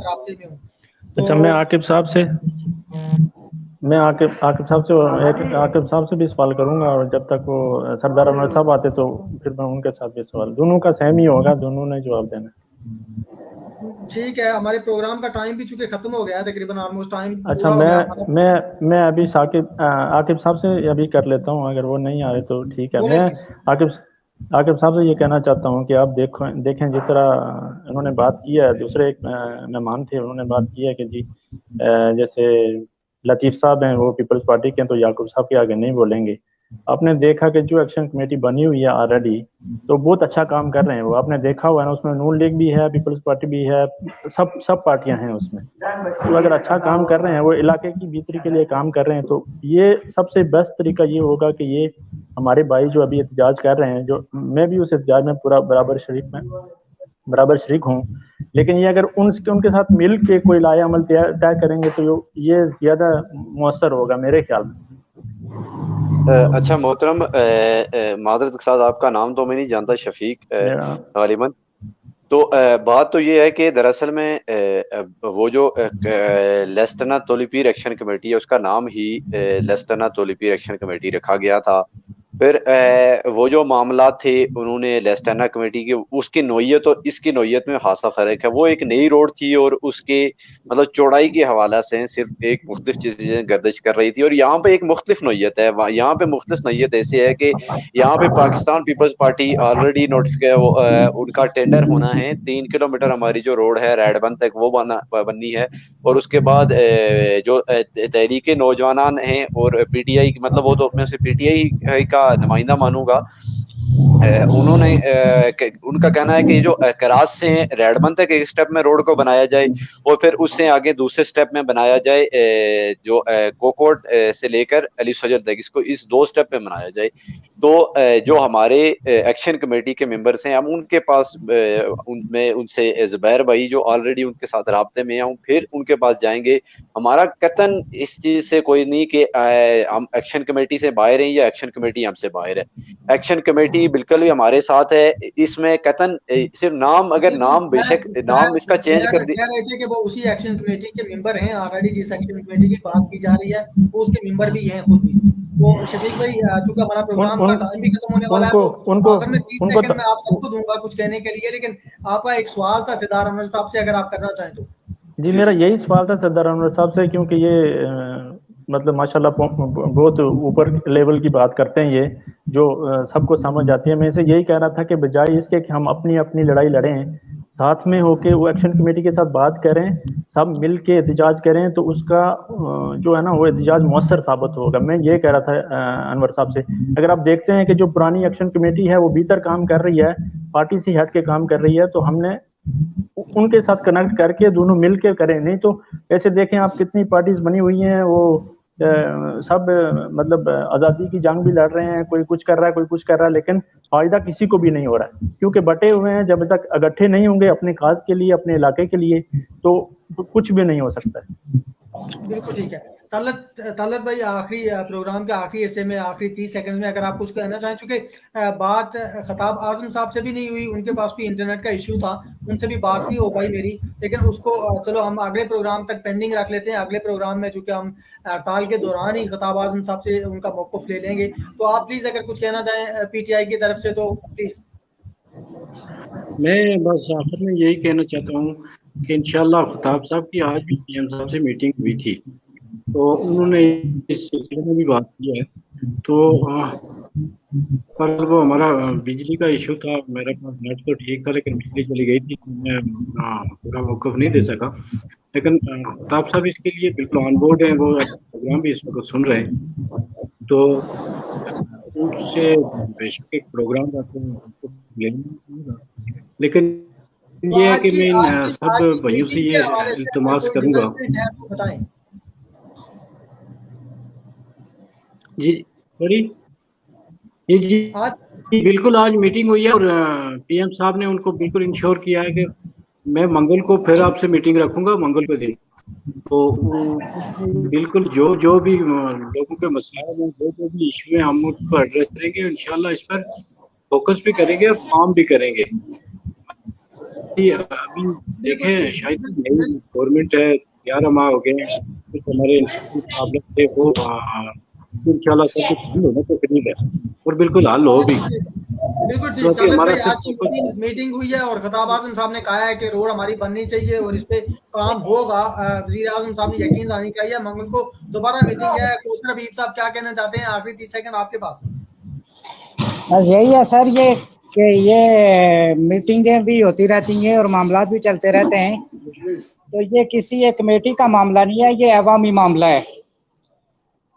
رابطے میں ہوں. اچھا, میں عاقب صاحب سے عاقب صاحب سے بھی سوال کروں گا, اور جب تک وہ سردار عمر صاحب آتے تو پھر میں ان کے ساتھ بھی سوال, دونوں کا سیم ہی ہوگا, دونوں نے جواب دینا. ٹھیک ہے, ہمارے پروگرام کا ٹائم بھی چونکہ ختم ہو گیا ہے تقریباً, آلموسٹ ٹائم. اچھا, میں ابھی عاقب صاحب سے ابھی کر لیتا ہوں, اگر وہ نہیں آ رہے تو ٹھیک ہے. میں عاقب صاحب سے یہ کہنا چاہتا ہوں کہ آپ دیکھیں جس طرح انہوں نے بات کی ہے, دوسرے ایک مہمان تھے انہوں نے بات کی ہے کہ جی جیسے لطیف صاحب ہیں وہ پیپلز پارٹی کے ہیں تو یعقوب صاحب کے آگے نہیں بولیں گے. آپ نے دیکھا کہ جو ایکشن کمیٹی بنی ہوئی ہے آلریڈی, تو بہت اچھا کام کر رہے ہیں وہ, آپ نے دیکھا ہوا ہے نا, اس میں نون لیگ بھی ہے, پیپلز پارٹی بھی ہے, سب پارٹیاں ہیں اس میں. تو اگر اچھا کام کر رہے ہیں, وہ علاقے کی بہتری کے لیے کام کر رہے ہیں, تو یہ سب سے بیسٹ طریقہ یہ ہوگا کہ یہ ہمارے بھائی جو ابھی احتجاج کر رہے ہیں, جو میں بھی اس احتجاج میں پورا برابر شریک ہوں, لیکن یہ اگر ان کے ساتھ مل کے کوئی لائحہ عمل طے کریں گے تو یہ زیادہ مؤثر ہوگا میرے خیال میں. اچھا محترم, معذرت کے ساتھ آپ کا نام تو میں نہیں جانتا, شفیق غالباً. تو بات تو یہ ہے کہ دراصل میں وہ جو لیسٹرنا تولی پیر ایکشن کمیٹی ہے, اس کا نام ہی لیسٹرنا تولی پیر ایکشن کمیٹی رکھا گیا تھا. پھر وہ جو معاملات تھے انہوں نے لیسٹرنا کمیٹی کی, اس کی نوعیت اور اس کی نوعیت میں خاصا فرق ہے. وہ ایک نئی روڈ تھی اور اس کے مطلب چوڑائی کے حوالہ سے صرف ایک مختلف چیزیں گردش کر رہی تھی, اور یہاں پہ ایک مختلف نوعیت ہے. یہاں پہ مختلف نوعیت ایسی ہے کہ یہاں پہ پاکستان پیپلز پارٹی آلریڈی ان کا ٹینڈر ہونا ہے. 3 کلومیٹر ہماری جو روڈ ہے ریڈ بند تک وہ بننی ہے, اور اس کے بعد جو تحریک نوجوانان ہیں اور PTI, مطلب وہ تو میں سے PTI کا نمائندہ مانوں گا, انہوں نے ان کا کہنا ہے کہ یہ جو کراس سے ریڈمن تک ایک سٹیپ میں روڈ کو بنایا جائے اور پھر اس سے آگے دوسرے سٹیپ میں بنایا جائے جو کوکوٹ سے لے کر علی سجل تک، اس کو اس 2 سٹیپ میں بنایا جائے. تو جو ہمارے ایکشن کمیٹی کے ممبرس ہیں، ہم ان کے پاس ان سے زبیر بھائی جو آلریڈی ان کے ساتھ رابطے میں ہیں، پھر ان کے پاس جائیں گے. ہمارا قطن اس چیز سے کوئی نہیں کہ ہم ایکشن کمیٹی سے باہر ہیں یا ایکشن کمیٹی ہم سے باہر ہے. ایکشن کمیٹی بالکل بھی ہمارے ساتھ ہے. اس میں قطن صرف نام، اگر نام بے شک نام اس کا چینج کر دی. کہہ رہے تھے کہ وہ اسی ایکشن کمیٹی کے ممبر ہیں آلریڈی، جس ایکشن کمیٹی کی بات کی جا رہی ہے وہ اس کے ممبر بھی ہیں خود بھی. تو شفیق بھائی چونکہ ہمارا پروگرام کا ٹائم بھی ختم ہونے والا ہے، تو اگر میں 30 سیکنڈ میں آپ سب کو دوں گا کچھ کہنے کے لیے، لیکن آپ کا ایک سوال تھا سردار انور صاحب سے، اگر آپ کرنا چاہیں تو. جی میرا یہی سوال تھا سردار انور صاحب سے، کیونکہ یہ مطلب ماشاءاللہ بہت اوپر لیول کی بات کرتے ہیں، یہ جو سب کو سمجھ آتی ہے. میں اسے یہی کہہ رہا تھا کہ بجائے اس کے کہ ہم اپنی اپنی لڑائی لڑیں، ساتھ میں ہو کے وہ ایکشن کمیٹی کے ساتھ بات کریں، سب مل کے احتجاج کریں، تو اس کا جو ہے نا وہ احتجاج مؤثر ثابت ہوگا. میں یہ کہہ رہا تھا انور صاحب سے، اگر آپ دیکھتے ہیں کہ جو پرانی ایکشن کمیٹی ہے وہ بہتر کام کر رہی ہے، پارٹی سے ہٹ کے کام کر رہی ہے، تو ہم نے ان کے ساتھ کنیکٹ کر کے دونوں مل کے کریں. نہیں تو ایسے دیکھیں آپ کتنی پارٹیز بنی ہوئی ہیں، وہ سب مطلب آزادی کی جنگ بھی لڑ رہے ہیں، کوئی کچھ کر رہا ہے کوئی کچھ کر رہا ہے، لیکن فائدہ کسی کو بھی نہیں ہو رہا ہے، کیونکہ بٹے ہوئے ہیں. جب تک اکٹھے نہیں ہوں گے اپنے کاز کے لیے، اپنے علاقے کے لیے، تو کچھ بھی نہیں ہو سکتا ہے. بالکل ٹھیک ہے. طلعت بھائی آخری پروگرام کے آخری حصے میں آخری 30 سیکنڈ میں اگر آپ کچھ کہنا چاہیں، چونکہ بات خطاب اعظم صاحب سے بھی نہیں ہوئی، ان کے پاس بھی انٹرنیٹ کا ایشو تھا، ان سے بھی بات نہیں ہو پائی میری، لیکن اس کو چلو ہم اگلے پروگرام تک پینڈنگ رکھ لیتے ہیں. اگلے پروگرام میں چونکہ ہم ہڑتال کے دوران ہی خطاب اعظم صاحب سے ان کا موقف لے لیں گے، تو آپ پلیز اگر کچھ کہنا چاہیں پی ٹی آئی کی طرف سے تو پلیز. میں بس آخر میں یہی کہنا چاہتا ہوں کہ انشاءاللہ خطاب صاحب کی آج بھی پی ایم صاحب سے میٹنگ ہوئی تھی، تو انہوں نے اس سلسلے میں بھی بات کی ہے. تو پر وہ ہمارا بجلی کا ایشو تھا، میرے پاس نیٹ تو ٹھیک تھا لیکن بجلی چلی گئی تھی، میں پورا موقف نہیں دے سکا. لیکن خطاب صاحب اس کے لیے بالکل آن بورڈ ہیں، وہ پروگرام بھی اس وقت سن رہے ہیں، تو ان سے بے شک ایک پروگرام رہتے ہیں. لیکن تو یہ ہے آج کہ کی میں آج کی سب آج کی بھائیوں سے میٹنگ کے یہ حوالے سے اگر التماس کوئی کروں گا. ڈیولپمنٹ ہے تو بتائیں. جی سوری جی بالکل آج میٹنگ ہوئی ہے، اور پی ایم صاحب نے ان کو بالکل انشور کیا ہے کہ میں منگل کو پھر آپ سے میٹنگ رکھوں گا، منگل کے دن. تو بالکل جو بھی لوگوں کے مسائل ہیں، جو بھی ایشو ہیں، ہم اس کو ایڈریس کریں گے انشاءاللہ. اس پر فوکس بھی کریں گے اور کام بھی کریں گے. ابھی دیکھیں شاید نئی گورنمنٹ ہے، 11 ماہ ہو گئے ہیں، کچھ ہمارے پرابلم تھے وہ انشاءاللہ سب کچھ حل ہونے کے قریب ہے، اور بالکل حل ہو بھی. بالکل تو ٹھیک. ابھی طلعت ہمارا بھائی آج صرف کی میٹنگ ہوئی ہے اور خطاب اعظم صاحب نے کہا ہے کہ روڈ ہماری بننی چاہیے اور اس پہ کام ہوگا. وزیر اعظم صاحب نے یقین دہانی کرائی ہے. منگل کو دوبارہ میٹنگ ہے. کوثر حبیب صاحب کیا کہنا چاہتے ہیں؟ آخری 30 سیکنڈ آپ کے پاس. بس یہی ہے سر، یہ کہ یہ میٹنگیں بھی ہوتی رہتی ہیں اور معاملات بھی چلتے رہتے ہیں، تو یہ کسی ایک کمیٹی کا معاملہ نہیں ہے، یہ عوامی معاملہ ہے،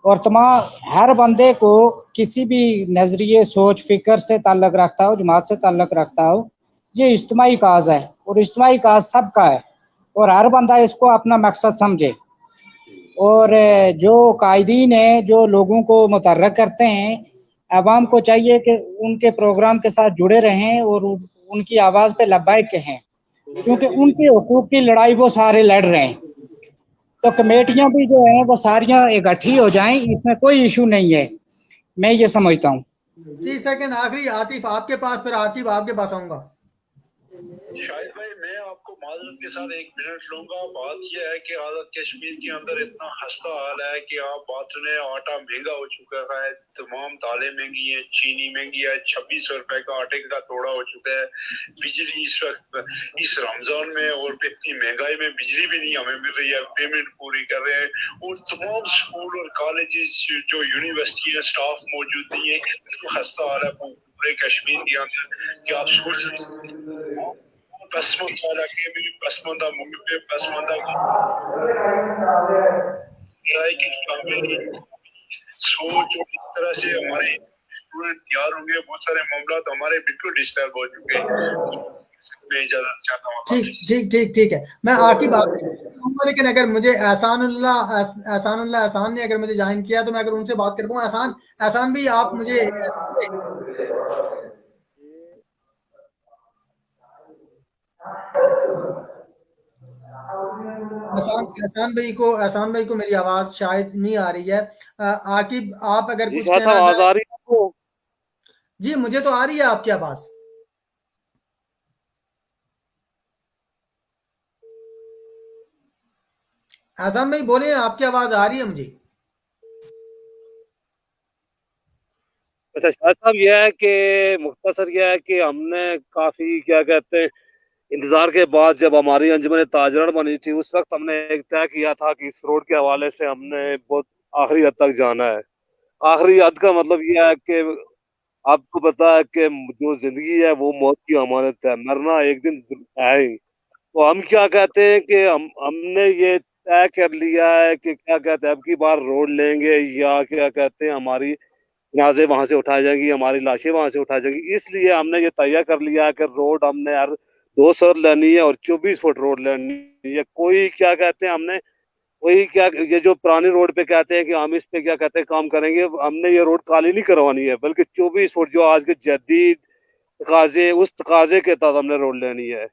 اور تمام ہر بندے کو کسی بھی نظریے سوچ فکر سے تعلق رکھتا ہو، جماعت سے تعلق رکھتا ہو، یہ اجتماعی کاز ہے اور اجتماعی کاز سب کا ہے، اور ہر بندہ اس کو اپنا مقصد سمجھے. اور جو قائدین ہیں جو لوگوں کو متحرک کرتے ہیں، عوام کو چاہیے کہ ان کے پروگرام کے ساتھ جڑے رہیں اور ان کی آواز پہ لبیک کہیں، کیونکہ ان کے حقوق کی لڑائی وہ سارے لڑ رہے ہیں. تو کمیٹیاں بھی جو ہیں وہ ساریاں اکٹھی ہو جائیں، اس میں کوئی ایشو نہیں ہے، میں یہ سمجھتا ہوں. 30 سیکنڈ آخری. عاطف آپ کے پاس، پھر عاطف آپ کے پاس آؤں گا. شاہد بھائی میں آپ کو معذرت کے ساتھ 1 منٹ لوں گا. بات یہ ہے کہ آزاد کشمیر کے اندر اتنا خستہ حال ہے کہ آپ بات سنیں، آٹا مہنگا ہو چکا ہے، تمام دالیں مہنگی ہیں، چینی مہنگی ہے، 2600 روپے کا آٹے کا توڑا ہو چکا ہے. بجلی اس وقت اس رمضان میں اور اتنی مہنگائی میں بجلی بھی نہیں ہمیں مل رہی ہے، پیمنٹ پوری کر رہے ہیں، اور تمام اسکول اور کالجز جو یونیورسٹی ہے اسٹاف موجود نہیں ہے. خستہ حال ہے پورے کشمیر کے اندر کہ آپ اسکول پسماندہ علاقے میں پسماندہ ملک پہ پسماندہ رائے کی شامل سوچ اور اس طرح سے ہمارے स्टूडेंट तैयार होंगे, बहुत सारे मामला तो हमारे बिल्कुल डिस्टर्ब हो चुके हैं। मैं इजाजत चाहता हूँ। ठीक ठीक ठीक ठीक है, मैं आकिब आपको, लेकिन अगर मुझे एहसान ने अगर मुझे ज्वाइन किया तो मैं अगर उनसे बात कर पाऊँ। एहसान भी आप मुझे एहसान भाई को मेरी आवाज शायद नहीं आ रही है। आकिब आप अगर जी कुछ शायद साहब कहना आवाज चाहें। आ रही है आपको? जी मुझे तो आ रही है आपकी आवाज। एहसान भाई बोले, आपकी आवाज आ रही है मुझे। अच्छा शायद साहब यह है कि मुख्तसर यह है कि हमने काफी क्या कहते हैं इंतजार के बाद जब हमारी अंजुमन ताजरन बनी थी उस वक्त हमने एक तय किया था कि इस रोड के हवाले से हमने बहुत आखिरी हद तक जाना है। आखिरी हद का मतलब यह है कि आपको पता है कि जो जिंदगी है वो मौत की अमानत है, मरना एक दिन है ही। तो हम क्या कहते हैं कि हमने ये तय कर लिया है कि क्या कहते हैं अब की बार रोड लेंगे या क्या कहते हैं हमारी जनाजे वहां से उठाई जाएंगी, हमारी लाशें वहां से उठाई जाएंगी। इसलिए हमने ये तय कर लिया है कि रोड हमने यार 200 लेनी है और 24 फुट रोड लेनी है। कोई क्या कहते हैं हमने वही क्या ये जो पुरानी रोड पे कहते हैं कि हम इस पे क्या कहते हैं काम करेंगे, हमने ये रोड काली नहीं करवानी है बल्कि 24 फुट जो आज के जदीद तकाजे उस तकाजे के तहत हमने रोड लेनी है।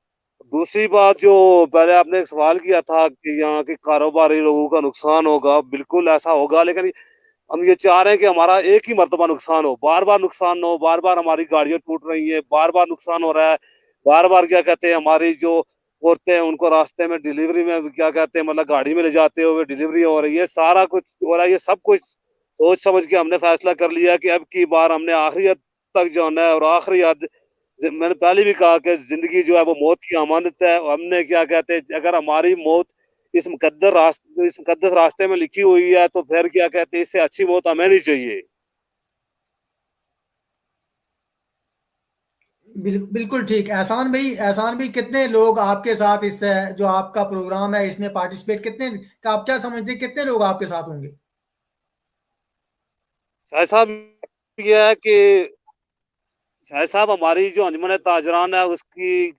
दूसरी बात जो पहले आपने एक सवाल किया था कि यहाँ के कारोबारी लोगों का नुकसान होगा, बिल्कुल ऐसा होगा, लेकिन हम ये चाह रहे हैं कि हमारा एक ही मर्तबा नुकसान हो, बार बार नुकसान ना हो। बार बार हमारी गाड़ियां टूट रही हैं, बार बार नुकसान हो रहा है, बार बार क्या कहते हैं हमारी जो औरतें हैं उनको रास्ते में डिलीवरी में क्या कहते हैं मतलब गाड़ी में ले जाते हुए डिलीवरी हो रही है, सारा कुछ हो रहा है। ये सब कुछ सोच समझ के हमने फैसला कर लिया कि अब की बार हमने आखिरी हद तक जाना है। और आखिरी हद मैंने पहले भी कहा कि जिंदगी जो है वो मौत की अमानत है। हमने क्या कहते हैं अगर हमारी मौत इस मुकद्दस रास्ते में लिखी हुई है तो फिर क्या कहते हैं इससे अच्छी मौत हमें नहीं चाहिए। बिल्कुल ठीक। एहसान भाई कितने लोग आपके साथ इस जो आपका प्रोग्राम है इसमें पार्टिसिपेट, कितने का आप क्या समझते हैं कितने लोग आपके साथ होंगे? शायद साहब यह है कि शायद साहब हमारी जो अंजुमन ताजरान है उसकी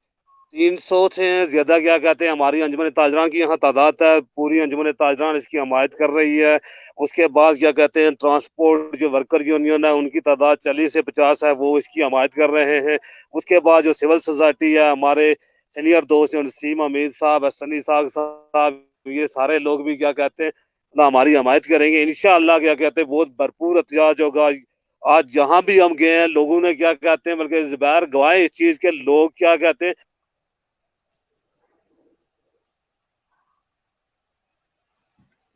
300 से ज्यादा क्या कहते हैं हमारी अंजुमन ताजरान की यहाँ तादाद है। पूरी अंजुमन ताजरान इसकी हमायत कर रही है। उसके बाद क्या कहते हैं ट्रांसपोर्ट जो वर्कर यूनियन है उनकी तादाद 40 से 50 है, वो इसकी हमायत कर रहे हैं। उसके बाद जो सिविल सोसाइटी है, हमारे सीनियर दोस्त जो नसीम अमीर साहब, हसनी साहब, ये सारे लोग भी क्या कहते हैं हमारी हमायत करेंगे इंशाअल्लाह। क्या कहते हैं बहुत भरपूर एहतजाज होगा। आज जहां भी हम गए हैं लोगों ने क्या कहते हैं बल्कि जुबैर गवाए इस चीज के, लोग क्या कहते हैं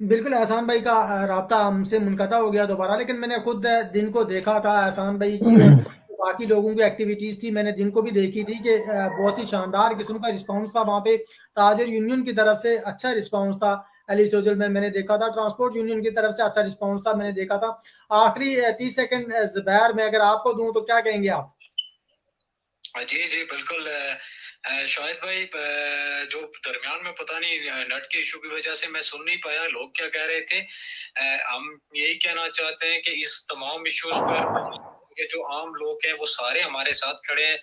बिल्कुल। एहसान भाई का राब्ता हमसे मुनक़ता हो गया दोबारा, लेकिन मैंने खुद दिन को देखा था एहसान भाई की और बाकी लोगों की एक्टिविटीज़ थी, मैंने दिन को भी देखी थी कि बहुत ही शानदार किस्म का रिस्पांस था वहाँ पे। ताजर यूनियन की तरफ से अच्छा रिस्पांस था, अली सोजल में मैंने देखा था। ट्रांसपोर्ट यूनियन की तरफ से अच्छा रिस्पांस था, मैंने देखा था। आखिरी 30 सेकंड ज़ुबैर मैं अगर आपको दूं तो क्या कहेंगे आप? जी जी बिल्कुल। शाहिद भाई जो दरमियान में पता नहीं नेट के इशू की वजह से मैं सुन नहीं पाया लोग क्या कह रहे थे। हम यही कहना चाहते हैं कि इस तमाम इश्यूज पर के जो आम लोग हैं वो सारे हमारे साथ खड़े हैं।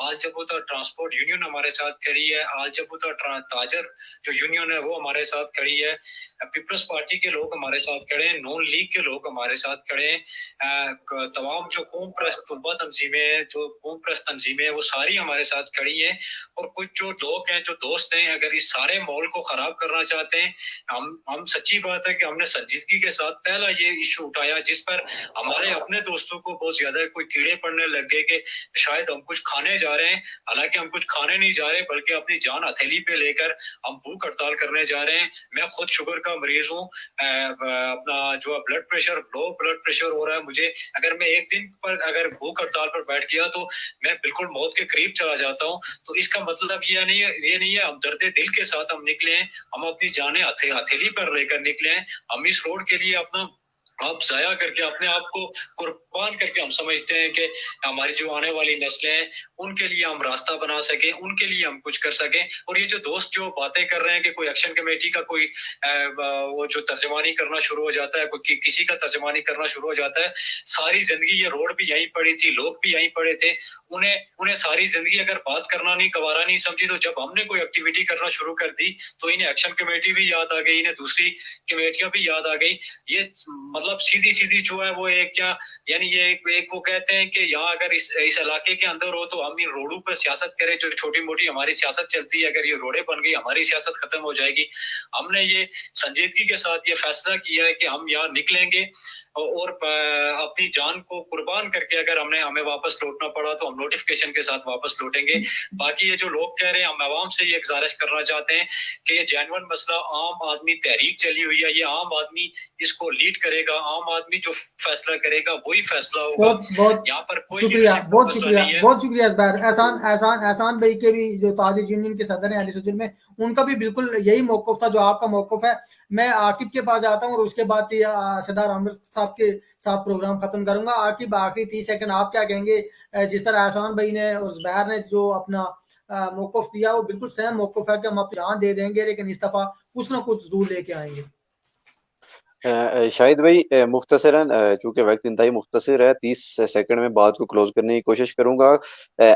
आज जबूता ट्रांसपोर्ट यूनियन हमारे साथ खड़ी है, आज जबूता ताजर जो यूनियन है वो हमारे साथ खड़ी है, पीपल्स पार्टी के लोग हमारे साथ खड़े हैं, नॉन लीग के लोग हमारे साथ खड़े हैं, तमाम जो कौम प्रस्त तलबा तंजीमें हैं, जो कौम प्रस्त तंजीमें हैं वो सारी हमारे साथ खड़ी हैं। और कुछ जो लोग हैं जो दोस्त हैं अगर इस सारे माहौल को खराब करना चाहते हैं, हम सच्ची बात है कि हमने संजीदगी के साथ पहला ये इशू उठाया जिस पर हमारे अपने दोस्तों को बहुत ज्यादा कोई कीड़े पड़ने लग गए कि शायद हम कुछ खाने जा रहे हैं। हालांकि हम कुछ खाने नहीं जा रहे बल्कि अपनी जान हथेली पे लेकर हम भूख हड़ताल करने जा रहे हैं। मैं खुद शुगर का मरीज हूँ, अपना जो blood pressure low blood pressure हो रहा है मुझे। अगर मैं एक दिन पर अगर भूख हड़ताल पर बैठ गया तो मैं बिल्कुल मौत के करीब चला जाता हूँ। तो इसका मतलब ये नहीं है हम दर्द दिल के साथ हम निकले हैं, हम अपनी जाने हथेली पर लेकर निकले हैं। हम इस रोड के लिए अपना आप ज़ाया करके अपने आप को कुर्बान करके हम समझते हैं कि हमारी जो आने वाली नस्लें हैं उनके लिए हम रास्ता बना सकें, उनके लिए हम कुछ कर सकें। और ये जो दोस्त जो बातें कर रहे हैं कि कोई एक्शन कमेटी का कोई वो जो तर्जमानी करना शुरू हो जाता है, कोई किसी का तर्जमानी करना शुरू हो जाता है, सारी जिंदगी ये रोड भी यहीं पड़ी थी, लोग भी यहीं पड़े थे, उन्हें सारी जिंदगी अगर बात करना नहीं गवारा नहीं समझी, तो जब हमने कोई एक्टिविटी करना शुरू कर दी तो इन्हें एक्शन कमेटी भी याद आ गई, इन्हें दूसरी कमेटियां भी याद आ गई। ये मतलब सीधी सीधी जो है वो एक क्या यानी ये एक वो कहते हैं कि यहाँ अगर इस इलाके के अंदर हो तो हम इन रोडों पर सियासत करें, जो छोटी मोटी हमारी सियासत चलती है, अगर ये रोडें बन गई हमारी सियासत खत्म हो जाएगी। हमने ये संजीदगी के साथ ये फैसला किया है कि हम यहाँ निकलेंगे और अपनी जान को कुर्बान करके अगर हमें वापस लौटना पड़ा तो हम नोटिफिकेशन के साथ वापस लौटेंगे। बाकी ये जो लोग कह रहे हैं, हम आवाम से ये गुजारिश करना चाहते हैं कि ये जेन्युइन मसला आम आदमी तहरीक चली हुई है, ये आम आदमी इसको लीड करेगा, आम आदमी जो फैसला करेगा वही फैसला होगा। बहुत यहाँ पर कोई शुक्रिया, बहुत शुक्रिया ज़ुबैर। एहसान भाई के भी जो ताजिर यूनियन के सदर हैं अहले सुन्नत में, उनका भी बिल्कुल यही मौक़िफ़ था जो आपका मौक़िफ़ है। मैं आकिब के पास जाता हूँ और उसके बाद सरदार आमिर साहब के साथ प्रोग्राम खत्म करूंगा। आकिब आखिरी 30 सेकंड आप क्या कहेंगे? जिस तरह एहसान भाई ने और ज़ुबैर ने जो अपना मौक़िफ़ दिया वो बिल्कुल सेम मौक़िफ़ है कि हम अपनी जान दे देंगे लेकिन इस दफ़ा कुछ ना कुछ जरूर लेके आएंगे। शाहिद भाई मुख्तसरन, चूंकि वक्त इंतहाई मुख्तसर है, 30 सेकंड में बात को क्लोज करने की कोशिश करूंगा।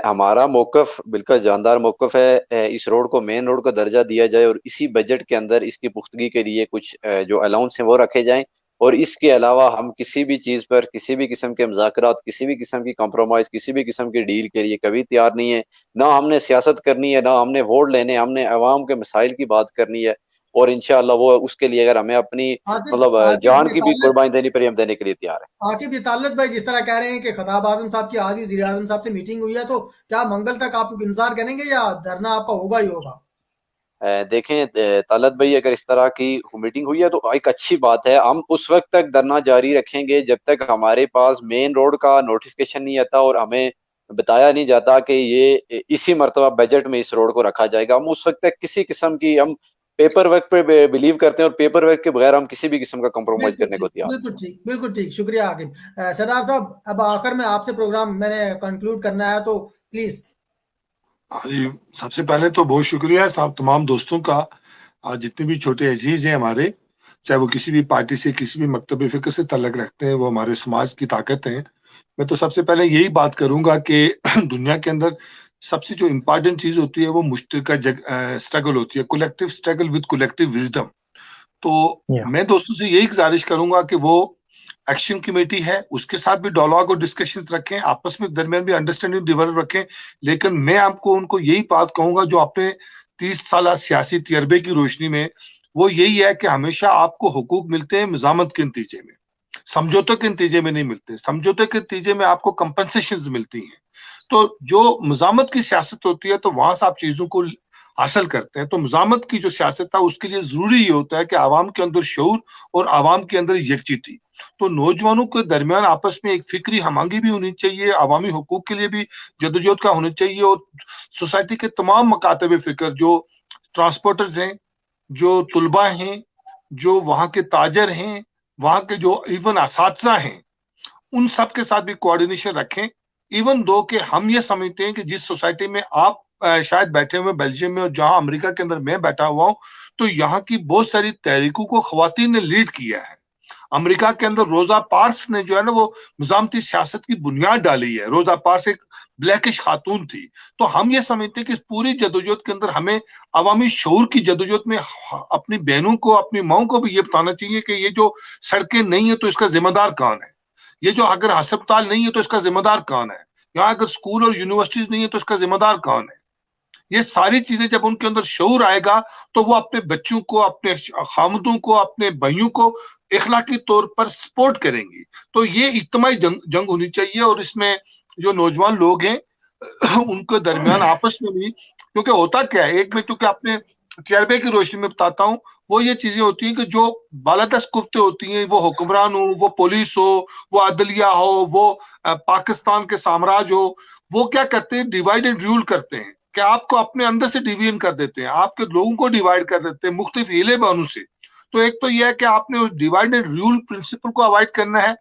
हमारा मौक़िफ़ बिल्कुल जानदार मौक़िफ़ है, इस रोड को मेन रोड का दर्जा दिया जाए और इसी बजट के अंदर इसकी पुख्तगी के लिए कुछ जो अलाउंस हैं वो रखे जाएं, और इसके अलावा हम किसी भी चीज़ पर किसी भी किस्म के मुज़ाकरात, किसी भी किस्म की कॉम्प्रोमाइज़, किसी भी किस्म की डील के लिए कभी तैयार नहीं है। ना हमने सियासत करनी है, ना हमने वोट लेने, हमने अवाम के मसाइल की बात करनी है, और इंशाअल्लाह वो उसके लिए अगर हमें अपनी मतलब जान की भी कुर्बानी देनी पड़ी, हम देने के लिए तैयार है। आकिब तालिब भाई जिस तरह कह रहे हैं कि खताब आजम साहब की आज भी वज़ीर आज़म साहब से मीटिंग हुई है, तो क्या मंगल तक आप इंतजार करेंगे या धरना आपका होगा ही होगा? देखें तालत भाई, अगर इस तरह की मीटिंग हुई है तो एक अच्छी बात है। हम उस वक्त तक धरना जारी रखेंगे जब तक हमारे पास मेन रोड का नोटिफिकेशन नहीं आता और हमें बताया नहीं जाता कि ये इसी मरतबा बजट में इस रोड को रखा जाएगा। हम उस वक्त तक किसी किस्म की हम पेपर वर्क पे बिलीव करते हैं और पेपर वर्क के बगैर हम किसी भी किस्म का कॉम्प्रोमाइज करने को तैयार। बिल्कुल ठीक, शुक्रिया आकिब। सरदार साहब, अब आखिर में आपसे प्रोग्राम मैंने कंक्लूड करना है, तो प्लीज। सबसे पहले तो बहुत शुक्रिया साहब तमाम दोस्तों का, जितने भी छोटे अजीज हैं हमारे, चाहे वो किसी भी पार्टी से किसी भी मकतब फिक्र से तल्लक रखते हैं, वो हमारे समाज की ताकत हैं। मैं तो सबसे पहले यही बात करूंगा कि दुनिया के अंदर सबसे जो इम्पोर्टेंट चीज होती है वो मुश्तरका स्ट्रगल होती है, collective struggle with collective wisdom. तो मैं दोस्तों से यही गुजारिश करूंगा कि वो एक्शन कमेटी है उसके साथ भी डायलॉग और डिस्कशन रखें, आपस में दरमियान भी अंडरस्टैंडिंग डेवलप रखें। लेकिन मैं आपको उनको यही बात कहूंगा जो आपने 30 साल सियासी तजर्बे की रोशनी में, वो यही है कि हमेशा आपको हुकूक मिलते हैं मज़ामत के नतीजे में, समझौते के नतीजे में नहीं मिलते। समझौते के नतीजे में आपको कंपनसेशंस मिलती हैं। तो जो मज़ामत की सियासत होती है तो वहां से आप चीजों को हासिल करते हैं। तो मज़ामत की जो सियासत है उसके लिए जरूरी ये होता है कि आवाम के अंदर शऊर और आवाम के अंदर यकजहती, तो नौजवानों के दरमियान आपस में एक फिक्री हमआंगी भी होनी चाहिए, अवामी हुकूक के लिए भी जदोजहद का होना चाहिए, और सोसाइटी के तमाम मकातब फिक्र, जो ट्रांसपोर्टर्स हैं, जो तुलबा हैं, जो वहाँ के ताजर हैं, वहाँ के जो इवन असातिज़ा हैं, उन सब के साथ भी कोऑर्डिनेशन रखें। इवन दो कि हम ये समझते हैं कि जिस सोसाइटी में आप शायद बैठे हुए बेल्जियम में और जहां अमेरिका के अंदर मैं बैठा हुआ हूं, तो यहाँ की बहुत सारी तहरीकों को खवातीन ने लीड किया है। अमेरिका के अंदर रोजा पार्क्स ने जो है ना वो मज़ामती सियासत की बुनियाद डाली है। रोजा पार्क्स एक ब्लैकिश खातून थी। तो हम ये समझते हैं कि इस पूरी जदोजहद के अंदर हमें अवामी शऊर की जदोजहद में अपनी बहनों को, अपनी माओं को भी ये बताना चाहिए कि ये जो सड़कें नहीं है तो इसका जिम्मेदार कौन है, ये जो अगर अस्पताल नहीं है तो इसका जिम्मेदार कौन है, यहाँ अगर स्कूल और यूनिवर्सिटीज नहीं है तो इसका जिम्मेदार कौन है। ये सारी चीजें जब उनके अंदर शऊर आएगा तो वो अपने बच्चों को, अपने खामदों को, अपने भाइयों को इखलाकी तौर पर सपोर्ट करेंगी। तो ये इज्तिमाई जंग होनी चाहिए, और इसमें जो नौजवान लोग हैं उनके दरमियान आपस में भी, क्योंकि होता क्या है, एक में तो क्या अपने तजर्बे की रोशनी में बताता हूँ, वो ये चीजें होती हैं कि जो बालादस्त कुफ्ते होती हैं, वो हुक्मरान हो, वो पुलिस हो, वो अदलिया हो, वो पाकिस्तान के साम्राज्य हो, वो क्या करते हैं, डिवाइड एंड रूल करते हैं कि आपको अपने अंदर से डिवीजन कर देते हैं, आपके लोगों को डिवाइड कर देते हैं मुख्तलिफ हीले बानों से। تو ایک تو یہ ہے کہ آپ نے اس ڈیوائڈ اینڈ رول پرنسپل کو اوائڈ کرنا ہے,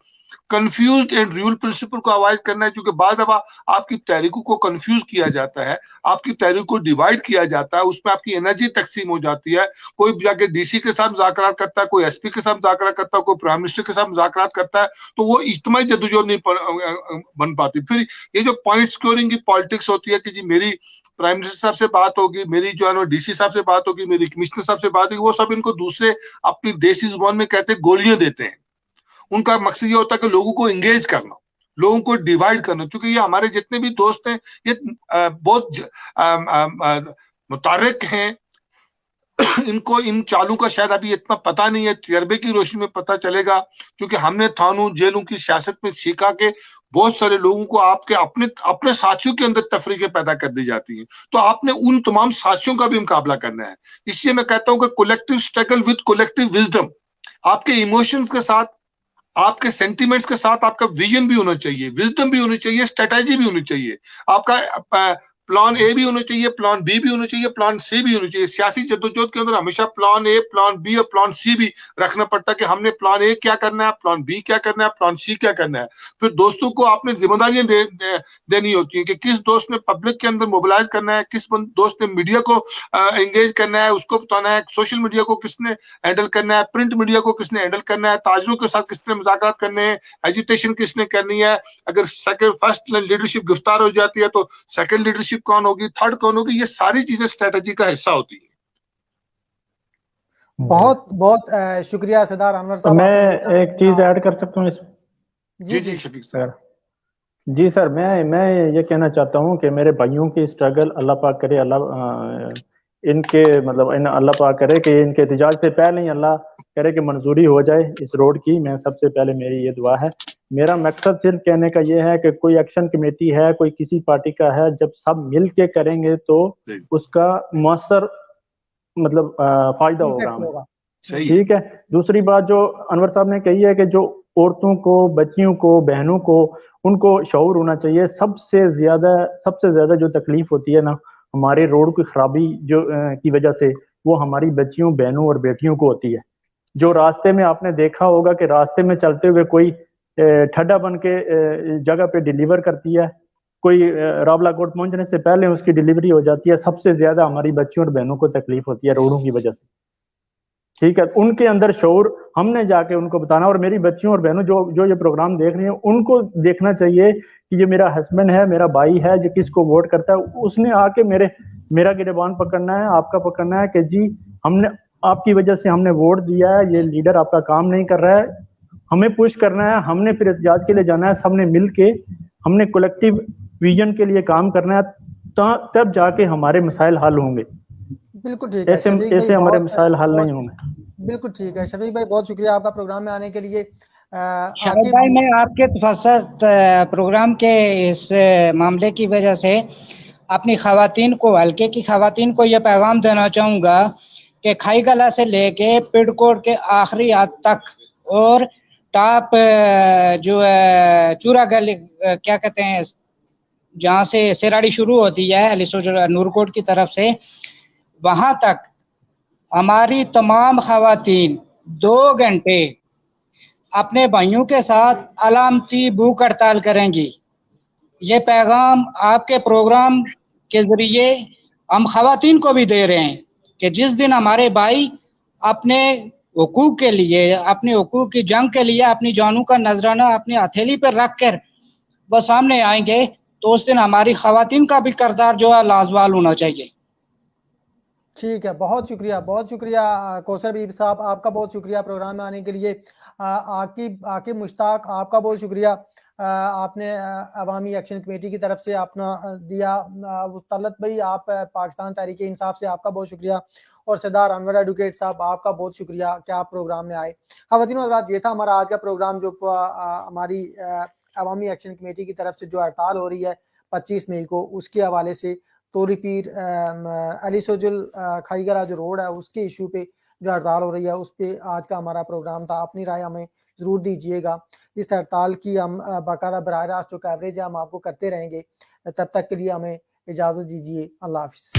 کنفیوزڈ اینڈ رول پرنسپل کو اوائڈ کرنا ہے, کیونکہ بعض دفعہ آپ کی تحریکوں کو کنفیوز کیا جاتا ہے, آپ کی تحریک کو ڈیوائڈ کیا جاتا ہے, اس میں آپ کی انرجی تقسیم ہو جاتی ہے. کوئی جا کے ڈی سی کے ساتھ مذاکرات کرتا ہے, کوئی ایس پی کے ساتھ مذاکرات کرتا ہے, کوئی پرائم منسٹر کے ساتھ مذاکرات کرتا ہے, تو وہ اجتماعی جدوجہد نہیں بن پاتی. پھر یہ جو پوائنٹ اسکورنگ کی پالیٹکس ہوتی ہے کہ جی میری پرائم منسٹر صاحب سے بات ہوگی, میری جو ہے نا ڈی سی صاحب سے بات ہوگی, میری کمشنر صاحب سے بات ہوگی, وہ سب ان کو دوسرے اپنی دیسی زبان میں کہتے ہیں گولیاں دیتے ہیں. ان کا مقصد یہ ہوتا ہے کہ لوگوں کو انگیج کرنا, لوگوں کو ڈیوائڈ کرنا, کیونکہ یہ ہمارے جتنے بھی دوست ہیں یہ بہت متحرک ہیں, ان کو ان چالوں کا شاید ابھی اتنا پتہ نہیں ہے, تجربے کی روشنی میں پتہ چلے گا, کیونکہ ہم نے تھانوں جیلوں کی سیاست میں سیکھا کہ بہت سارے لوگوں کو آپ کے اپنے ساتھیوں کے اندر تفریقیں پیدا کر دی جاتی ہیں, تو آپ نے ان تمام ساتھیوں کا بھی مقابلہ کرنا ہے. اس لیے میں کہتا ہوں کہ collective struggle with collective wisdom, آپ کے ایموشنز کے ساتھ, آپ کے سینٹیمنٹس کے ساتھ آپ کا ویژن بھی ہونا چاہیے, وزڈم بھی ہونی چاہیے, اسٹریٹجی بھی ہونی چاہیے, آپ کا پلان اے بھی ہونا چاہیے, پلان بی بھی ہونا چاہیے, پلان سی بھی ہونا چاہیے. سیاسی جدوجہد کے اندر ہمیشہ پلان اے, پلان بی اور پلان سی بھی رکھنا پڑتا ہے کہ ہم نے پلان اے کیا کرنا ہے, پلان بی کیا کرنا ہے, پلان سی کیا کرنا ہے. پھر دوستوں کو آپ نے ذمہ داریاں دینی ہوتی ہیں کہ کس دوست نے پبلک کے اندر موبلائز کرنا ہے, کس دوست نے میڈیا کو انگیج کرنا ہے, اس کو بتانا ہے سوشل میڈیا کو کس نے ہینڈل کرنا ہے, پرنٹ میڈیا کو کس نے ہینڈل کرنا ہے, تاجروں کے ساتھ کس نے مذاکرات کرنے ہیں, ایجیٹیشن کس نے کرنی ہے, اگر فرسٹ لیڈرشپ گرفتار ہو جاتی ہے تو سیکنڈ لیڈرشپ کون ہوگی, تھرڈ کون ہوگی. یہ ساری چیزیں اسٹریٹجی کا حصہ ہوتی ہیں. بہت بہت شکریہ سردار انور صاحب. میں ایک چیز ایڈ کر سکتا ہوں اس جی جی شفیق صاحب. جی سر, میں یہ کہنا چاہتا ہوں کہ میرے بھائیوں کی اسٹرگل اللہ پاک کرے, اللہ ان کے مطلب اللہ پاک کرے کہ ان کے احتجاج سے پہلے ہی اللہ کرے کہ منظوری ہو جائے اس روڈ کی. میں سب سے پہلے میری یہ دعا ہے. میرا مقصد صرف کہنے کا یہ ہے کہ کوئی ایکشن کمیٹی ہے, کوئی کسی پارٹی کا ہے, جب سب مل کے کریں گے تو اس کا مؤثر مطلب فائدہ ہوگا ہمیں. ٹھیک ہے. دوسری بات جو انور صاحب نے کہی ہے کہ جو عورتوں کو, بچیوں کو, بہنوں کو, ان کو شعور ہونا چاہیے. سب سے زیادہ جو تکلیف ہوتی ہے نا ہمارے روڈ کی خرابی جو کی وجہ سے, وہ ہماری بچیوں, بہنوں اور بیٹیوں کو ہوتی ہے. جو راستے میں آپ نے دیکھا ہوگا کہ راستے میں چلتے ہوئے کوئی ٹھڈا بن کے جگہ پہ ڈیلیور کرتی ہے, کوئی راولا کوٹ پہنچنے سے پہلے اس کی ڈیلیوری ہو جاتی ہے. سب سے زیادہ ہماری بچیوں اور بہنوں کو تکلیف ہوتی ہے روڈوں کی وجہ سے. ٹھیک ہے. ان کے اندر شعور ہم نے جا کے ان کو بتانا, اور میری بچیوں اور بہنوں جو یہ پروگرام دیکھ رہی ہیں ان کو دیکھنا چاہیے کہ یہ میرا ہسبینڈ ہے, میرا بھائی ہے, جو کس کو ووٹ کرتا ہے, اس نے آ کے میرا گریبان پکڑنا ہے, آپ کا پکڑنا ہے کہ جی ہم نے آپ کی وجہ سے ہم نے ووٹ دیا ہے, یہ لیڈر آپ کا کام نہیں کر رہا ہے, ہمیں پوش کرنا ہے, ہم نے پھر احتجاج کے لیے جانا ہے, سب نے مل کے ہم نے کولیکٹیو ویژن کے لیے کام کرنا ہے, تب جا کے ہمارے مسائل حل ہوں گے. بالکل ٹھیک ہے. ایسے ہمارے مسائل حل نہیں ہوں گے. بالکل ٹھیک ہے. شفیق بھائی بہت شکریہ آپ کا پروگرام میں آنے کے لیے. شاہد بھائی میں آپ کے پروگرام کے اس معاملے کی وجہ سے اپنی خواتین کو, حلقے کی خواتین کو یہ پیغام دینا چاہوں گا کہ کھائی گلا سے لے کے پڈ کوٹ کے آخری حد تک اور ٹاپ جو ہے چورا گلی کیا کہتے ہیں جہاں سے سیراڑی شروع ہوتی ہے نورکوٹ کی طرف سے, وہاں تک ہماری تمام خواتین 2 گھنٹے اپنے بھائیوں کے ساتھ علامتی بھوک ہڑتال کریں گی. یہ پیغام آپ کے پروگرام کے ذریعے ہم خواتین کو بھی دے رہے ہیں کہ جس دن ہمارے بھائی اپنے حقوق کے لیے, اپنے حقوق کی جنگ کے لیے اپنی جانوں کا نذرانہ اپنی ہتھیلی پر رکھ کر وہ سامنے آئیں گے, تو اس دن ہماری خواتین کا بھی کردار جو ہے لازوال ہونا چاہیے. ٹھیک ہے. بہت شکریہ کوثر بیبی صاحب, آپ کا بہت شکریہ پروگرام میں آنے کے لیے. عاقب مشتاق آپ کا بہت شکریہ, آپ نے عوامی ایکشن کمیٹی کی طرف سے اپنا دیا. طلعت بھائی آپ پاکستان تحریک انصاف سے, آپ کا بہت شکریہ. اور سردار انور ایڈوکیٹ صاحب آپ کا بہت شکریہ کہ آپ پروگرام میں آئے. خواتین و حضرات, یہ تھا ہمارا آج کا پروگرام جو ہماری عوامی ایکشن کمیٹی کی طرف سے جو ہڑتال ہو رہی ہے 25 مئی کو, اس کے حوالے سے توری پیر علی سوجل کھائی گرا جو روڈ ہے اس کے ایشو پہ جو ہڑتال ہو رہی ہے, اس پہ آج کا ہمارا پروگرام تھا. اپنی رائے ہمیں ضرور دیجیے گا. اس ہڑتال کی ہم باقاعدہ براہ راست جو کوریج ہے ہم آپ کو کرتے رہیں گے. تب تک کے لیے ہمیں اجازت دیجیے. اللہ حافظ.